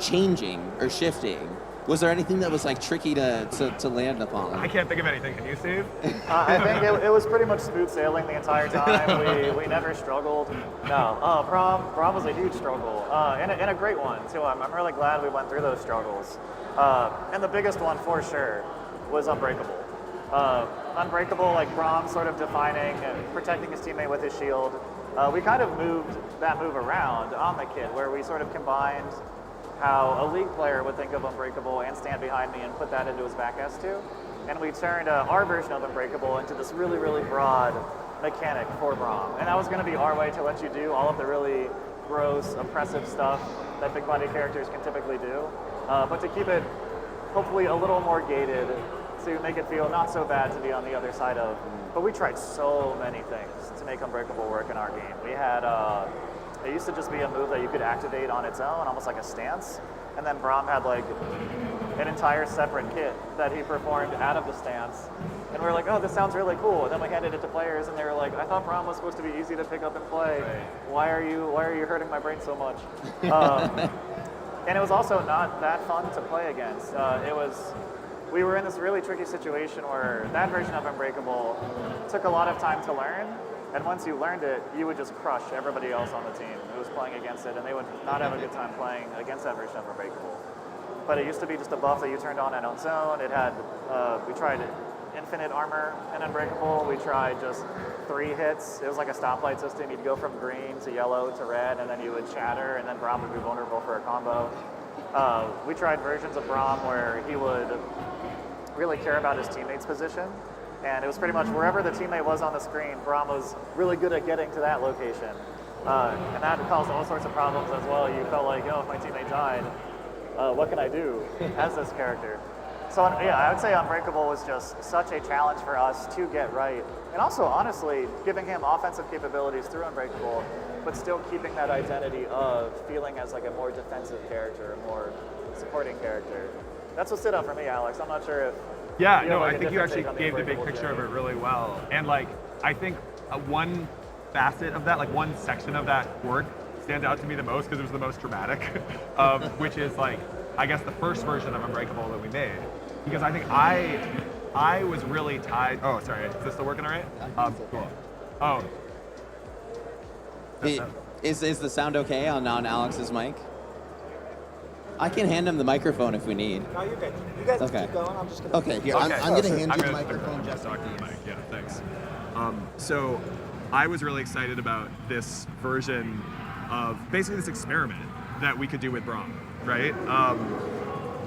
changing or shifting? Was there anything that was like tricky to land upon? I can't think of anything. Can you, Steve? I think it was pretty much smooth sailing the entire time. We never struggled. No, Braum was a huge struggle, and a great one too. I'm really glad we went through those struggles. And the biggest one for sure was Unbreakable. Unbreakable, like Braum sort of defining and protecting his teammate with his shield. We kind of moved that move around on the kit where we sort of combined how a League player would think of Unbreakable and stand behind me and put that into his back S2. And we turned our version of Unbreakable into this really, really broad mechanic for Braum. And that was going to be our way to let you do all of the really gross, oppressive stuff that big body characters can typically do, but to keep it hopefully a little more gated to make it feel not so bad to be on the other side of. But we tried so many things to make Unbreakable work in our game. We had it used to just be a move that you could activate on its own, almost like a stance. And then Braum had like an entire separate kit that he performed out of the stance. And we were like, oh, this sounds really cool. And then we handed it to players and they were like, I thought Braum was supposed to be easy to pick up and play. Why are you hurting my brain so much? And it was also not that fun to play against. We were in this really tricky situation where that version of Unbreakable took a lot of time to learn. And once you learned it, you would just crush everybody else on the team who was playing against it, and they would not have a good time playing against that version of Unbreakable. But it used to be just a buff that you turned on and on zone. It had, we tried infinite armor in Unbreakable. We tried just 3 hits. It was like a stoplight system. You'd go from green to yellow to red, and then you would shatter, and then Braum would be vulnerable for a combo. We tried versions of Braum where he would really care about his teammate's position. And it was pretty much wherever the teammate was on the screen, Braum was really good at getting to that location. And that caused all sorts of problems as well. You felt like, oh, if my teammate died, what can I do as this character? So yeah, I would say Unbreakable was just such a challenge for us to get right. And also, honestly, giving him offensive capabilities through Unbreakable, but still keeping that identity of feeling as like a more defensive character, a more supporting character. That's what stood out for me, Alex. I'm not sure if Yeah, no, I think you actually gave the big picture of it really well. And like, I think one facet of that, like one section of that work stands out to me the most because it was the most dramatic, which is like, I guess the first version of Unbreakable that we made. Because I think I was really tied, oh, sorry, is this still working all right? Cool. Oh. Is the sound okay on Alex's mic? I can hand him the microphone if we need. No, you're good. You guys keep going. I'm just gonna. Okay, here, I'm going to hand you the microphone. Just talking to the mic. Yeah, thanks. So I was really excited about this version of basically this experiment that we could do with Braum, right?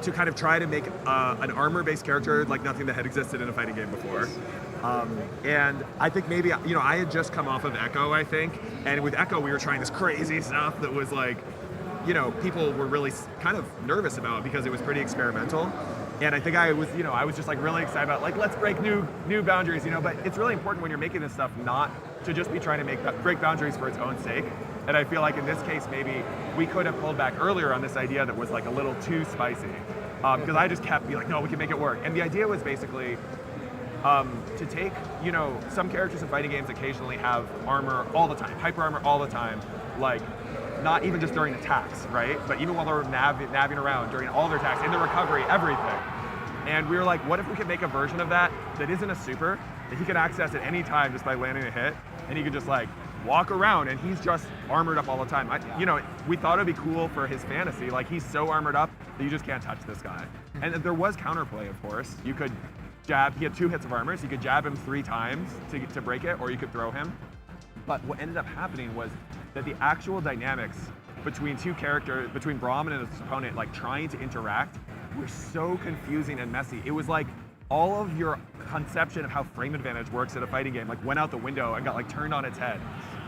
To kind of try to make an armor-based character like nothing that had existed in a fighting game before. And I think maybe, you know, I had just come off of Ekko, I think, and with Ekko we were trying this crazy stuff that was like, you know, people were really kind of nervous about because it was pretty experimental. And I think I was just like really excited about like, let's break new boundaries, you know, but it's really important when you're making this stuff not to just be trying to break boundaries for its own sake. And I feel like in this case, maybe we could have pulled back earlier on this idea that was like a little too spicy. Because I just kept being like, no, we can make it work. And the idea was basically to take, you know, some characters in fighting games occasionally have armor all the time, hyper armor all the time, like not even just during attacks, right? But even while they're nabbing around during all their attacks, in the recovery, everything. And we were like, what if we could make a version of that that isn't a super, that he could access at any time just by landing a hit, and he could just like walk around and he's just armored up all the time. You know, we thought it'd be cool for his fantasy, like he's so armored up that you just can't touch this guy. And there was counterplay, of course. You could jab, he had 2 hits of armor, so you could jab him 3 times to break it, or you could throw him. But what ended up happening was that the actual dynamics between two characters, between Braum and his opponent, like trying to interact, were so confusing and messy. It was like all of your conception of how frame advantage works in a fighting game like went out the window and got like turned on its head.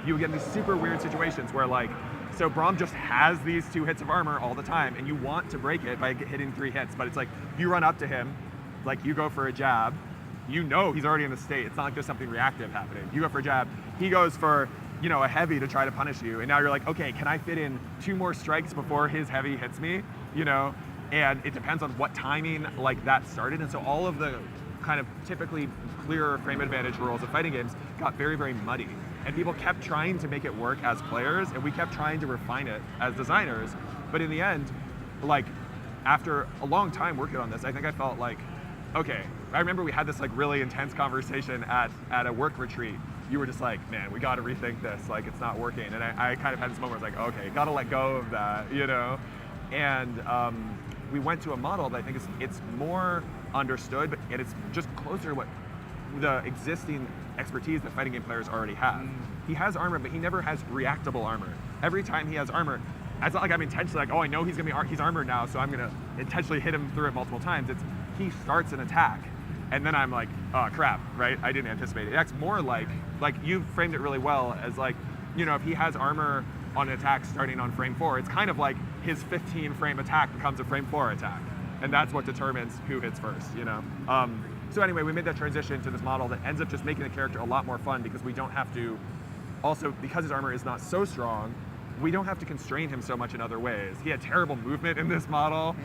You get these super weird situations where like, so Braum just has these 2 hits of armor all the time, and you want to break it by hitting 3 hits, but it's like you run up to him, like you go for a jab, you know he's already in the state. It's not like there's something reactive happening. You go for a jab, he goes for, you know, a heavy to try to punish you, and now you're like, okay, can I fit in 2 more strikes before his heavy hits me? You know, and it depends on what timing like that started, and so all of the kind of typically clearer frame advantage rules of fighting games got very, very muddy. And people kept trying to make it work as players, and we kept trying to refine it as designers. But in the end, like, after a long time working on this, I think I felt like, okay, I remember we had this like really intense conversation at a work retreat. You were just like, man, we gotta rethink this, like it's not working. And I kind of had this moment where I was like, okay, gotta let go of that, you know? And we went to a model that I think it's more understood, and it's just closer to what the existing expertise that fighting game players already have. He has armor, but he never has reactable armor. Every time he has armor, it's not like I'm intentionally like, oh, I know he's armored now, so I'm gonna intentionally hit him through it multiple times. It's he starts an attack, and then I'm like, oh crap, right? I didn't anticipate it. It's more like you framed it really well as like, you know, if he has armor on an attack starting on frame 4, it's kind of like his 15 frame attack becomes a frame 4 attack, and that's what determines who hits first, you know. So anyway, we made that transition to this model that ends up just making the character a lot more fun because we don't have to, also because his armor is not so strong, we don't have to constrain him so much in other ways. He had terrible movement in this model.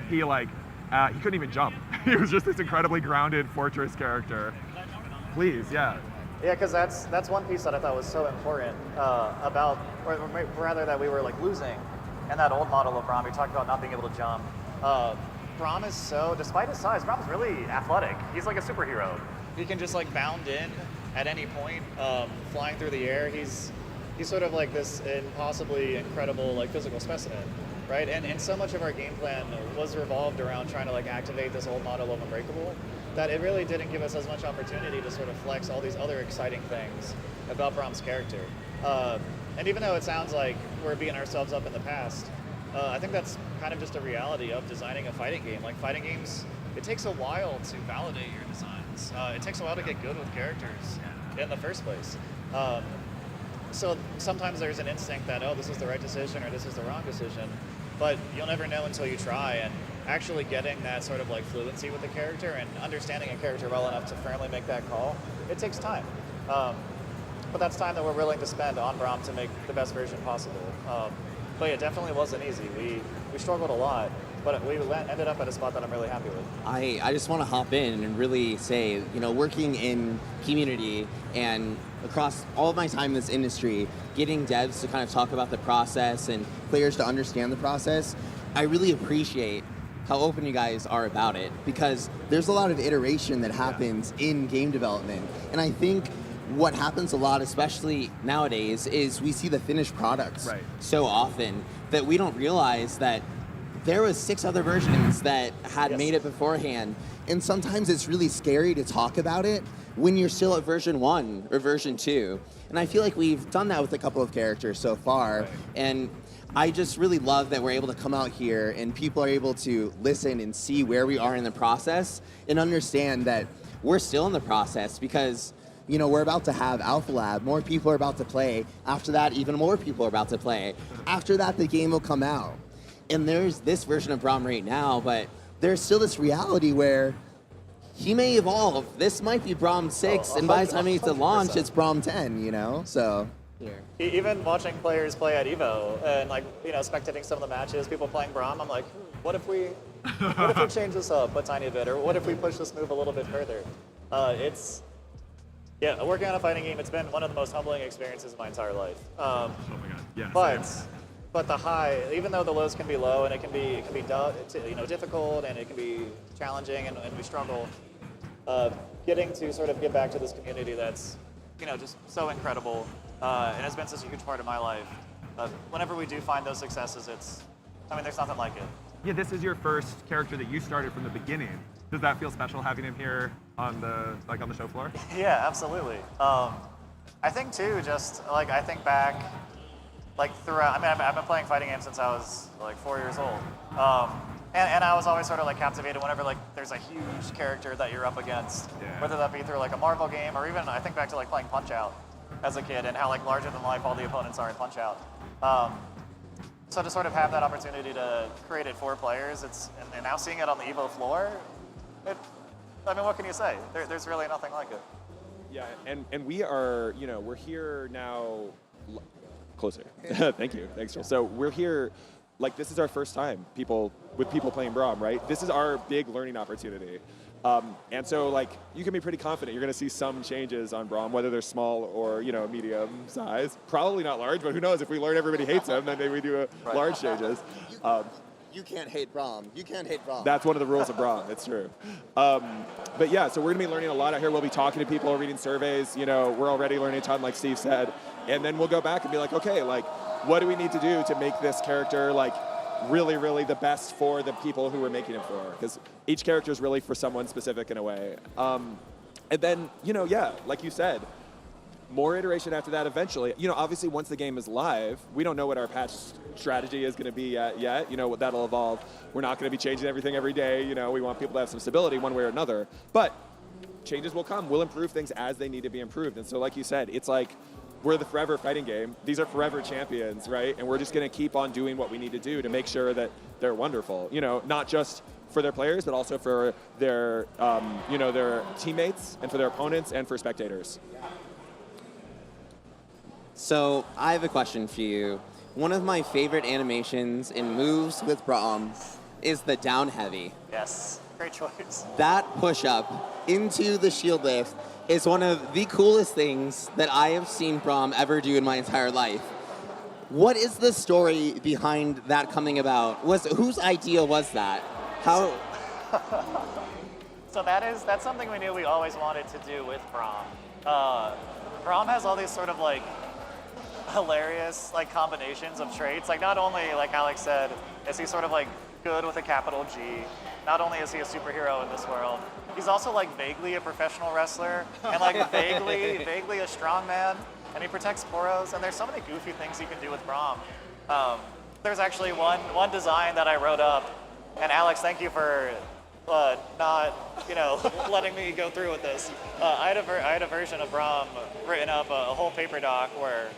He couldn't even jump. He was just this incredibly grounded fortress character. Please, yeah. Yeah, because that's one piece that I thought was so important about, or rather that we were like losing in that old model of Braum. We talked about not being able to jump. Braum is so, despite his size, Braum's really athletic. He's like a superhero. He can just like bound in at any point, flying through the air. He's sort of like this impossibly incredible like physical specimen, right? And so much of our game plan was revolved around trying to like activate this old model of Unbreakable that it really didn't give us as much opportunity to sort of flex all these other exciting things about Braum's character. And even though it sounds like we're beating ourselves up in the past, I think that's kind of just a reality of designing a fighting game. Like fighting games, it takes a while to validate your designs. It takes a while to get good with characters in the first place. So sometimes there's an instinct that, oh, this is the right decision or this is the wrong decision, but you'll never know until you try. And actually getting that sort of like fluency with the character and understanding a character well enough to firmly make that call, it takes time. But that's time that we're willing to spend on Braum to make the best version possible. But it definitely wasn't easy. We struggled a lot, but we ended up at a spot that I'm really happy with. I just want to hop in and really say, you know, working in community and across all of my time in this industry, getting devs to kind of talk about the process and players to understand the process, I really appreciate how open you guys are about it, because there's a lot of iteration that happens in game development. And I think what happens a lot, especially nowadays, is we see the finished products so often that we don't realize that there was 6 other versions that had made it beforehand. And sometimes it's really scary to talk about it when you're still at version 1 or version 2. And I feel like we've done that with a couple of characters so far. And I just really love that we're able to come out here and people are able to listen and see where we are in the process and understand that we're still in the process, because you know, we're about to have Alpha Lab, more people are about to play. After that, even more people are about to play. After that, the game will come out. And there's this version of Braum right now, but there's still this reality where he may evolve. This might be Braum 6, and by the time he's to launch, it's Braum 10, you know? So, here. Even watching players play at Evo and like, you know, spectating some of the matches, people playing Braum, I'm like, what if we change this up a tiny bit, or what if we push this move a little bit further? Yeah, working on a fighting game, it's been one of the most humbling experiences of my entire life. Oh my god, yeah. But the high, even though the lows can be low and it can be you know, difficult and it can be challenging and we struggle, getting to sort of give back to this community that's, you know, just so incredible and has been such a huge part of my life. Whenever we do find those successes, there's nothing like it. Yeah, this is your first character that you started from the beginning. Does that feel special having him here on the show floor? Yeah, absolutely. I think too, just like I think back, like throughout. I mean, I've been playing fighting games since I was like 4 years old, And I was always sort of like captivated whenever like there's a huge character that you're up against, whether that be through like a Marvel game or even I think back to like playing Punch-Out as a kid and how like larger than life all the opponents are in Punch-Out. So to sort of have that opportunity to create it for players, and now seeing it on the Evo floor, I mean, what can you say? There's really nothing like it. Yeah, and we are, we're here now, closer. Thank you, thanks, Joel. So we're here, like this is our first time people playing Braum, right? This is our big learning opportunity. And so like you can be pretty confident you're going to see some changes on Braum, whether they're small or medium size. Probably not large, but who knows? If we learn everybody hates him, then maybe we do large changes. You can't hate Braum. You can't hate Braum. That's one of the rules of Braum. It's true. But yeah, so we're going to be learning a lot out here. We'll be talking to people, reading surveys. We're already learning a ton, like Steve said. And then we'll go back and be like, okay, like what do we need to do to make this character like really, really the best for the people who we're making it for? Because each character is really for someone specific in a way. And then, yeah, like you said, more iteration after that eventually. Obviously once the game is live, we don't know what our patch strategy is going to be yet. That'll evolve. We're not going to be changing everything every day. We want people to have some stability one way or another. But changes will come. We'll improve things as they need to be improved. And so like you said, it's like we're the forever fighting game. These are forever champions, right? And we're just going to keep on doing what we need to do to make sure that they're wonderful. Not just for their players, but also for their, their teammates and for their opponents and for spectators. So I have a question for you. One of my favorite animations in moves with Braum is the down heavy. Yes, great choice. That push-up into the shield lift is one of the coolest things that I have seen Braum ever do in my entire life. What is the story behind that coming about? Whose idea was that? How? So that's something we knew we always wanted to do with Braum. Braum has all these sort of like hilarious like combinations of traits. Like not only, like Alex said, is he sort of like good with a capital G, not only is he a superhero in this world, he's also like vaguely a professional wrestler and like vaguely a strongman, and he protects Poros, and there's so many goofy things you can do with Braum. There's actually one design that I wrote up, and Alex, thank you for not letting me go through with this. I had a version of Braum written up, a whole paper doc where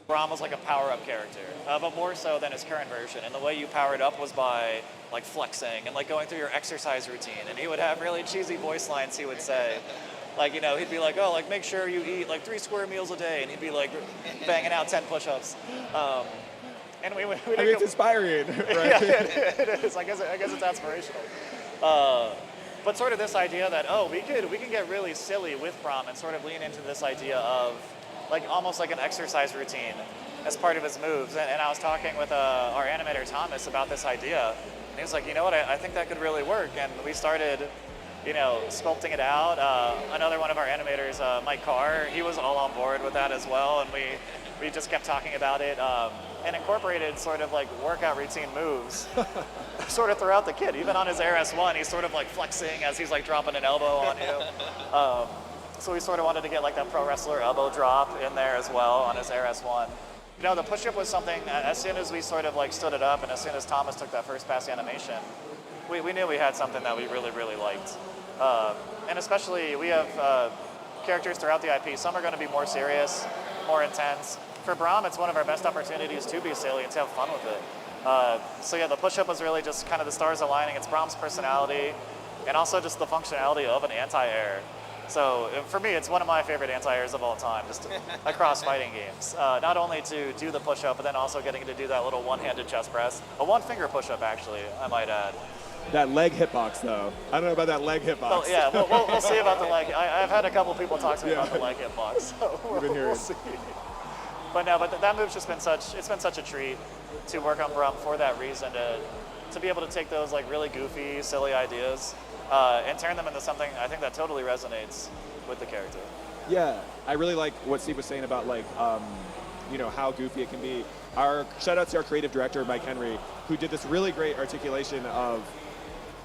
Braum was like a power-up character, but more so than his current version. And the way you powered up was by like flexing and like going through your exercise routine. And he would have really cheesy voice lines he would say. Like, he'd be like, oh, like make sure you eat like 3 square meals a day. And he'd be like banging out 10 push-ups. And we it's inspiring, right? Yeah, it is. I guess it's aspirational. But sort of this idea that, we can get really silly with Braum and sort of lean into this idea of like almost like an exercise routine as part of his moves. And I was talking with our animator Thomas about this idea, and he was like, you know what, I think that could really work. And we started, sculpting it out. Another one of our animators, Mike Carr, he was all on board with that as well, and we just kept talking about it and incorporated sort of like workout routine moves sort of throughout the kit. Even on his RS1, he's sort of like flexing as he's like dropping an elbow on you. So we sort of wanted to get like that pro wrestler elbow drop in there as well on his RS1. The push-up was something, as soon as we sort of like stood it up and as soon as Thomas took that first pass animation, we knew we had something that we really, really liked. And especially we have characters throughout the IP. Some are going to be more serious, more intense. For Braum, it's one of our best opportunities to be silly and to have fun with it. So yeah, the push-up was really just kind of the stars aligning. It's Braum's personality and also just the functionality of an anti-air. So for me, it's one of my favorite anti-airs of all time, just across fighting games. Not only to do the push-up, but then also getting to do that little one-handed chest press. A one-finger push-up, actually, I might add. That leg hitbox, though. I don't know about that leg hitbox. Well, yeah, we'll see about the leg. I've had a couple people talk to me about the leg hitbox, so we'll see. But no, but that move's just been such a treat to work on Braum for that reason, to be able to take those like really goofy, silly ideas and turn them into something I think that totally resonates with the character. Yeah, I really like what Steve was saying about like, how goofy it can be. Shout out to our creative director, Mike Henry, who did this really great articulation of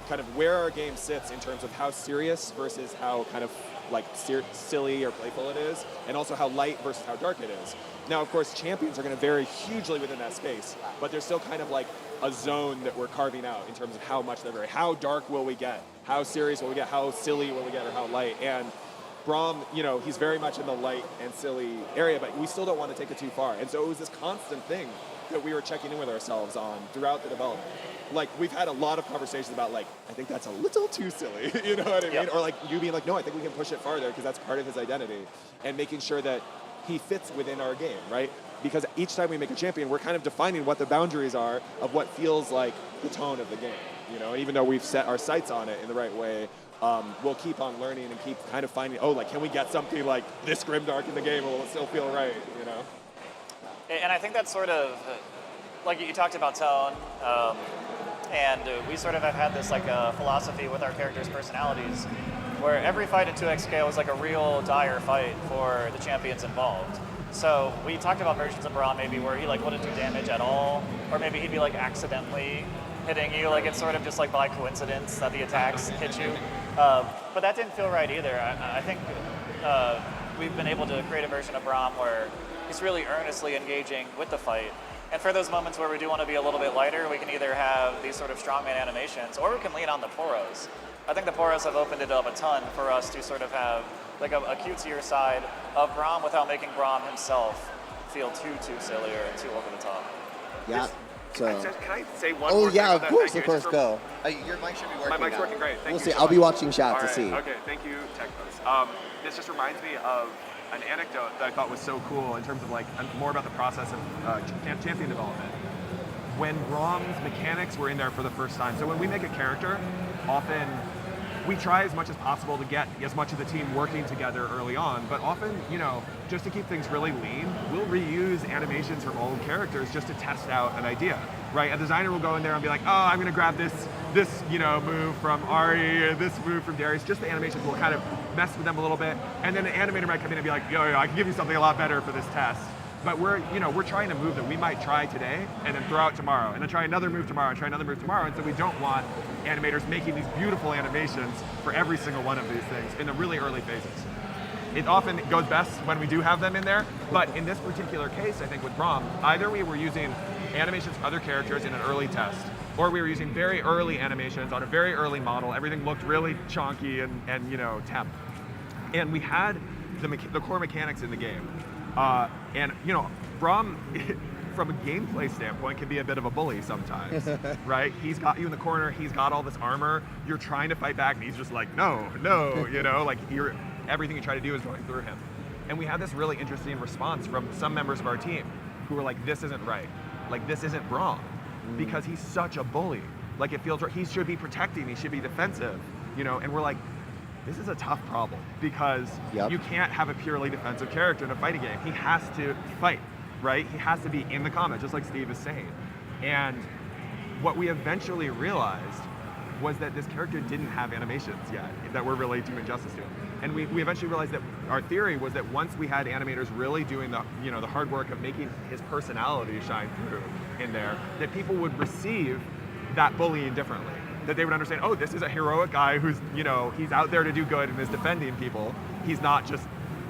kind of where our game sits in terms of how serious versus how kind of like silly or playful it is, and also how light versus how dark it is. Now, of course, champions are going to vary hugely within that space, but there's still kind of like a zone that we're carving out in terms of how much they vary. How dark will we get? How serious will we get? How silly will we get, or how light? And Braum, you know, he's very much in the light and silly area, but we still don't want to take it too far. And so it was this constant thing that we were checking in with ourselves on throughout the development. Like, we've had a lot of conversations about, like, I think that's a little too silly, you know what I mean? Or like you being like, no, I think we can push it farther because that's part of his identity. And making sure that he fits within our game, right? Because each time we make a champion, we're kind of defining what the boundaries are of what feels like the tone of the game, you know? And even though we've set our sights on it in the right way, we'll keep on learning and keep kind of finding, oh, like, can we get something like this grimdark in the game or will it still feel right, you know? And I think that's sort of, like you talked about tone, and we sort of have had this like philosophy with our characters' personalities, where every fight in 2XK was like a real dire fight for the champions involved. So we talked about versions of Braum maybe where he like wouldn't do damage at all, or maybe he'd be like accidentally hitting you, like it's sort of just like by coincidence that the attacks hit you. But that didn't feel right either. I think we've been able to create a version of Braum where he's really earnestly engaging with the fight. And for those moments where we do want to be a little bit lighter, we can either have these sort of strongman animations, or we can lean on the poros. I think the poros have opened it up a ton for us to sort of have like a cutesier side of Braum without making Braum himself feel too silly or too over the top. Yeah. Can I say one Oh more yeah, thing? of course, go. Your mic should be working. My mic's now. working great. Thank We'll you see. so I'll be much. watching chat All to right, see. Okay, thank you, TechPost. This just reminds me of an anecdote that I thought was so cool in terms of like more about the process of champion development. When Braum's mechanics were in there for the first time, so when we make a character, often we try as much as possible to get as much of the team working together early on, but often, you know, just to keep things really lean, we'll reuse animations from old characters just to test out an idea, right? A designer will go in there and be like, oh, I'm gonna grab this you know, move from Ari, this move from Darius, just the animations will kind of mess with them a little bit, and then an animator might come in and be like, yo, I can give you something a lot better for this test. But we're trying to move that we might try today and then throw out tomorrow, and then try another move tomorrow, and try another move tomorrow, and so we don't want animators making these beautiful animations for every single one of these things in the really early phases. It often goes best when we do have them in there, but in this particular case, I think with Braum, either we were using animations for other characters in an early test, or we were using very early animations on a very early model. Everything looked really chonky and you know, temp. And we had the core mechanics in the game. And you know, Braum, from a gameplay standpoint, can be a bit of a bully sometimes, right? He's got you in the corner, he's got all this armor, you're trying to fight back, and he's just like, no, you know, like everything you try to do is going through him. And we had this really interesting response from some members of our team who were like, this isn't right. Like, this isn't Braum, because he's such a bully. Like, it feels right, he should be protecting, he should be defensive, you know, and we're like, this is a tough problem because you can't have a purely defensive character in a fighting game. He has to fight, right? He has to be in the combat, just like Steve is saying. And what we eventually realized was that this character didn't have animations yet that were really doing justice to him. And we eventually realized that our theory was that once we had animators really doing the hard work of making his personality shine through in there, that people would receive that bullying differently. That they would understand, oh, this is a heroic guy who's, you know, he's out there to do good and is defending people. He's not just,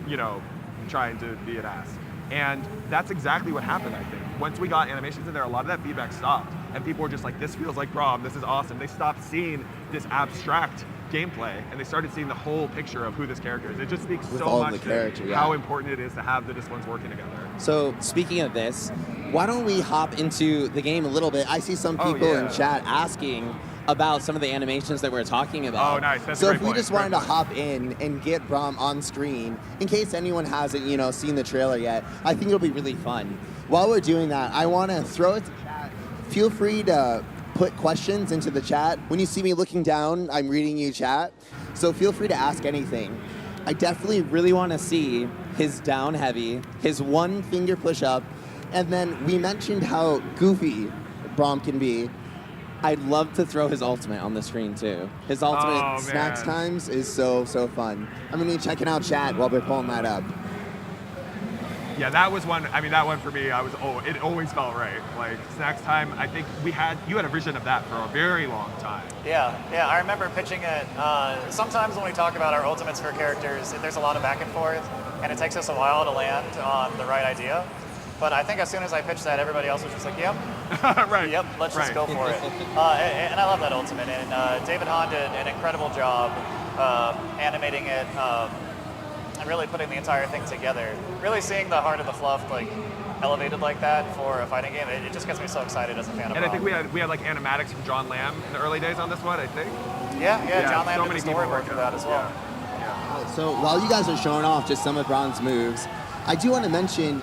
you know, trying to be an ass. And that's exactly what happened, I think. Once we got animations in there, a lot of that feedback stopped. And people were just like, this feels like Braum, this is awesome. They stopped seeing this abstract gameplay and they started seeing the whole picture of who this character is. It just speaks so much to how important it is to have the disciplines working together. So speaking of this, why don't we hop into the game a little bit? I see some people in chat asking about some of the animations that we're talking about. Oh, nice. That's so a great if we point. just wanted to hop in and get Braum on screen, in case anyone hasn't, you know, seen the trailer yet, I think it'll be really fun. While we're doing that, I want to throw it to chat. Feel free to put questions into the chat. When you see me looking down, I'm reading you chat. So feel free to ask anything. I definitely really want to see his down heavy, his one finger push up, and then we mentioned how goofy Braum can be. I'd love to throw his ultimate on the screen too. His ultimate snacks times is so fun. I'm gonna be checking out chat while we're pulling that up. Yeah, that was one. I mean, that one for me, it always felt right. Like Snacks Time, I think you had a vision of that for a very long time. Yeah, I remember pitching it. Sometimes when we talk about our ultimates for characters, there's a lot of back and forth, and it takes us a while to land on the right idea. But I think as soon as I pitched that, everybody else was just like, yep. Right. Yep, let's just go for it. And I love that ultimate. And David Hahn did an incredible job animating it and really putting the entire thing together. Really seeing the heart of the fluff like elevated like that for a fighting game, it just gets me so excited as a fan of And I Braum. think we had like animatics from John Lamb in the early days on this one, I think. Yeah, John Lamb so did many the people storyboard for that as well. So while you guys are showing off just some of Braum's moves, I do want to mention,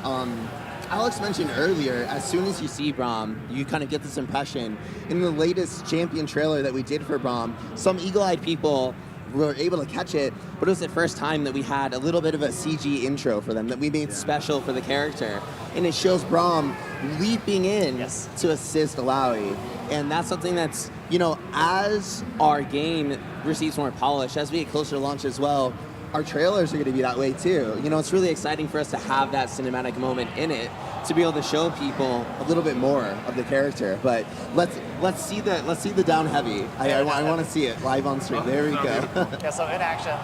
Alex mentioned earlier, as soon as you see Braum, you kind of get this impression. In the latest champion trailer that we did for Braum, some eagle-eyed people were able to catch it, but it was the first time that we had a little bit of a CG intro for them that we made special for the character. And it shows Braum leaping in to assist Illaoi. And that's something that's, you know, as our game receives more polish, as we get closer to launch as well, our trailers are going to be that way too. You know, it's really exciting for us to have that cinematic moment in it to be able to show people a little bit more of the character. But let's see the down heavy. I want to see it live on stream. There we go. Yeah, so in action,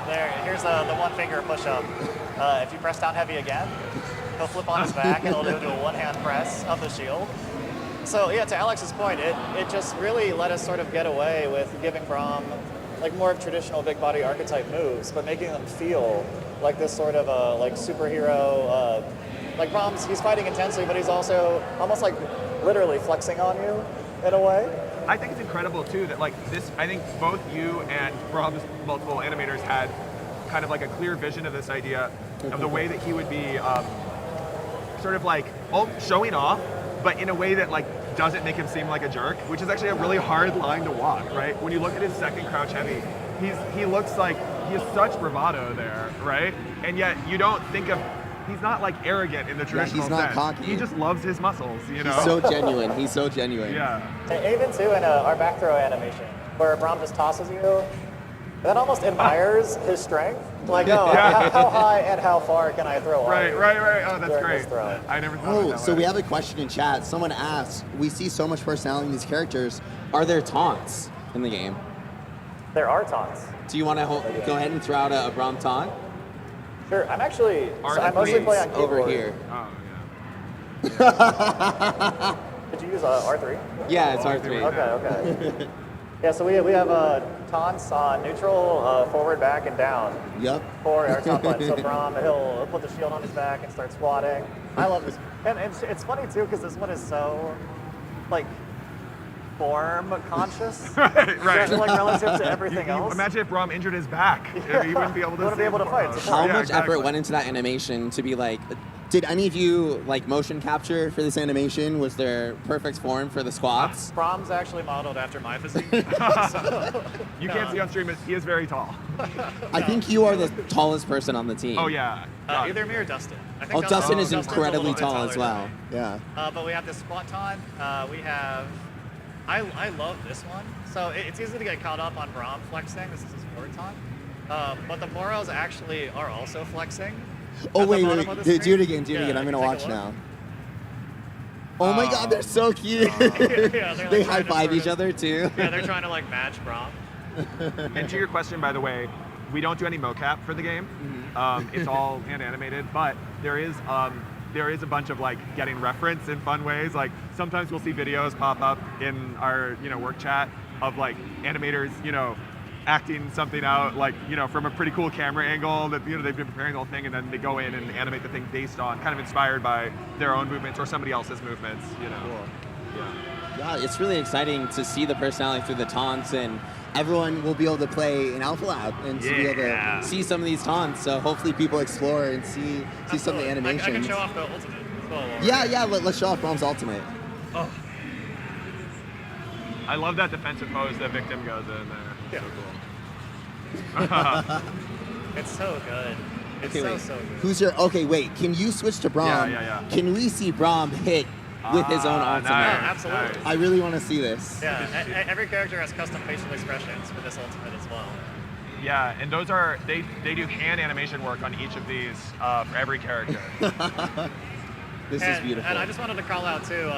here's the one finger push up. If you press down heavy again, he'll flip on his back and he'll do a one-hand press of the shield. So yeah, to Alex's point, it just really let us sort of get away with giving Braum like more of traditional big body archetype moves, but making them feel like this sort of a like superhero. Like Braum's, he's fighting intensely, but he's also almost like literally flexing on you in a way. I think it's incredible too that like this. I think both you and Braum's multiple animators had kind of like a clear vision of this idea of the way that he would be sort of like showing off, but in a way that like doesn't make him seem like a jerk, which is actually a really hard line to walk, right? When you look at his second crouch heavy, he looks like he has such bravado there, right? And yet you don't think of, he's not like arrogant in the traditional he's not sense. cocky. He just loves his muscles, you know? He's so genuine. He's so genuine. Yeah. Even too in our back throw animation, where Braum just tosses you, that almost admires his strength. Like, how high and how far can I throw? Right. Oh, that's great. I never thought of it that so way. we have a question in chat. Someone asked, we see so much personality in these characters. Are there taunts in the game? There are taunts. Do you want to go ahead and throw out a Braum taunt? Sure. I'm actually, I mostly play on keyboard. Over here. Oh, Did you use R3? Yeah, it's R3. Okay. Yeah, so we have taunts on neutral, forward, back, and down. Yep. For our top button. So Braum, he'll put the shield on his back and start squatting. I love this. And it's funny too, because this one is so, like, form conscious. Right. Like relative to everything else. Imagine if Braum injured his back. He wouldn't be able to fight. How much effort went into that animation to be like, did any of you like motion capture for this animation? Was there perfect form for the squats? Braum's actually modeled after my physique. You can't see on stream, but he is very tall. I think you are the tallest person on the team. Oh yeah. Either me or Dustin. I think Dustin is Dustin's incredibly a little bit tall taller as than well. me. Yeah. But we have this squat taunt. We have, I love this one. So it's easy to get caught up on Braum flexing. This is his forward taunt. But the Moros actually are also flexing. Oh wait, do it again. I'm gonna watch now. Oh my God, they're so cute. They high five each other too. Yeah, they're trying to like match Braum. And to your question, by the way, we don't do any mocap for the game. It's all hand animated, but there is a bunch of like getting reference in fun ways. Like sometimes we'll see videos pop up in our work chat of like animators acting something out like from a pretty cool camera angle that they've been preparing the whole thing, and then they go in and animate the thing based on kind of inspired by their own movements or somebody else's movements. Cool. Yeah, it's really exciting to see the personality through the taunts, and everyone will be able to play in Alpha Lab and to be able to see some of these taunts. So hopefully people explore and see some of the animations. I can show off the ultimate as well. Yeah, let's show off Braum's ultimate. Oh. I love that defensive pose that Victim goes in there. Yeah. So cool. It's so good. It's so good. Who's your? Okay, wait. Can you switch to Braum? Yeah. Can we see Braum hit with his own ultimate? Nice, absolutely. Nice. I really want to see this. Yeah, every character has custom facial expressions for this ultimate as well. Yeah, and those are they do hand animation work on each of these for every character. This is beautiful. And I just wanted to call out too.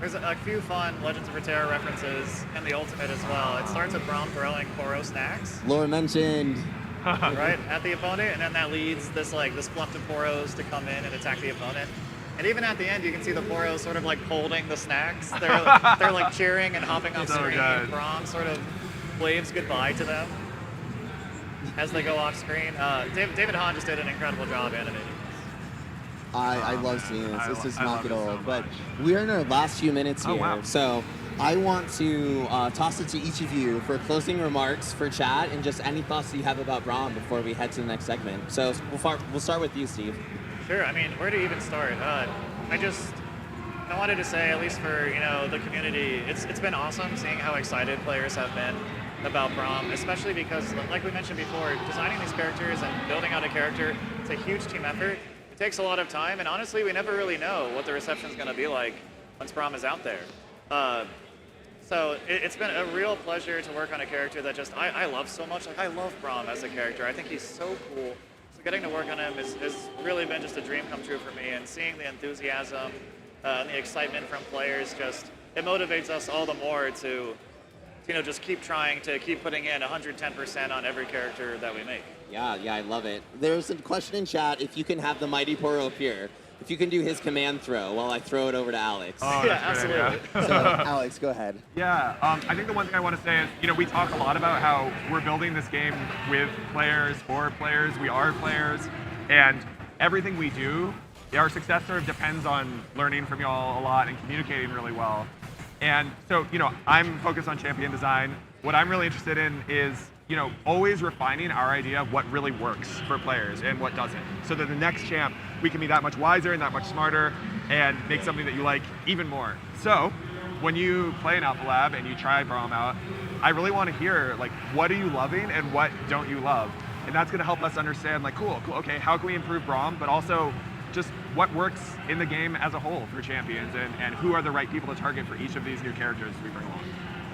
There's a few fun Legends of Runeterra references in the Ultimate as well. It starts with Braum throwing Poro snacks. Laura mentioned. Right at the opponent, and then that leads this fluff of Poros to come in and attack the opponent. And even at the end, you can see the Poros sort of like holding the snacks. They're like cheering and hopping off screen. And Braum sort of waves goodbye to them as they go off screen. David Hahn just did an incredible job animating. I love seeing this. This is not good old. So but we're in our last few minutes here. wow. So I want to toss it to each of you for closing remarks for chat and just any thoughts that you have about Braum before we head to the next segment. So we'll start with you, Steve. Sure. I mean, where to even start? I wanted to say, at least for the community, it's been awesome seeing how excited players have been about Braum, especially because, like we mentioned before, designing these characters and building out a character, it's a huge team effort. It takes a lot of time, and honestly, we never really know what the reception is going to be like once Braum is out there. So it's been a real pleasure to work on a character that just I love so much. Like, I love Braum as a character. I think he's so cool. So getting to work on him has really been just a dream come true for me. And seeing the enthusiasm and the excitement from players, it motivates us all the more to just keep trying to keep putting in 110% on every character that we make. Yeah, I love it. There's a question in chat if you can have the Mighty Poro appear. If you can do his command throw while I throw it over to Alex. Oh, yeah, absolutely. So, Alex, go ahead. Yeah, I think the one thing I want to say is, we talk a lot about how we're building this game with players, for players, we are players, and everything we do, our success sort of depends on learning from y'all a lot and communicating really well. And so, I'm focused on champion design. What I'm really interested in is, always refining our idea of what really works for players and what doesn't. So that the next champ, we can be that much wiser and that much smarter and make something that you like even more. So when you play in Alpha Lab and you try Braum out, I really want to hear, what are you loving and what don't you love? And that's going to help us understand, cool, okay, how can we improve Braum, but also just what works in the game as a whole for champions and who are the right people to target for each of these new characters we bring along.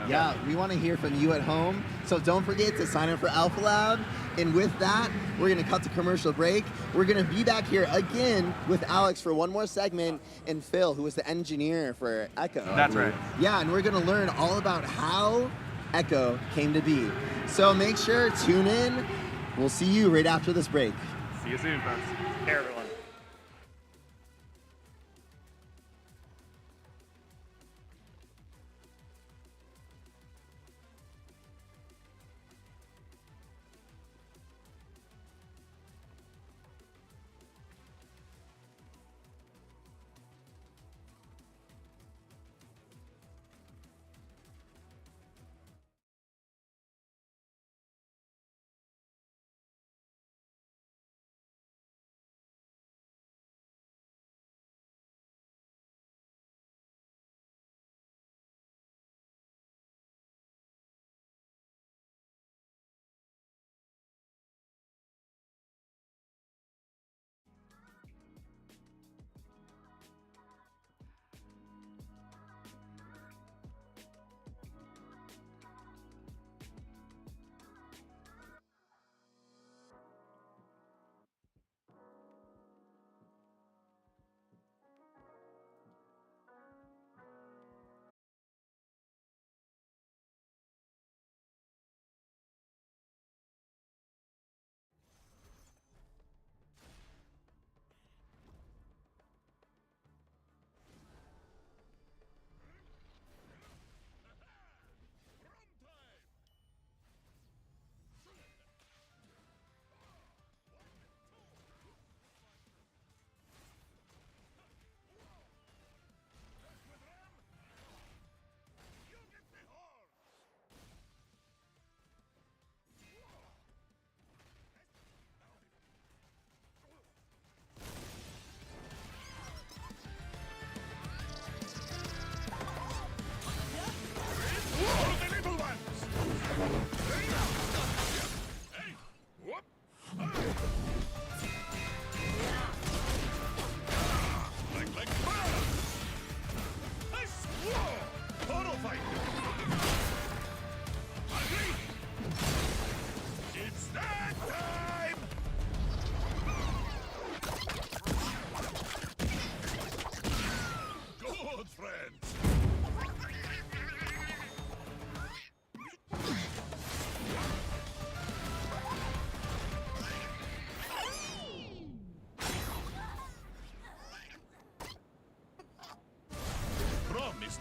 Yeah, we want to hear from you at home. So don't forget to sign up for Alpha Lab. And with that, we're going to cut to commercial break. We're going to be back here again with Alex for one more segment and Phil, who is the engineer for Ekko. That's right. Yeah, and we're going to learn all about how Ekko came to be. So make sure, tune in. We'll see you right after this break. See you soon, folks. Take care, everyone.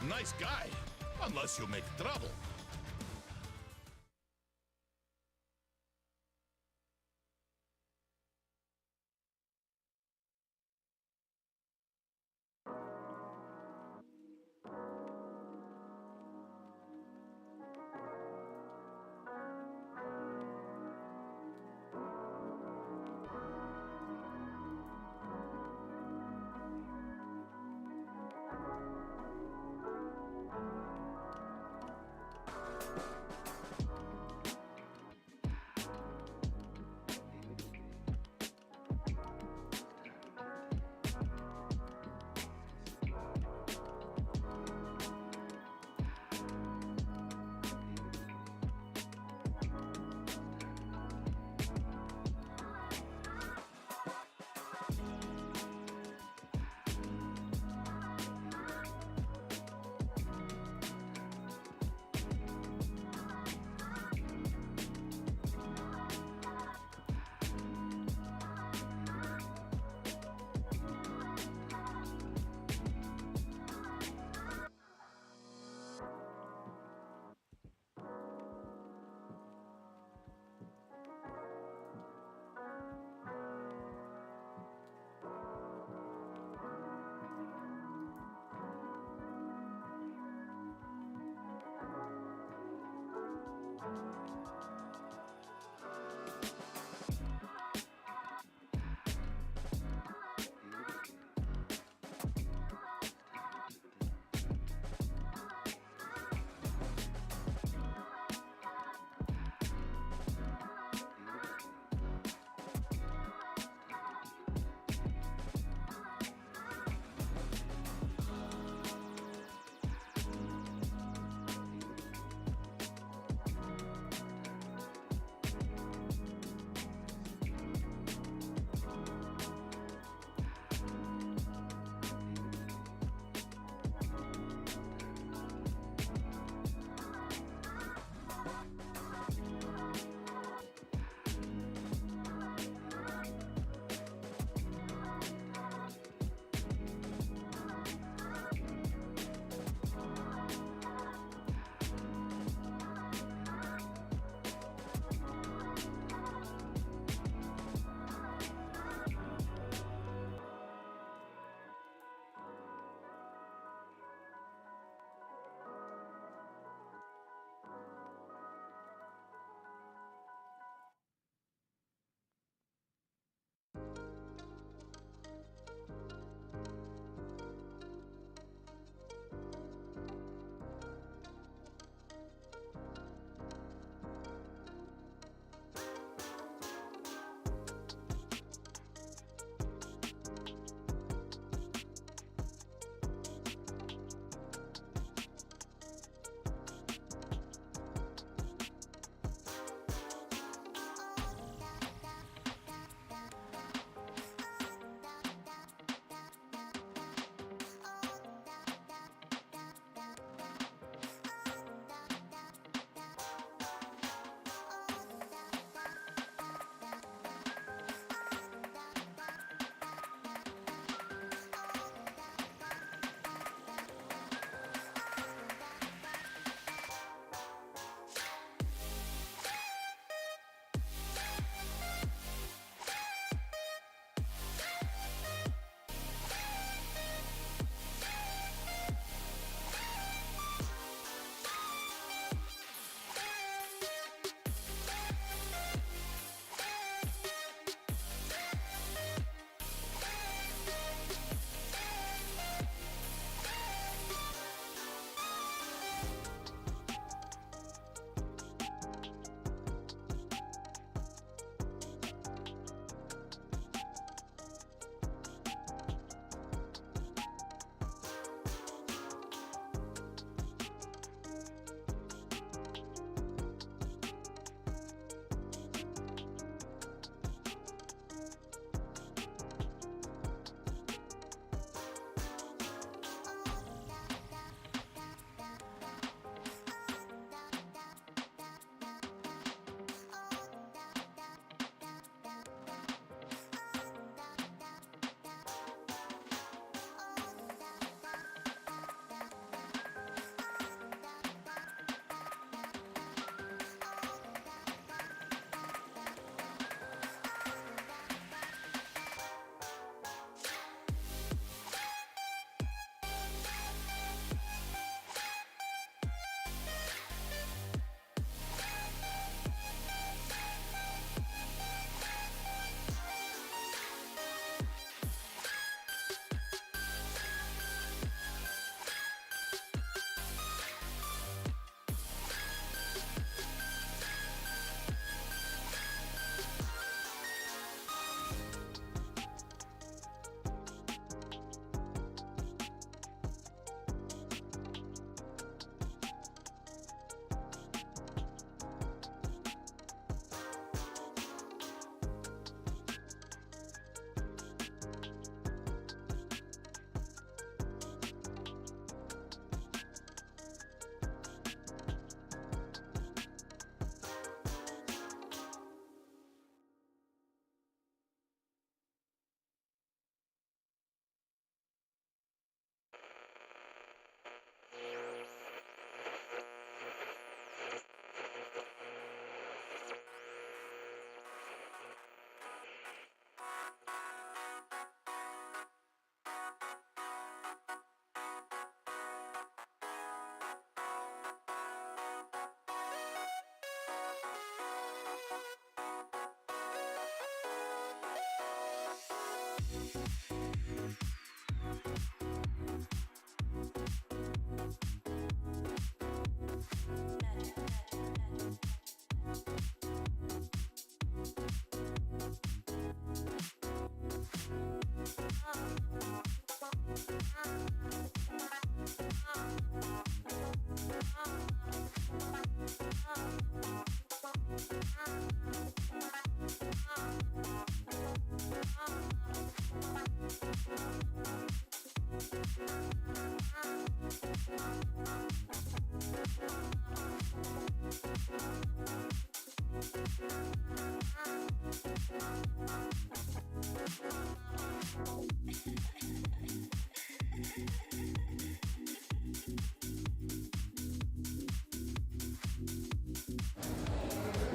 nice guy, unless you make trouble.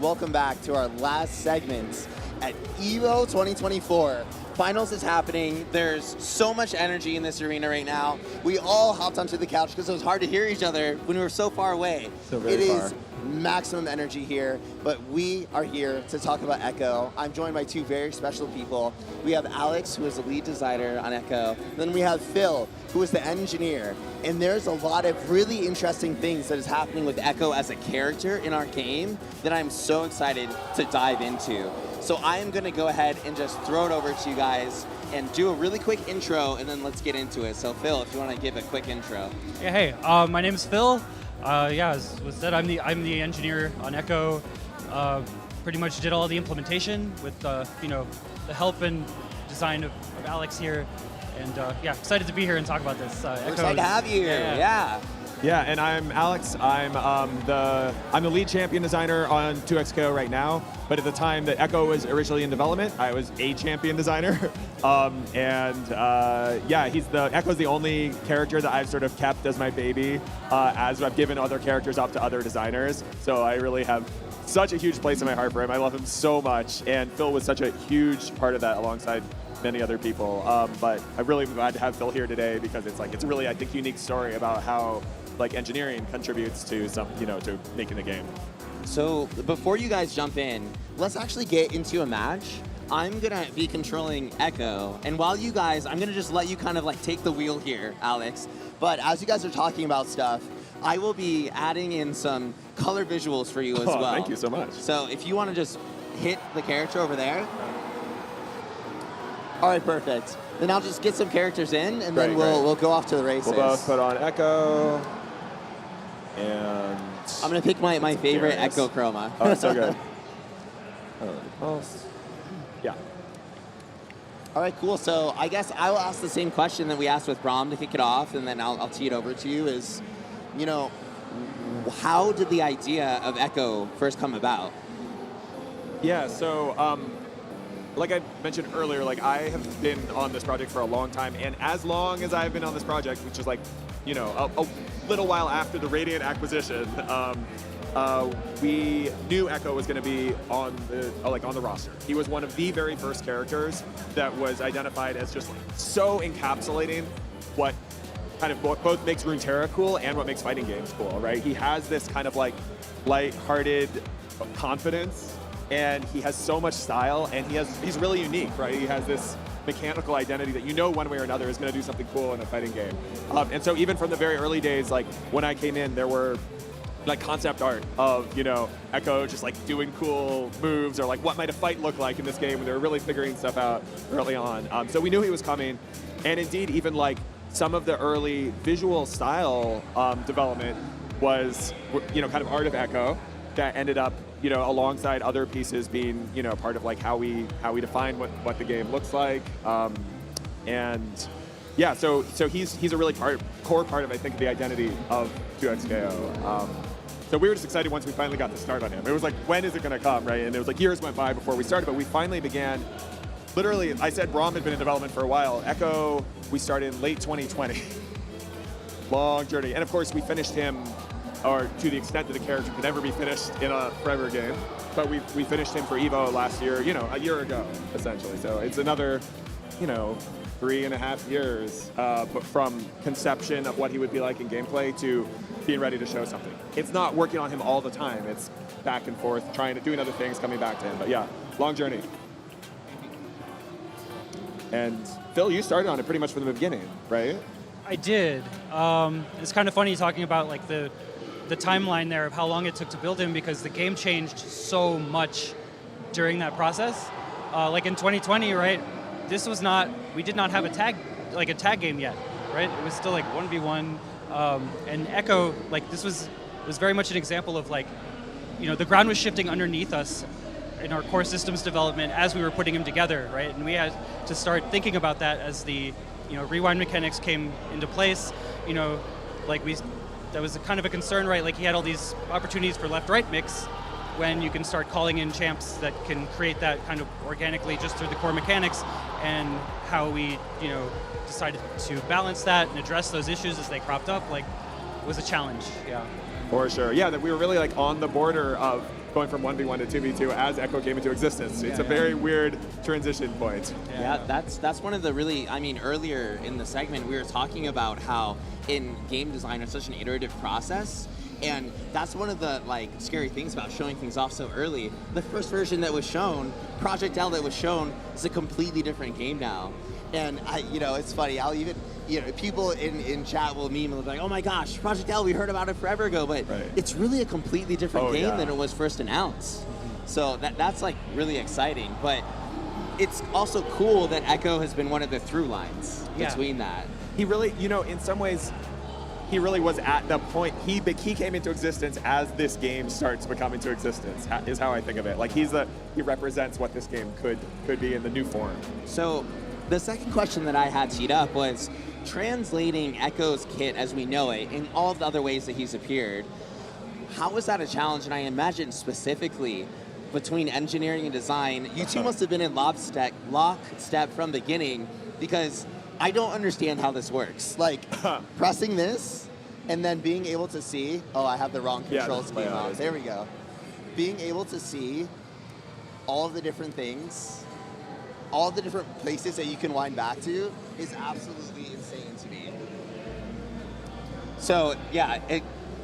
welcome back to our last segment at EVO 2024. Finals is happening. There's so much energy in this arena right now. We all hopped onto the couch because it was hard to hear each other when we were so far away. So very It far. is maximum energy here, but we are here to talk about Ekko. I'm joined by two very special people. We have Alex, who is the lead designer on Ekko. Then we have Phil, who is the engineer. And there's a lot of really interesting things that is happening with Ekko as a character in our game that I'm so excited to dive into. So I am going to go ahead and just throw it over to you guys and do a really quick intro, and then let's get into it. So Phil, if you want to give a quick intro. Yeah, hey, my name is Phil. As was said, I'm the engineer on Ekko. Pretty much did all the implementation with the help and design of Alex here, and excited to be here and talk about this. We're excited to have you here. Yeah. Yeah, and I'm Alex. I'm the lead champion designer on 2XKO right now. But at the time that Ekko was originally in development, I was a champion designer. Ekko's the only character that I've sort of kept as my baby, as I've given other characters up to other designers. So I really have such a huge place in my heart for him. I love him so much, and Phil was such a huge part of that alongside many other people. But I'm really glad to have Phil here today because it's a really, I think, unique story about how engineering contributes to to making the game. So before you guys jump in, let's actually get into a match. I'm gonna be controlling Ekko, and while you guys, I'm gonna just let you kind of take the wheel here, Alex. But as you guys are talking about stuff, I will be adding in some color visuals for you as well. Thank you so much. So if you want to just hit the character over there. All right, perfect. Then I'll just get some characters in, and then we'll go off to the races. We'll both put on Ekko, and I'm gonna pick my favorite Ekko chroma. Oh, it's so good. Pulse. Yeah. All right, cool. So I guess I will ask the same question that we asked with Braum to kick it off, and then I'll tee it over to you. Is, how did the idea of Ekko first come about? Yeah. So. Like I mentioned earlier, I have been on this project for a long time, and as long as I've been on this project, which is a little while after the Radiant acquisition, we knew Ekko was going to be on the roster. He was one of the very first characters that was identified as just so encapsulating what both makes Runeterra cool and what makes fighting games cool, right? He has this kind of light-hearted confidence. And he has so much style, and he's really unique, right? He has this mechanical identity that one way or another is going to do something cool in a fighting game. And so even from the very early days, when I came in, there were concept art of, Ekko just doing cool moves or what might a fight look like in this game, and they were really figuring stuff out early on. So we knew he was coming, and indeed even some of the early visual style development was, kind of art of Ekko that ended up alongside other pieces being, part of how we define what the game looks like, and yeah, so he's a really core part of, I think, the identity of 2XKO. So we were just excited once we finally got the start on him. It was when is it going to come, right? And it was years went by before we started, but we finally began. Literally, I said Braum had been in development for a while. Ekko, we started in late 2020. Long journey, and of course we finished him. Or to the extent that a character could ever be finished in a forever game. But we finished him for Evo last year, a year ago, essentially. So it's another, 3.5 years from conception of what he would be like in gameplay to being ready to show something. It's not working on him all the time. It's back and forth, doing other things, coming back to him. But yeah, long journey. And Phil, you started on it pretty much from the beginning, right? I did. It's kind of funny talking about the timeline there of how long it took to build him, because the game changed so much during that process. In 2020, right? We did not have a tag game yet, right? It was still 1v1, and Ekko, this was very much an example of the ground was shifting underneath us in our core systems development as we were putting him together, right? And we had to start thinking about that as the rewind mechanics came into place. That was kind of a concern, right? He had all these opportunities for left-right mix when you can start calling in champs that can create that kind of organically just through the core mechanics, and how we, decided to balance that and address those issues as they cropped up, was a challenge, yeah. For sure, yeah, that we were really on the border of going from 1v1 to 2v2 as Ekko came into existence. It's a very weird transition point. Yeah, that's one of the really, I mean, earlier in the segment, we were talking about how in game design it's such an iterative process. And that's one of the like scary things about showing things off so early. The first version that was shown, Project L that was shown, is a completely different game now. And it's funny. I'll even, people in chat will meme and they'll be like, "Oh my gosh, Project L, we heard about it forever ago," but it's really a completely different game than it was first announced. So that's like really exciting. But it's also cool that Ekko has been one of the through lines between that. He really, in some ways, he really was at the point, he came into existence as this game starts to come into existence, is how I think of it. Like he represents what this game could be in the new form. So the second question that I had teed up was translating Ekko's kit as we know it in all the other ways that he's appeared. How was that a challenge? And I imagine specifically between engineering and design, you two must have been in lockstep from the beginning, because I don't understand how this works. Like pressing this and then being able to see, oh, I have the wrong control scheme on. There we go. Being able to see all of the different things, all the different places that you can wind back to is absolutely insane to me. So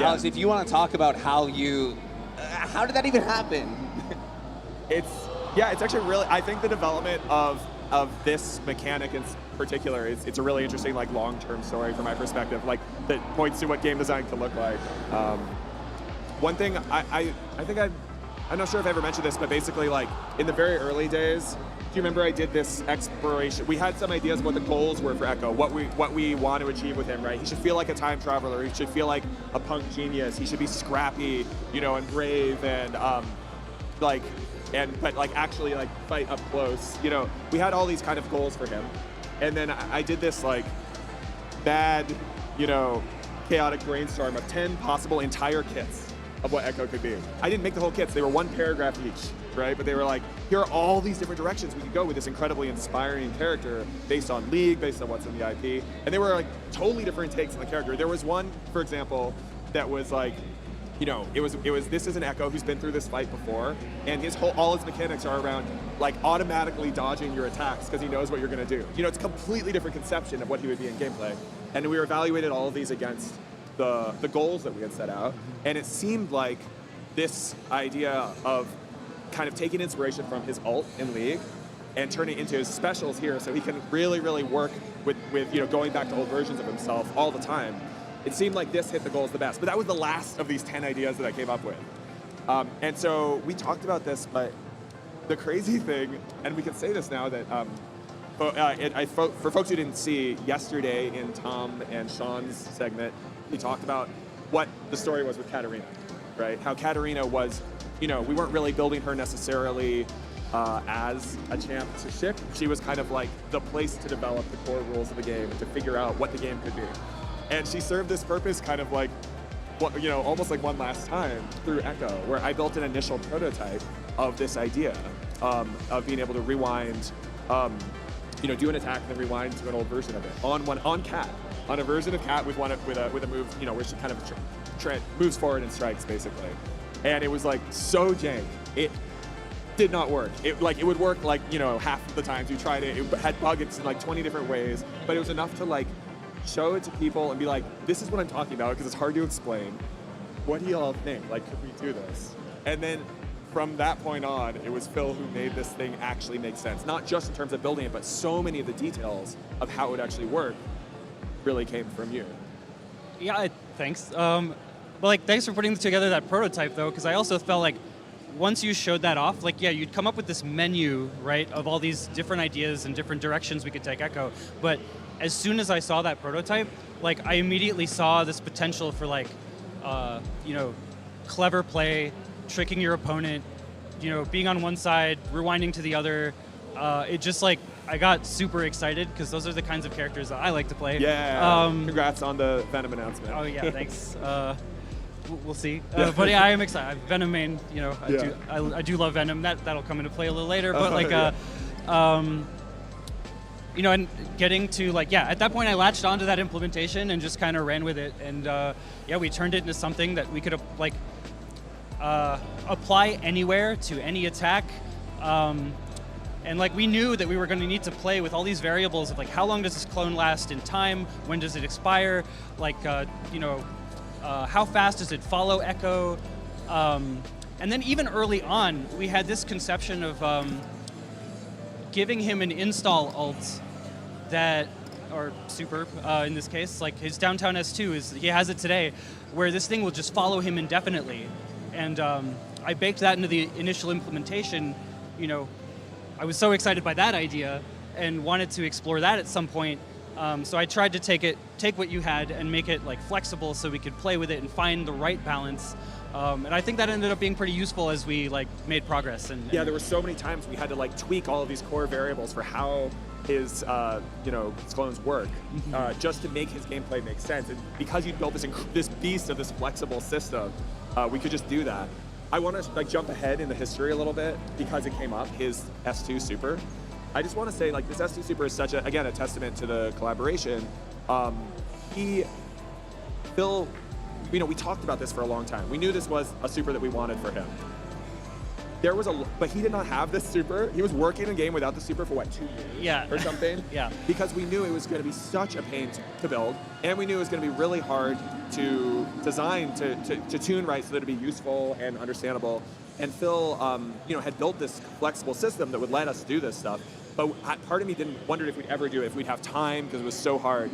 Alex, if you want to talk about how did that even happen? It's actually really, I think the development of this mechanic in particular it's a really interesting like long-term story from my perspective, like that points to what game design can look like. One thing I think I'm not sure if I ever mentioned this, but basically like in the very early days, do you remember I did this exploration? We had some ideas of what the goals were for Ekko, what we want to achieve with him, right? He should feel like a time traveler. He should feel like a punk genius. He should be scrappy, and brave and but actually fight up close. We had all these kind of goals for him, and then I did this like bad, chaotic brainstorm of 10 possible entire kits of what Ekko could be. I didn't make the whole kits. They were one paragraph each, right? But they were like, here are all these different directions we could go with this incredibly inspiring character based on League, based on what's in the IP. And they were like totally different takes on the character. There was one, for example, that was like, this is an Ekko who's been through this fight before, and all his mechanics are around like automatically dodging your attacks because he knows what you're gonna do. It's a completely different conception of what he would be in gameplay. And we evaluated all of these against the goals that we had set out, and it seemed like this idea of kind of taking inspiration from his ult in League and turning it into his specials here so he can really, really work with going back to old versions of himself all the time. It seemed like this hit the goals the best, but that was the last of these 10 ideas that I came up with. And so we talked about this, but the crazy thing, and we can say this now, that for folks who didn't see, yesterday in Tom and Sean's segment, we talked about what the story was with Katarina, right? How Katarina was, we weren't really building her necessarily as a champ to ship. She was kind of like the place to develop the core rules of the game and to figure out what the game could be. And she served this purpose kind of like, almost like one last time through Ekko, where I built an initial prototype of this idea of being able to rewind, do an attack and then rewind to an old version of it on Cat. On a version of Cat with a move, where she kind of moves forward and strikes, basically. And it was like so jank. It did not work. It would work half of the times you tried it. It had bugs in 20 different ways, but it was enough to show it to people and be like, this is what I'm talking about, because it's hard to explain. What do y'all think? Could we do this? And then from that point on, it was Phil who made this thing actually make sense. Not just in terms of building it, but so many of the details of how it would actually work really came from you. Yeah, thanks. But thanks for putting together that prototype though, because I also felt like once you showed that off, you'd come up with this menu, right, of all these different ideas and different directions we could take Ekko. But as soon as I saw that prototype, I immediately saw this potential for clever play, tricking your opponent, being on one side, rewinding to the other. It just I got super excited because those are the kinds of characters that I like to play. Yeah. Congrats on the Venom announcement. Oh yeah, thanks. We'll see. But yeah, I am excited. Venom main, I do love Venom. That'll come into play a little later. But and getting to at that point I latched onto that implementation and just kind of ran with it. And we turned it into something that we could have apply anywhere to any attack. And like we knew that we were going to need to play with all these variables of like how long does this clone last in time, when does it expire, like how fast does it follow Ekko, and then even early on we had this conception of giving him an install ult that, or super in this case, like his downtown S2 he has it today, where this thing will just follow him indefinitely, and I baked that into the initial implementation. I was so excited by that idea and wanted to explore that at some point. So I tried to take what you had and make it like flexible so we could play with it and find the right balance. And I think that ended up being pretty useful as we like made progress. And yeah, there were so many times we had to like tweak all of these core variables for how his his clones work, just to make his gameplay make sense. And because you built this beast of this flexible system, we could just do that. I want to like jump ahead in the history a little bit because it came up, his S2 Super. I just want to say like this S2 Super is such a testament to the collaboration. Phil, we talked about this for a long time. We knew this was a super that we wanted for him. But he did not have this super. He was working a game without the super for what, 2 years? Yeah. Or something? Yeah. Because we knew it was going to be such a pain to build, and we knew it was going to be really hard to design, to tune right so that it'd be useful and understandable. And Phil, had built this flexible system that would let us do this stuff. But part of me wondered if we'd ever do it, if we'd have time, because it was so hard.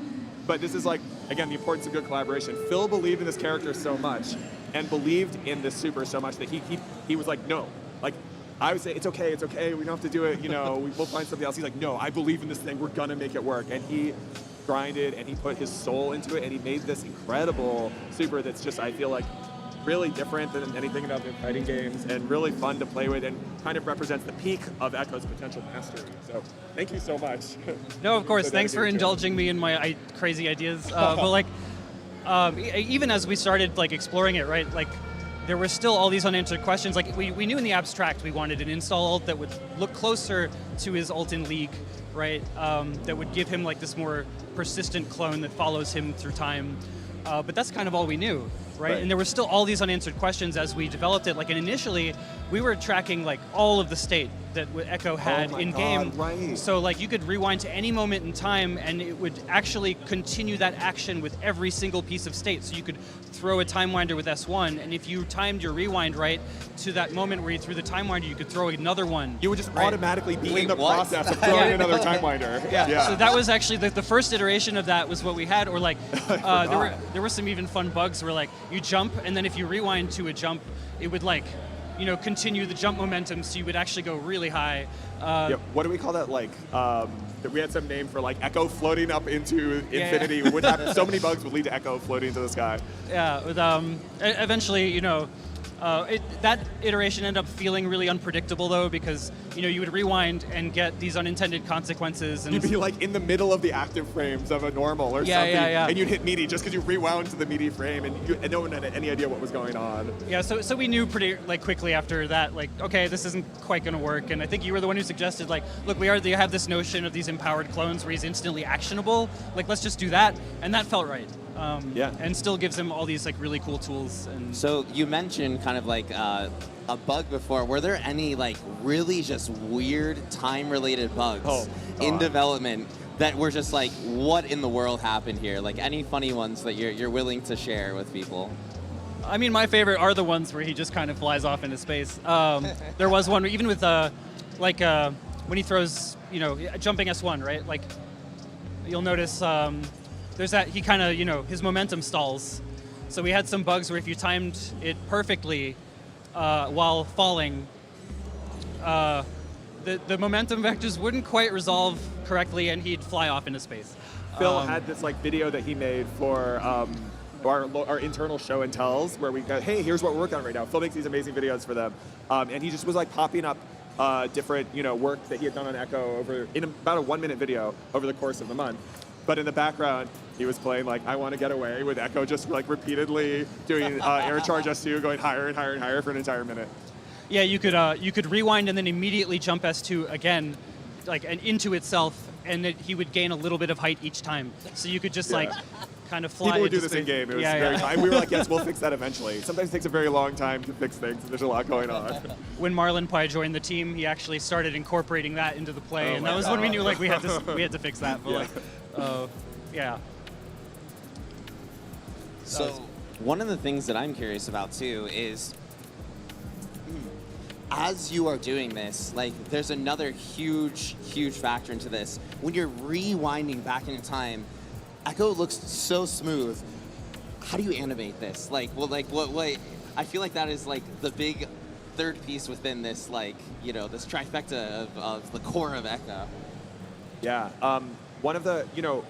But this is like, again, the importance of good collaboration. Phil believed in this character so much and believed in this super so much that he was like, no. Like, I would say, it's okay, we don't have to do it, we'll find something else. He's like, no, I believe in this thing, we're gonna make it work. And he grinded and he put his soul into it and he made this incredible super that's just, I feel like, really different than anything about the fighting games and really fun to play with and kind of represents the peak of Ekko's potential mastery. So thank you so much. No, of course, thanks for indulging me in my crazy ideas. But like, even as we started like exploring it, right, like, there were still all these unanswered questions. Like we knew in the abstract we wanted an install ult that would look closer to his ult in League, right? That would give him like this more persistent clone that follows him through time. But that's kind of all we knew, right? And there were still all these unanswered questions as we developed it. Like, and initially, we were tracking like all of the state that Ekko had in game. Right. So like you could rewind to any moment in time, and it would actually continue that action with every single piece of state. So you could throw a time winder with S1, and if you timed your rewind right to that moment where you threw the time winder, you could throw another one. You would just automatically be in the process of throwing another time winder. Yeah. So that was actually the first iteration of that was what we had, or like there were some even fun bugs where like you jump, and then if you rewind to a jump, it would like continue the jump momentum, so you would actually go really high. What do we call that? Like, we had some name for like Ekko floating up into infinity. Would have so many bugs would lead to Ekko floating into the sky. Yeah, with eventually, that iteration ended up feeling really unpredictable though, because you would rewind and get these unintended consequences. And you'd be like in the middle of the active frames of a normal or something, and you'd hit meaty just because you rewound to the meaty frame, and no one had any idea what was going on. Yeah, so we knew pretty like quickly after that, like, okay, this isn't quite going to work. And I think you were the one who suggested, like, look, we already have this notion of these empowered clones where he's instantly actionable. Like, let's just do that, and that felt right. And still gives him all these like really cool tools. And so you mentioned kind of like a bug before. Were there any like really just weird time-related bugs in development that were just like, what in the world happened here? Like any funny ones that you're willing to share with people? I mean, my favorite are the ones where he just kind of flies off into space. There was one even with when he throws, jumping S1, right? Like you'll notice. There's that he kind of, his momentum stalls. So we had some bugs where if you timed it perfectly while falling, the momentum vectors wouldn't quite resolve correctly, and he'd fly off into space. Phil had this like video that he made for our internal show and tells, where we go, hey, here's what we're working on right now. Phil makes these amazing videos for them, and he just was like popping up different work that he had done on Ekko in about a 1-minute video over the course of the month. But in the background, he was playing like I Want to Get Away with Ekko just like repeatedly doing air charge S2, going higher and higher and higher for an entire minute. Yeah, you could rewind and then immediately jump S2 again, like and into itself, and he would gain a little bit of height each time. So you could just like kind of fly. People would it do just this in be- game. It was yeah, very yeah. time. We were like, yes, we'll fix that eventually. Sometimes it takes a very long time to fix things. There's a lot going on. When Marlon Pai joined the team, he actually started incorporating that into the play, Oh and my that was when we God. knew like we had to fix that. But Yeah. yeah. So one of the things that I'm curious about too is, as you are doing this, like there's another huge factor into this. When you're rewinding back into time, Ekko looks so smooth. How do you animate this? Like, well, like what? I feel like that is like the big third piece within this, like, you know, this trifecta of the core of Ekko. Yeah. One of the, you know,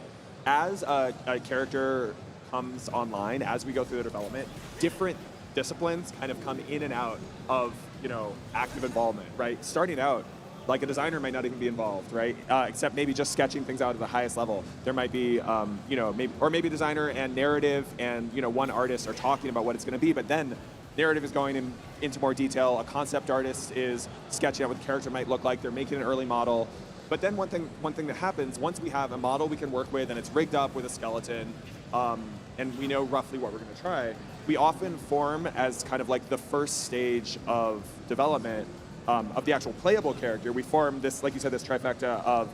as a character comes online, as we go through the development, different disciplines kind of come in and out of, you know, active involvement, right? Starting out, like a designer might not even be involved, right? Except maybe just sketching things out at the highest level. There might be, you know, maybe designer and narrative and, you know, one artist are talking about what it's going to be, but then narrative is going into more detail. A concept artist is sketching out what the character might look like. They're making an early model. But then one thing that happens, once we have a model we can work with and it's rigged up with a skeleton, and we know roughly what we're going to try, we often form as kind of like the first stage of development of the actual playable character. We form this, like you said, this trifecta of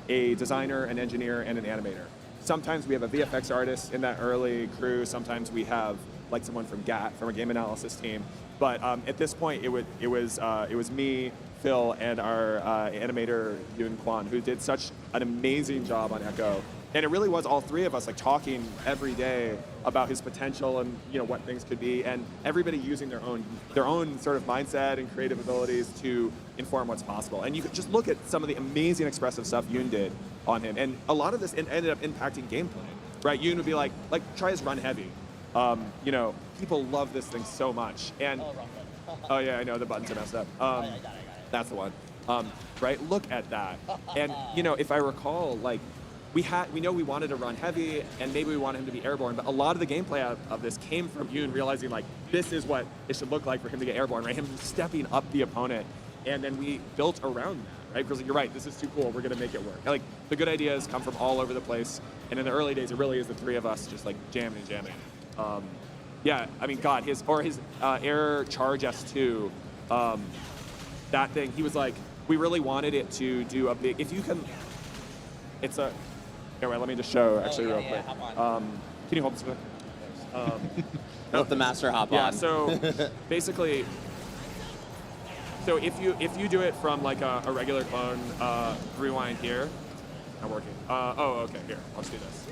a designer, an engineer, and an animator. Sometimes we have a VFX artist in that early crew. Sometimes we have like someone from GAT, from a game analysis team. But at this point, it was me, Phil, and our animator Yoon Kwan, who did such an amazing job on Ekko. And it really was all three of us like talking every day about his potential and, you know, what things could be, and everybody using their own sort of mindset and creative abilities to inform what's possible. And you could just look at some of the amazing expressive stuff Yoon did on him, and a lot of this ended up impacting gameplay. Right? Yoon would be like try his run heavy. You know, people love this thing so much, and oh yeah, I know the buttons are messed up. That's the one. Right? Look at that. And you know, if I recall, like we know we wanted to run heavy, and maybe we wanted him to be airborne, but a lot of the gameplay of this came from Yoon realizing like this is what it should look like for him to get airborne, right? Him stepping up the opponent, and then we built around that, right? Because you're right, this is too cool. We're gonna make it work. Like the good ideas come from all over the place, and in the early days, it really is the three of us just like jamming. Yeah, I mean, God, his air charge S2, that thing, he was like, we really wanted it to do a big, if you can, it's a, here, wait, let me just show actually real quick. Can you hold this for a second? Let the master hop on. Yeah, so basically, so if you do it from like a regular clone, rewind here, not working. Oh, okay, here, let's do this.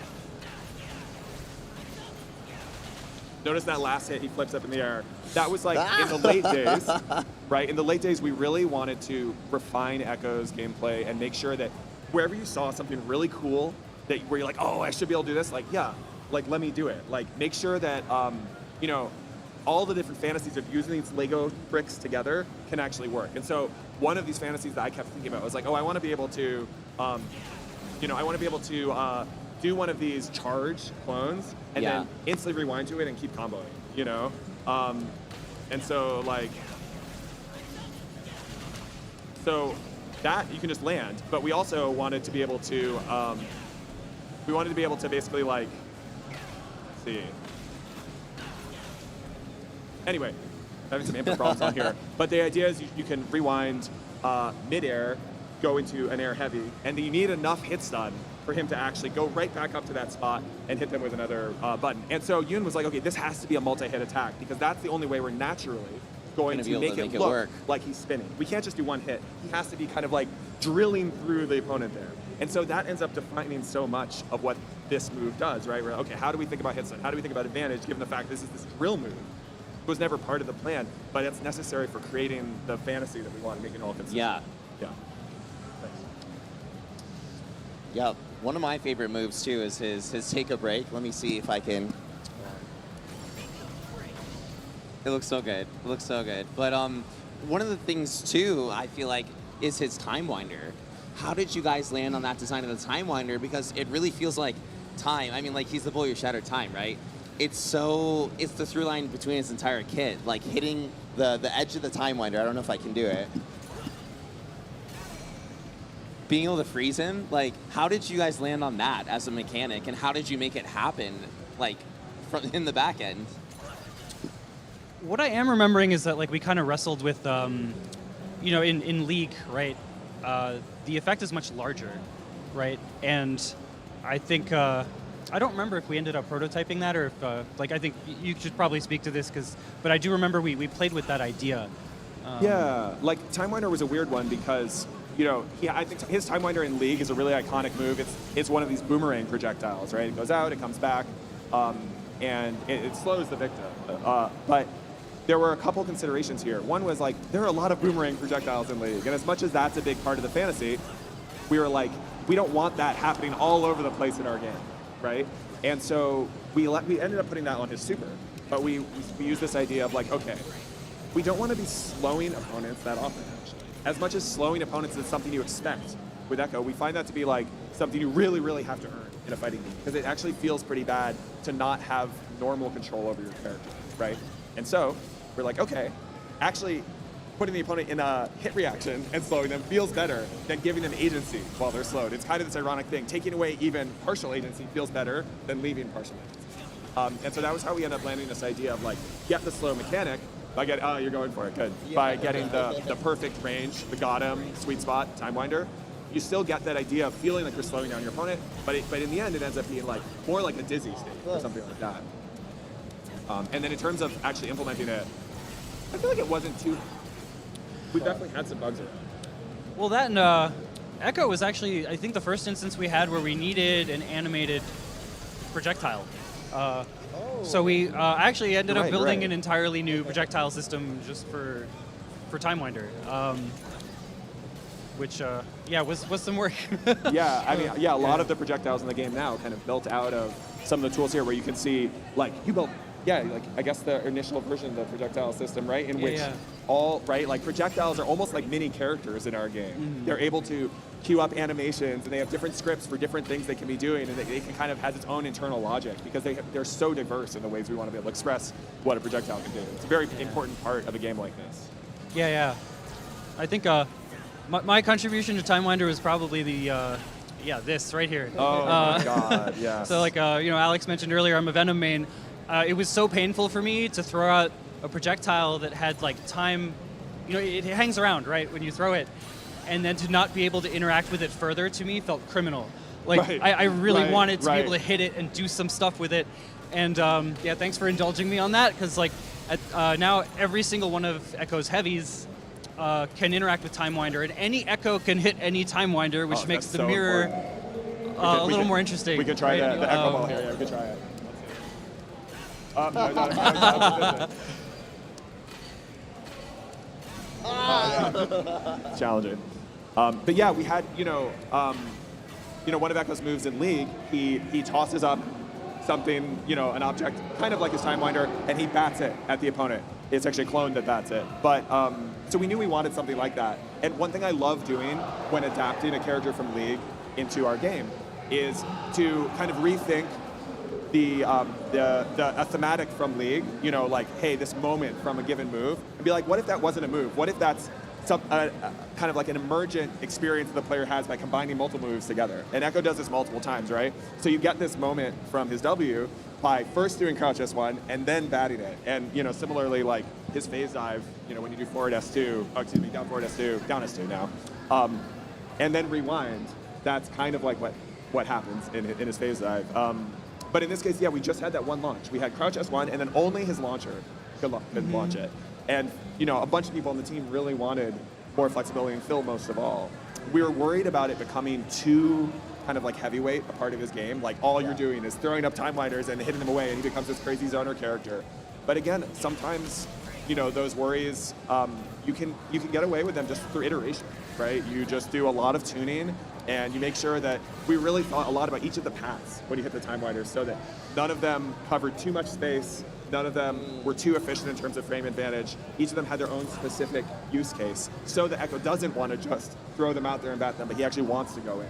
Notice that last hit, he flips up in the air. That was like in the late days, right? In the late days, we really wanted to refine Ekko's gameplay and make sure that wherever you saw something really cool, that where you're like, oh, I should be able to do this, like, yeah, like, let me do it. Like, make sure that, you know, all the different fantasies of using these Lego bricks together can actually work. And so one of these fantasies that I kept thinking about was like, oh, I want to be able to, you know, I want to be able to do one of these charge clones and then instantly rewind to it and keep comboing, you know? And so like, so that you can just land, but we also wanted to be able to, basically like, let's see. Anyway, having some input problems on here, but the idea is you can rewind mid-air, go into an air heavy, and you need enough hit stun for him to actually go right back up to that spot and hit them with another button. And so Yoon was like, okay, this has to be a multi-hit attack because that's the only way we're naturally going to make it look work. like he's spinning. We can't just do one hit. He has to be kind of like drilling through the opponent there. And so that ends up defining so much of what this move does, right? We're okay, how do we think about hit stun? How do we think about advantage given the fact this is this drill move? It was never part of the plan, but it's necessary for creating the fantasy that we want, making it all consistent. Yeah. Yeah. Yeah, one of my favorite moves too is his take a break. Let me see if I can. It looks so good. It looks so good. But one of the things too, I feel like, is his time winder. How did you guys land on that design of the time winder? Because it really feels like time. I mean, like he's the boy who shattered time, right? It's the through line between his entire kit, like hitting the edge of the time winder. I don't know if I can do it. being able to freeze him, like, how did you guys land on that as a mechanic, and how did you make it happen, like, in the back end? What I am remembering is that like we kind of wrestled with, you know, in League, right? The effect is much larger, right? And I think I don't remember if we ended up prototyping that or if like I think you should probably speak to this but I do remember we played with that idea. Yeah, like Time Winder was a weird one because, you know, I think his Time Winder in League is a really iconic move. It's one of these boomerang projectiles, right? It goes out, it comes back, and it slows the victim. But there were a couple considerations here. One was like, there are a lot of boomerang projectiles in League, and as much as that's a big part of the fantasy, we were like, we don't want that happening all over the place in our game, right? And so we ended up putting that on his super, but we used this idea of like, okay, we don't want to be slowing opponents that often, actually. As much as slowing opponents is something you expect with Ekko, we find that to be like something you really, really have to earn in a fighting game, because it actually feels pretty bad to not have normal control over your character, right? And so we're like, okay, actually putting the opponent in a hit reaction and slowing them feels better than giving them agency while they're slowed. It's kind of this ironic thing. Taking away even partial agency feels better than leaving partial agency. And so that was how we ended up landing this idea of like, get the slow mechanic, by getting, oh, you're going for it, good. Yeah. By getting the perfect range, the got him, sweet spot, Time Winder, you still get that idea of feeling like you're slowing down your opponent, but in the end, it ends up being like more like a dizzy state or something like that. And then in terms of actually implementing it, I feel like it wasn't too. We definitely had some bugs around. Well, that and Ekko was actually, I think, the first instance we had where we needed an animated projectile. So we actually ended up building an entirely new projectile system just for Time Winder, which yeah was some work. Yeah, I mean, yeah, a lot of the projectiles in the game now kind of built out of some of the tools here, where you can see like you built. Yeah, like I guess the initial version of the projectile system, right? In which all, right, like projectiles are almost like mini characters in our game. Mm-hmm. They're able to queue up animations, and they have different scripts for different things they can be doing, and they can kind of has its own internal logic because they're so diverse in the ways we want to be able to express what a projectile can do. It's a very important part of a game like this. Yeah. I think my contribution to Time Winder was probably the this right here. Oh my God, yes. So like you know, Alex mentioned earlier, I'm a Venom main. It was so painful for me to throw out a projectile that had like time, you know, it hangs around, right, when you throw it, and then to not be able to interact with it further, to me, felt criminal. Like, I really wanted to be able to hit it and do some stuff with it, and yeah, thanks for indulging me on that, because like, now every single one of Ekko's heavies can interact with Time Winder, and any Ekko can hit any Time Winder, which makes the mirror a little more interesting. We could try the Ekko ball here, yeah, we could try it. It's challenging. But yeah, we had, you know, one of Ekko's moves in League, he tosses up something, you know, an object, kind of like his Time Winder, and he bats it at the opponent. It's actually a clone that bats it. But, so we knew we wanted something like that. And one thing I love doing when adapting a character from League into our game is to kind of rethink a thematic from League, you know, like, hey, this moment from a given move, and be like, what if that wasn't a move? What if that's kind of like an emergent experience that the player has by combining multiple moves together? And Ekko does this multiple times, right? So you get this moment from his W by first doing crouch S1 and then batting it. And, you know, similarly, like his phase dive, you know, when you do forward S2, down forward S2, down S2 now, and then rewind, that's kind of like what happens in his phase dive. But in this case, yeah, we just had that one launch. We had crouch S1, and then only his launcher could launch it. And, you know, a bunch of people on the team really wanted more flexibility, and Phil most of all. We were worried about it becoming too kind of like heavyweight a part of his game. Like, all you're doing is throwing up Time Winders and hitting them away, and he becomes this crazy zoner character. But again, sometimes, you know, those worries, you can get away with them just through iteration, right? You just do a lot of tuning, and you make sure that we really thought a lot about each of the paths when you hit the Time Winders, so that none of them covered too much space, none of them were too efficient in terms of frame advantage. Each of them had their own specific use case, so that Ekko doesn't want to just throw them out there and bat them, but he actually wants to go in.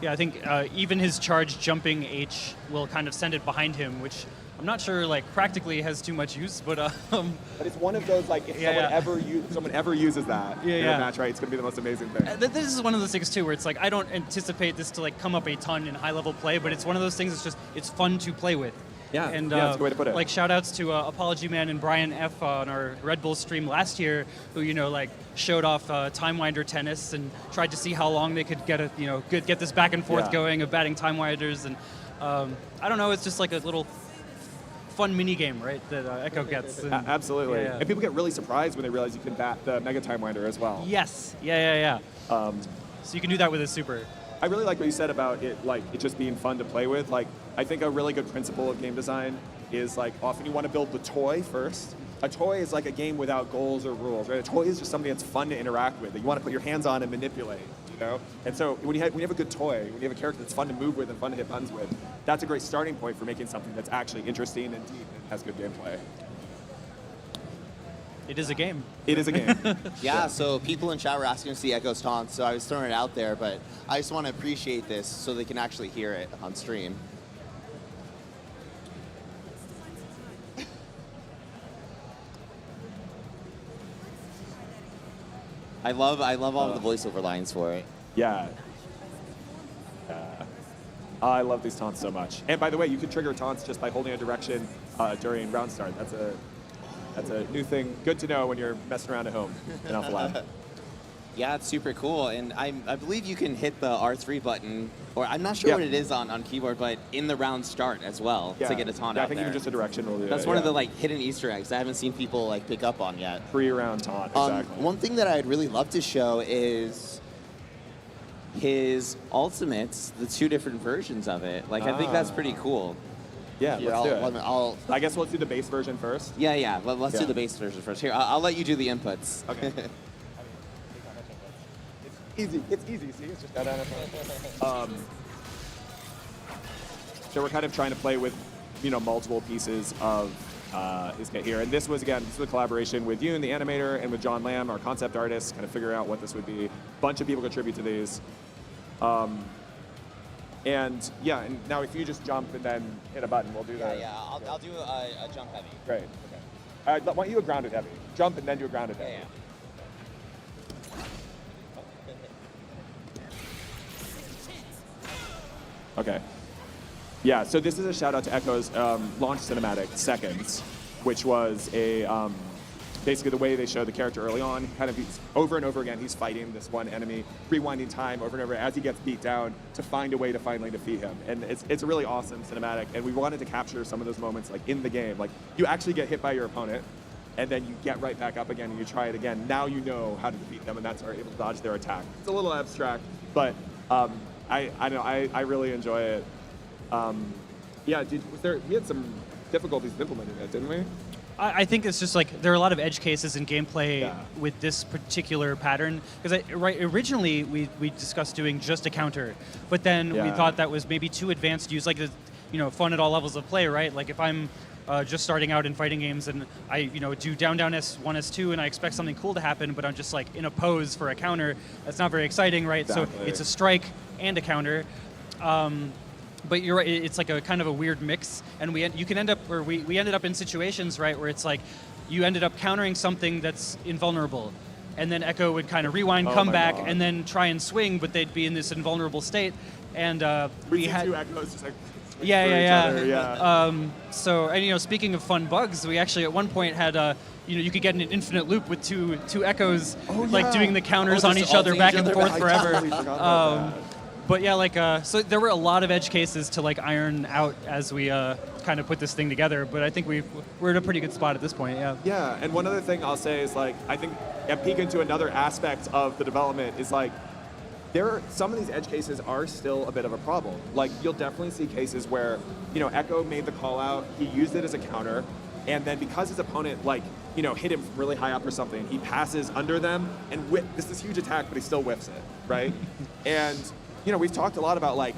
Yeah, I think even his charge jumping H will kind of send it behind him, which I'm not sure like practically has too much use, but But it's one of those like if someone ever uses that in a match, right? It's gonna be the most amazing thing. This is one of those things too, where it's like I don't anticipate this to like come up a ton in high level play, but it's one of those things. It's fun to play with. Yeah, and that's a good way to put it. Like shout outs to Apology Man and Brian F on our Red Bull stream last year, who like showed off Time Winder tennis and tried to see how long they could get this back and forth going of batting Time Winders, and I don't know, it's just like a little fun mini game, right? That Ekko gets. And, absolutely, and people get really surprised when they realize you can bat the Mega Time Winder as well. Yes, yeah. So you can do that with a super. I really like what you said about it just being fun to play with. Like, I think a really good principle of game design is like often you want to build the toy first. A toy is like a game without goals or rules, right? A toy is just something that's fun to interact with, that you want to put your hands on and manipulate, And so when you have a good toy, when you have a character that's fun to move with and fun to hit buttons with, that's a great starting point for making something that's actually interesting and deep and has good gameplay. It is a game. It is a game. Yeah, so people in chat were asking to see Ekko's taunt, so I was throwing it out there, but I just want to appreciate this so they can actually hear it on stream. I love all the voiceover lines for it. Yeah. I love these taunts so much. And by the way, you can trigger taunts just by holding a direction during round start. That's a new thing. Good to know when you're messing around at home in Alpha Lab. Yeah, it's super cool, and I believe you can hit the R3 button, or I'm not sure what it is on keyboard, but in the round start as well to get a taunt out I think there. even just a direction will do That's it. one of the hidden Easter eggs I haven't seen people pick up on yet. Pre-round taunt, exactly. One thing that I'd really love to show is his ultimates, the 2 different versions of it. I think that's pretty cool. Yeah, Here, let's do it. I'll I guess let's do the base version first. Yeah. Let's do the base version first. Here, I'll let you do the inputs. Okay. Easy. It's easy. See, it's just so we're kind of trying to play with, multiple pieces of his kit here. And this was a collaboration with Yoon, the animator, and with John Lamb, our concept artist, kind of figuring out what this would be. A bunch of people contribute to these. And now if you just jump and then hit a button, we'll do that. Yeah, I'll do a jump heavy. Great. Okay. I want you a grounded heavy. Jump and then do a grounded heavy. Yeah. Okay. Yeah, so this is a shout out to Ekko's launch cinematic, Seconds, which was a basically the way they show the character early on. Kind of over and over again, he's fighting this one enemy, rewinding time over and over as he gets beat down to find a way to finally defeat him. And it's a really awesome cinematic, and we wanted to capture some of those moments in the game. You actually get hit by your opponent, and then you get right back up again and you try it again. Now you know how to defeat them, and that's how you're able to dodge their attack. It's a little abstract, but I really enjoy it. We had some difficulties implementing it, didn't we? I think it's just there are a lot of edge cases in gameplay with this particular pattern. Because originally we discussed doing just a counter, but then we thought that was maybe too advanced to use fun at all levels of play, right? If I'm just starting out in fighting games and I do down S1 S2 and I expect something cool to happen, but I'm just in a pose for a counter. That's not very exciting, right? Exactly. So it's a strike and a counter. But you're right, it's a kind of a weird mix, and we ended up in situations, right, where it's you ended up countering something that's invulnerable, and then Ekko would kind of rewind, come back, and then try and swing, but they'd be in this invulnerable state, and we had 2 Echoes just yeah. So, and speaking of fun bugs, we actually at one point had you could get an infinite loop with two Echoes, doing the counters on each other back and forth forever. But yeah, so there were a lot of edge cases to iron out as we kind of put this thing together. But I think we're in a pretty good spot at this point. Yeah. Yeah, and one other thing I'll say is I think peek into another aspect of the development is some of these edge cases are still a bit of a problem. You'll definitely see cases where Ekko made the call out, he used it as a counter, and then because his opponent hit him really high up or something, he passes under them and this is huge attack, but he still whiffs it, right? And we've talked a lot about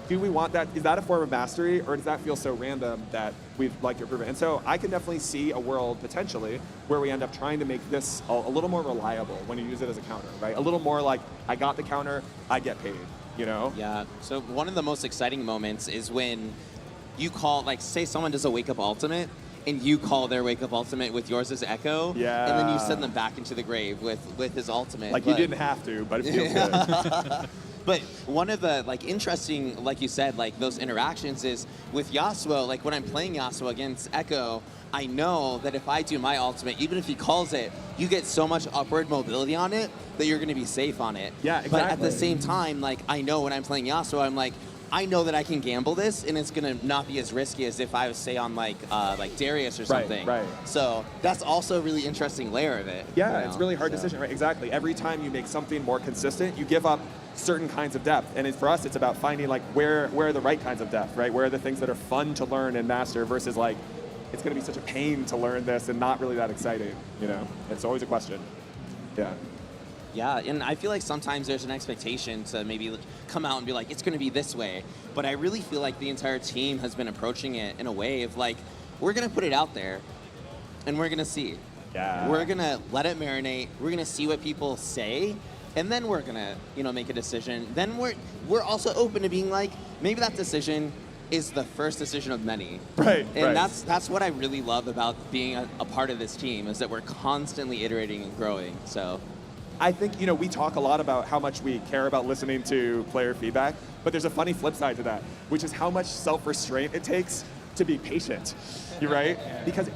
do we want that? Is that a form of mastery, or does that feel so random that we'd like to improve it? And so I can definitely see a world potentially where we end up trying to make this a little more reliable when you use it as a counter, right? A little more I got the counter, I get paid. you know? Yeah. So one of the most exciting moments is when you call, like, say someone does a wake-up ultimate, and you call their wake-up ultimate with yours as Ekko, Yeah. and then you send them back into the grave with his ultimate. Like, you didn't have to, but it feels good. But one of the interesting, like you said, like those interactions is with Yasuo. Like when I'm playing Yasuo against Ekko, I know that if I do my ultimate, even if he calls it, you get so much upward mobility on it that you're going to be safe on it. Yeah, exactly. But at the same time, like I know when I'm playing Yasuo, I'm like, I know that I can gamble this, and it's gonna not be as risky as if I was, say, on like Darius or something. Right. So that's also a really interesting layer of it. Yeah, it's really hard decision, right? Exactly. Every time you make something more consistent, you give up certain kinds of depth. And for us, it's about finding like where are the right kinds of depth, right? Where are the things that are fun to learn and master versus like, it's gonna be such a pain to learn this and not really that exciting, you know? It's always a question. Yeah. Yeah, and I feel like sometimes there's an expectation to maybe come out and be like, it's going to be this way. But I really feel like the entire team has been approaching it in a way of like, we're going to put it out there and we're going to see. Yeah. We're going to let it marinate. We're going to see what people say. And then we're going to, make a decision. Then we're also open to being like, maybe that decision is the first decision of many. Right. And that's what I really love about being a part of this team is that we're constantly iterating and growing. So I think, we talk a lot about how much we care about listening to player feedback, but there's a funny flip side to that, which is how much self-restraint it takes to be patient, you're right? Because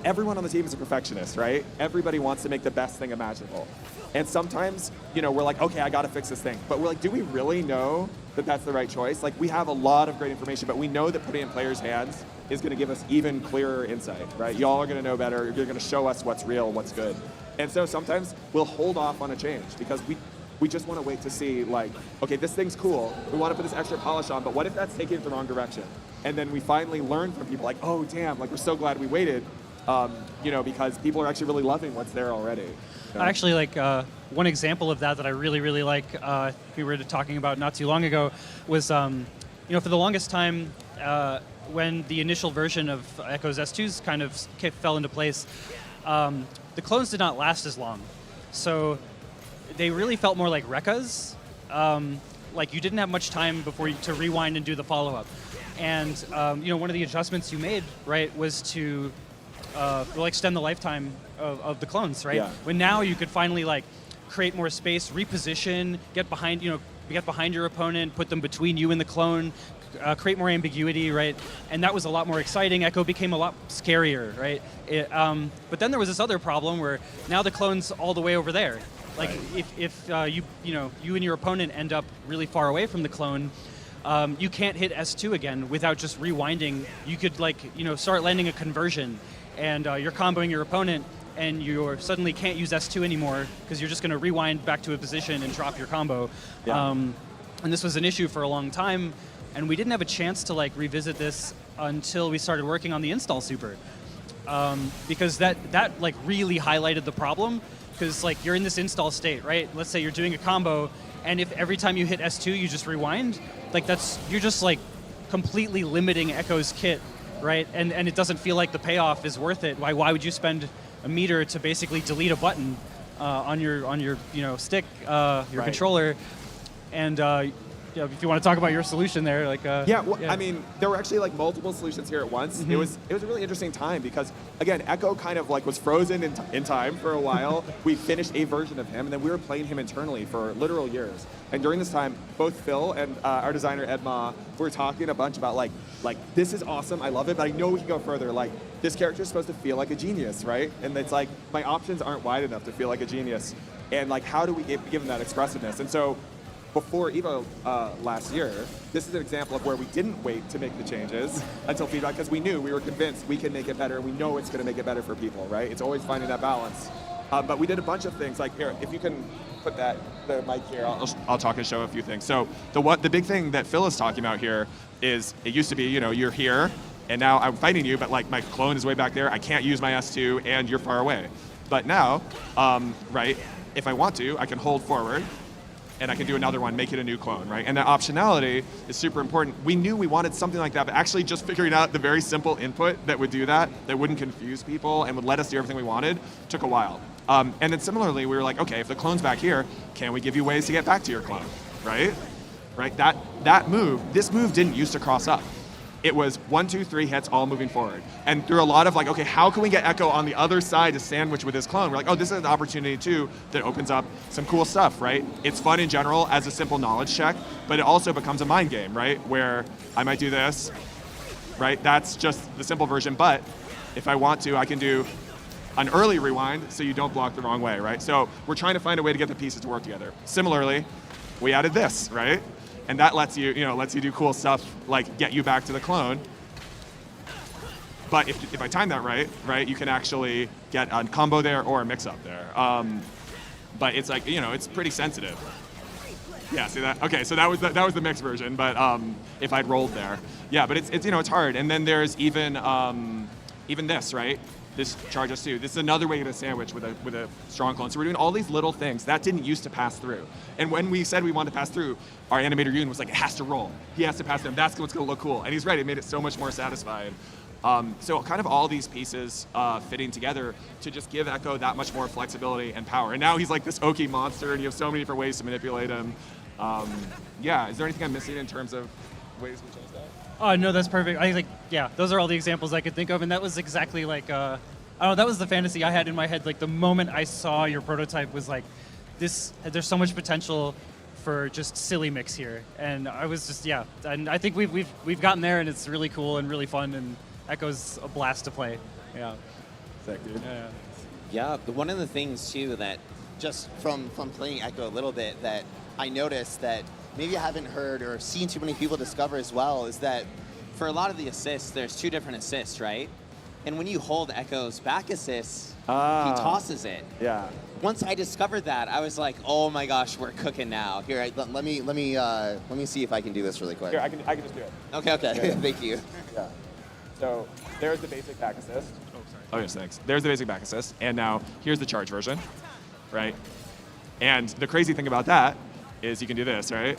everyone on the team is a perfectionist, right? Everybody wants to make the best thing imaginable. And sometimes, we're like, okay, I gotta fix this thing. But we're like, do we really know that that's the right choice? Like, we have a lot of great information, but we know that putting it in players' hands is gonna give us even clearer insight, right? Y'all are gonna know better, you're gonna show us what's real, what's good. And so sometimes we'll hold off on a change because we just want to wait to see, like, okay, this thing's cool. We want to put this extra polish on, but what if that's taking it the wrong direction? And then we finally learn from people like, oh, damn, like, we're so glad we waited, because people are actually really loving what's there already. Actually, like, one example of that I really, really like, we were talking about not too long ago, was, for the longest time, when the initial version of Ekko's S2s kind of fell into place, the clones did not last as long. So they really felt more like Rekkas. Like you didn't have much time to rewind and do the follow-up. And one of the adjustments you made, right, was to extend the lifetime of the clones, right? Yeah. When now you could finally create more space, reposition, get behind your opponent, put them between you and the clone, create more ambiguity, right? And that was a lot more exciting. Ekko became a lot scarier, right? But then there was this other problem where now the clone's all the way over there. Like if you and your opponent end up really far away from the clone, you can't hit S2 again without just rewinding. You could start landing a conversion, and you're comboing your opponent, and you suddenly can't use S2 anymore because you're just going to rewind back to a position and drop your combo. Yeah. And this was an issue for a long time. And we didn't have a chance to revisit this until we started working on the install super, because that really highlighted the problem. Because you're in this install state, right? Let's say you're doing a combo, and if every time you hit S2 you just rewind, you're just completely limiting Ekko's kit, right? And it doesn't feel like the payoff is worth it. Why would you spend a meter to basically delete a button on your stick, your controller, and if you want to talk about your solution there, I mean, there were actually multiple solutions here at once. Mm-hmm. It was a really interesting time because again, Ekko kind of was frozen in time for a while. We finished a version of him, and then we were playing him internally for literal years. And during this time, both Phil and our designer Ed Ma were talking a bunch about like this is awesome, I love it, but I know we can go further. Like this character is supposed to feel like a genius, right? And it's like my options aren't wide enough to feel like a genius. And how do we give him that expressiveness? And so before Evo last year, this is an example of where we didn't wait to make the changes until feedback, because we were convinced we can make it better. We know it's going to make it better for people, right? It's always finding that balance. But we did a bunch of things. Here, if you can put the mic here, I'll talk and show a few things. So the big thing that Phil is talking about here is it used to be, you're here, and now I'm fighting you, but my clone is way back there. I can't use my S2, and you're far away. But now, right, if I want to, I can hold forward, and I can do another one, make it a new clone, right? And that optionality is super important. We knew we wanted something like that, but actually just figuring out the very simple input that would do that wouldn't confuse people and would let us do everything we wanted, took a while. And then similarly, we were like, okay, if the clone's back here, can we give you ways to get back to your clone, right? right? This move didn't used to cross up. It was 1, 2, 3 hits, all moving forward. And through a lot of like, okay, how can we get Ekko on the other side to sandwich with his clone? We're like, oh, this is an opportunity too that opens up some cool stuff, right? It's fun in general as a simple knowledge check, but it also becomes a mind game, right? Where I might do this, right? That's just the simple version, but if I want to, I can do an early rewind so you don't block the wrong way, right? So we're trying to find a way to get the pieces to work together. Similarly, we added this, right? And that lets you do cool stuff like get you back to the clone. But if I time that right, you can actually get a combo there or a mix-up there. But it's like, it's pretty sensitive. Yeah, see that? Okay, so that was the mixed version, but if I'd rolled there. Yeah, but it's hard. And then there's even this, right? This charge us too. This is another way to sandwich with a strong clone. So we're doing all these little things that didn't used to pass through. And when we said we wanted to pass through, our animator Yoon was like, it has to roll. He has to pass through. That's what's going to look cool. And he's right. It made it so much more satisfying. So kind of all these pieces fitting together to just give Ekko that much more flexibility and power. And now he's like this Oki monster, and you have so many different ways to manipulate him. Yeah, is there anything I'm missing in terms of ways we change that? Oh, no, that's perfect. Those are all the examples I could think of, and that was exactly like, that was the fantasy I had in my head. Like the moment I saw your prototype was like, there's so much potential for just silly mix here, and I was just, and I think we've gotten there, and it's really cool and really fun, and Ekko's a blast to play. Yeah. Sick, dude. Yeah, one of the things too that just from playing Ekko a little bit that I noticed that maybe I haven't heard or seen too many people discover as well is that for a lot of the assists, there's 2 different assists, right? And when you hold Ekko's back assist, he tosses it. Yeah. Once I discovered that, I was like, "Oh my gosh, we're cooking now." Here, let me see if I can do this really quick. Here, I can just do it. Okay. Yeah. Thank you. Yeah. So there's the basic back assist. Oh, yes, thanks. There's the basic back assist, and now here's the charge version, right? And the crazy thing about that is you can do this, right?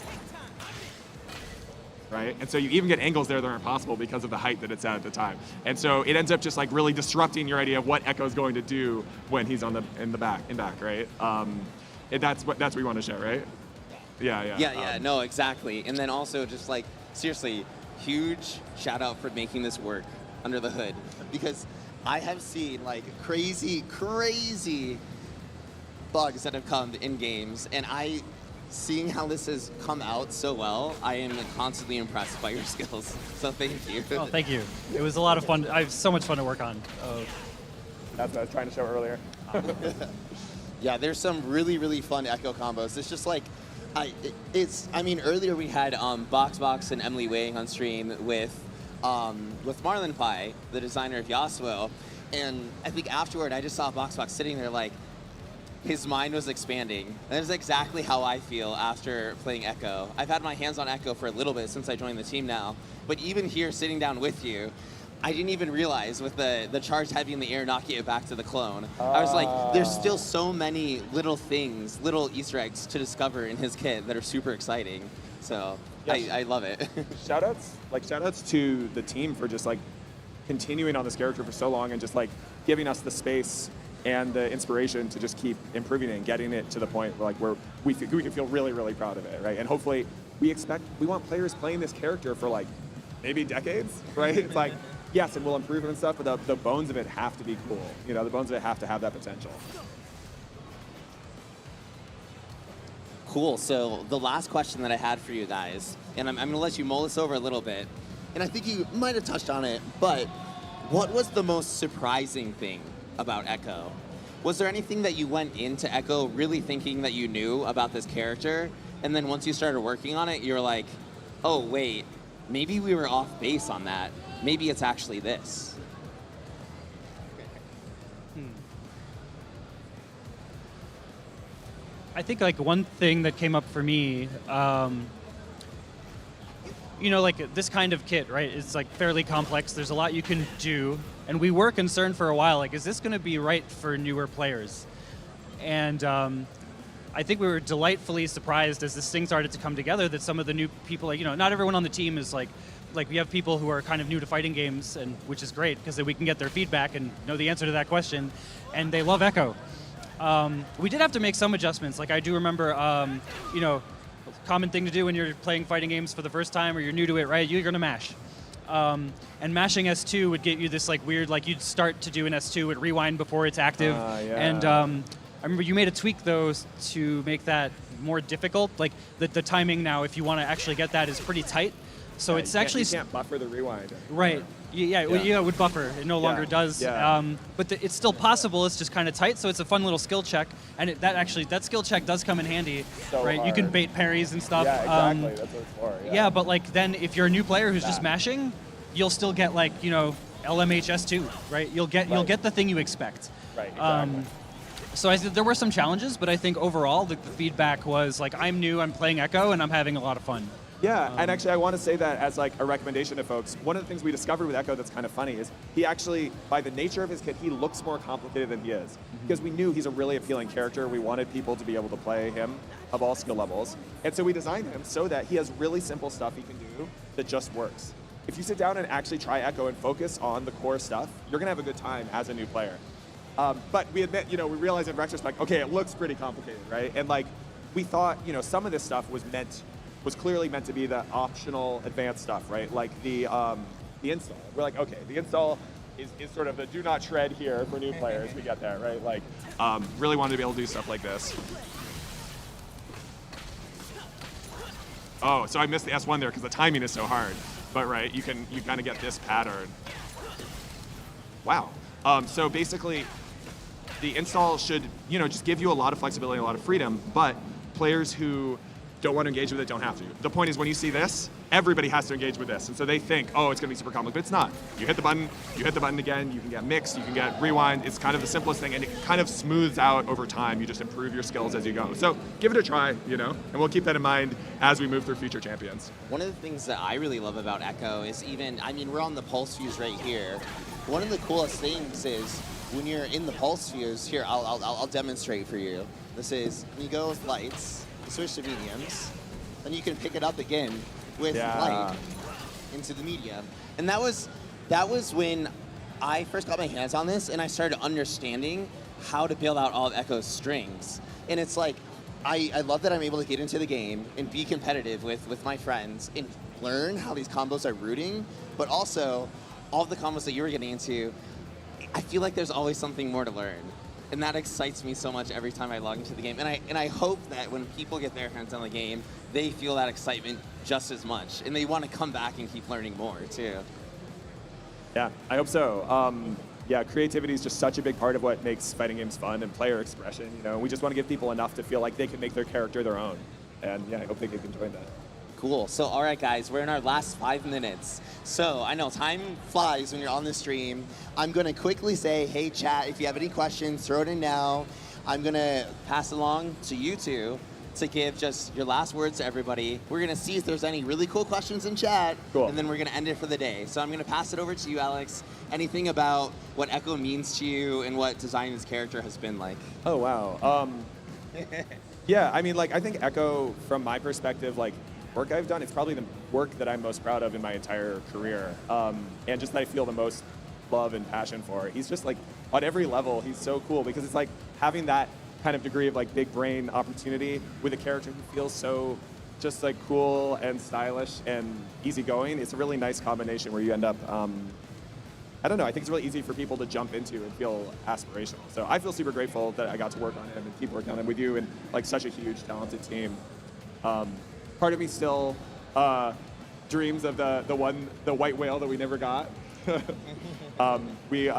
Right? And so you even get angles there that aren't possible because of the height that it's at the time. And so it ends up just like really disrupting your idea of what Ekko's going to do when he's in back, right? That's what we want to show, right? Yeah. No, exactly. And then also just like, seriously, huge shout out for making this work under the hood, because I have seen like crazy bugs that have come in games, and seeing how this has come out so well, I am constantly impressed by your skills. So thank you. Oh, thank you. It was a lot of fun. I have so much fun to work on. That's what I was trying to show earlier. Yeah, there's some really fun Ekko combos. It's just like, earlier we had Box and Emily Wang on stream with Marlon Pai, the designer of Yasuo, and I think afterward I just saw Box sitting there like, his mind was expanding. And that's exactly how I feel after playing Ekko. I've had my hands on Ekko for a little bit since I joined the team now, but even here sitting down with you, I didn't even realize with the charge heavy in the air knocking it back to the clone. I was like, there's still so many little things, little Easter eggs to discover in his kit that are super exciting. So yes. I love it. Shoutouts to the team for just like continuing on this character for so long and just like giving us the space and the inspiration to just keep improving it and getting it to the point where we can feel really proud of it, right? And hopefully we want players playing this character for like maybe decades, right? It's like, yes, and we'll improve it and stuff, but the bones of it have to be cool. The bones of it have to have that potential. Cool, so the last question that I had for you guys, and I'm gonna let you mull this over a little bit, and I think you might have touched on it, but what was the most surprising thing about Ekko? Was there anything that you went into Ekko really thinking that you knew about this character, and then once you started working on it, you were like, oh wait, maybe we were off base on that. Maybe it's actually this. I think like one thing that came up for me, like this kind of kit, right? It's like fairly complex. There's a lot you can do. And we were concerned for a while, like, is this going to be right for newer players? And I think we were delightfully surprised as this thing started to come together that some of the new people, not everyone on the team is like we have people who are kind of new to fighting games, and which is great because we can get their feedback and know the answer to that question, and they love Ekko. We did have to make some adjustments. Like I do remember, common thing to do when you're playing fighting games for the first time or you're new to it, right? You're gonna mash. And mashing S2 would get you this like weird, like you'd start to do an S2, would rewind before it's active. Yeah. And I remember you made a tweak though to make that more difficult. Like the timing now, if you want to actually get that, is pretty tight. So it's actually you can't buffer the rewind. right. Yeah, it would buffer. It no longer does. Yeah. But it's still possible. It's just kind of tight. So it's a fun little skill check, and that skill check does come in handy, So right? You can hard. bait parries and stuff. Yeah, exactly. That's what it's for. Yeah, but like then if you're a new player who's just mashing, you'll still get like LMHS2, right? You'll get the thing you expect. Right. Exactly. So there were some challenges, but I think overall the feedback was like, I'm new, I'm playing Ekko, and I'm having a lot of fun. Yeah, and actually I want to say that as like a recommendation to folks. One of the things we discovered with Ekko that's kind of funny is he actually, by the nature of his kit, he looks more complicated than he is. Because we knew he's a really appealing character. We wanted people to be able to play him of all skill levels. And so we designed him so that he has really simple stuff he can do that just works. If you sit down and actually try Ekko and focus on the core stuff, you're going to have a good time as a new player. But we admit, we realized in retrospect, okay, it looks pretty complicated, right? And like, we thought, some of this stuff was clearly meant to be the optional advanced stuff, right? Like the install. We're like, okay, the install is sort of the do not shred here for new players. We get that, right? Like, really wanted to be able to do stuff like this. Oh, so I missed the S1 there because the timing is so hard. But right, you kind of get this pattern. Wow. So basically, the install should, just give you a lot of flexibility and a lot of freedom, but players who don't want to engage with it don't have to. The point is when you see this, everybody has to engage with this. And so they think, oh, it's going to be super complicated, but it's not. You hit the button again, you can get mixed, you can get rewind. It's kind of the simplest thing, and it kind of smooths out over time. You just improve your skills as you go. So give it a try, and we'll keep that in mind as we move through future champions. One of the things that I really love about Ekko is we're on the pulse fuse right here. One of the coolest things is when you're in the pulse fuse, here, I'll demonstrate for you. This is, when you go with lights, you switch to mediums, then you can pick it up again with light into the medium. And that was when I first got my hands on this and I started understanding how to build out all of Ekko's strings. And it's like, I love that I'm able to get into the game and be competitive with my friends and learn how these combos are rooting, but also all of the combos that you were getting into, I feel like there's always something more to learn. And that excites me so much every time I log into the game. And I hope that when people get their hands on the game, they feel that excitement just as much. And they want to come back and keep learning more, too. Yeah, I hope so. Creativity is just such a big part of what makes fighting games fun and player expression. We just want to give people enough to feel like they can make their character their own. And yeah, I hope they can enjoy that. Cool. So, all right, guys, we're in our last 5 minutes. So, I know time flies when you're on the stream. I'm going to quickly say, hey, chat, if you have any questions, throw it in now. I'm going to pass along to you two to give just your last words to everybody. We're going to see if there's any really cool questions in chat. Cool. And then we're going to end it for the day. So, I'm going to pass it over to you, Alex. Anything about what Ekko means to you and what designing his character has been like? Oh, wow. Yeah, I think Ekko, from my perspective, work I've done, it's probably the work that I'm most proud of in my entire career. And just that I feel the most love and passion for. He's just on every level, he's so cool because it's having that kind of degree of big brain opportunity with a character who feels so just cool and stylish and easygoing. It's a really nice combination where you end up, I don't know, I think it's really easy for people to jump into and feel aspirational. So I feel super grateful that I got to work on him and keep working on him with you and such a huge, talented team. Part of me still dreams of the white whale that we never got. We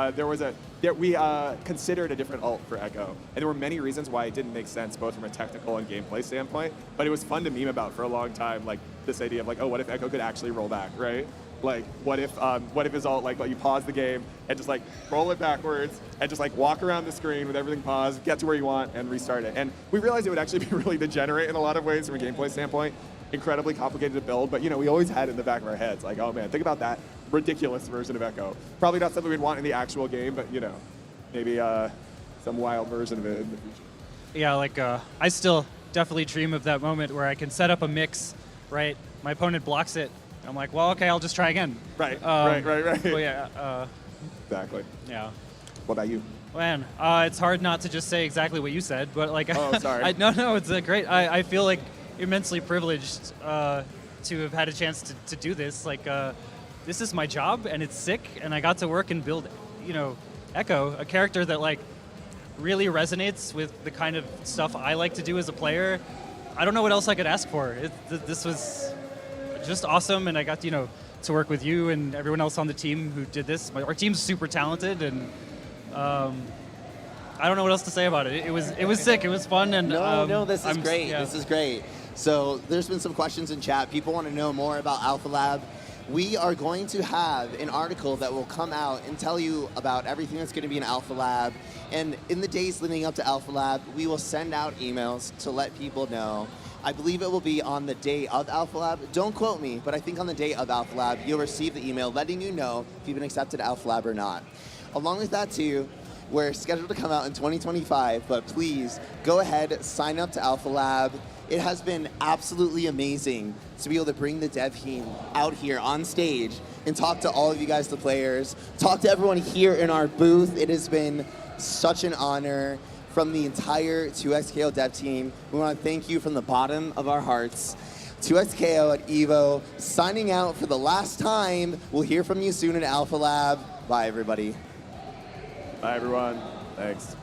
considered a different ult for Ekko, and there were many reasons why it didn't make sense, both from a technical and gameplay standpoint. But it was fun to meme about for a long time, this idea of oh, what if Ekko could actually roll back, right? What if his ult you pause the game and just roll it backwards and just walk around the screen with everything paused, get to where you want, and restart it. And we realized it would actually be really degenerate in a lot of ways from a gameplay standpoint, incredibly complicated to build. But we always had it in the back of our heads, oh man, think about that ridiculous version of Ekko. Probably not something we'd want in the actual game, but maybe some wild version of it in the future. Yeah, I still definitely dream of that moment where I can set up a mix, right? My opponent blocks it. I'm like, well, okay, I'll just try again. Right. Well, yeah. Exactly. Yeah. What about you? Man, it's hard not to just say exactly what you said, but Oh, sorry. No, it's great. I feel like immensely privileged to have had a chance to do this. Like, this is my job, and it's sick, and I got to work and build, Ekko, a character that like really resonates with the kind of stuff I like to do as a player. I don't know what else I could ask for. This was just awesome, and I got to work with you and everyone else on the team who did this. Our team's super talented, and I don't know what else to say about it. It was sick. It was fun, and this is great. Yeah. This is great. So there's been some questions in chat. People want to know more about Alpha Lab. We are going to have an article that will come out and tell you about everything that's going to be in Alpha Lab. And in the days leading up to Alpha Lab, we will send out emails to let people know. I believe it will be on the day of Alpha Lab. Don't quote me, but I think on the day of Alpha Lab, you'll receive the email letting you know if you've been accepted to Alpha Lab or not. Along with that too, we're scheduled to come out in 2025, but please go ahead, sign up to Alpha Lab. It has been absolutely amazing to be able to bring the dev team out here on stage and talk to all of you guys, the players, talk to everyone here in our booth. It has been such an honor. From the entire 2XKO dev team, we want to thank you from the bottom of our hearts. 2XKO at Evo, signing out for the last time. We'll hear from you soon at Alpha Lab. Bye, everybody. Bye, everyone. Thanks.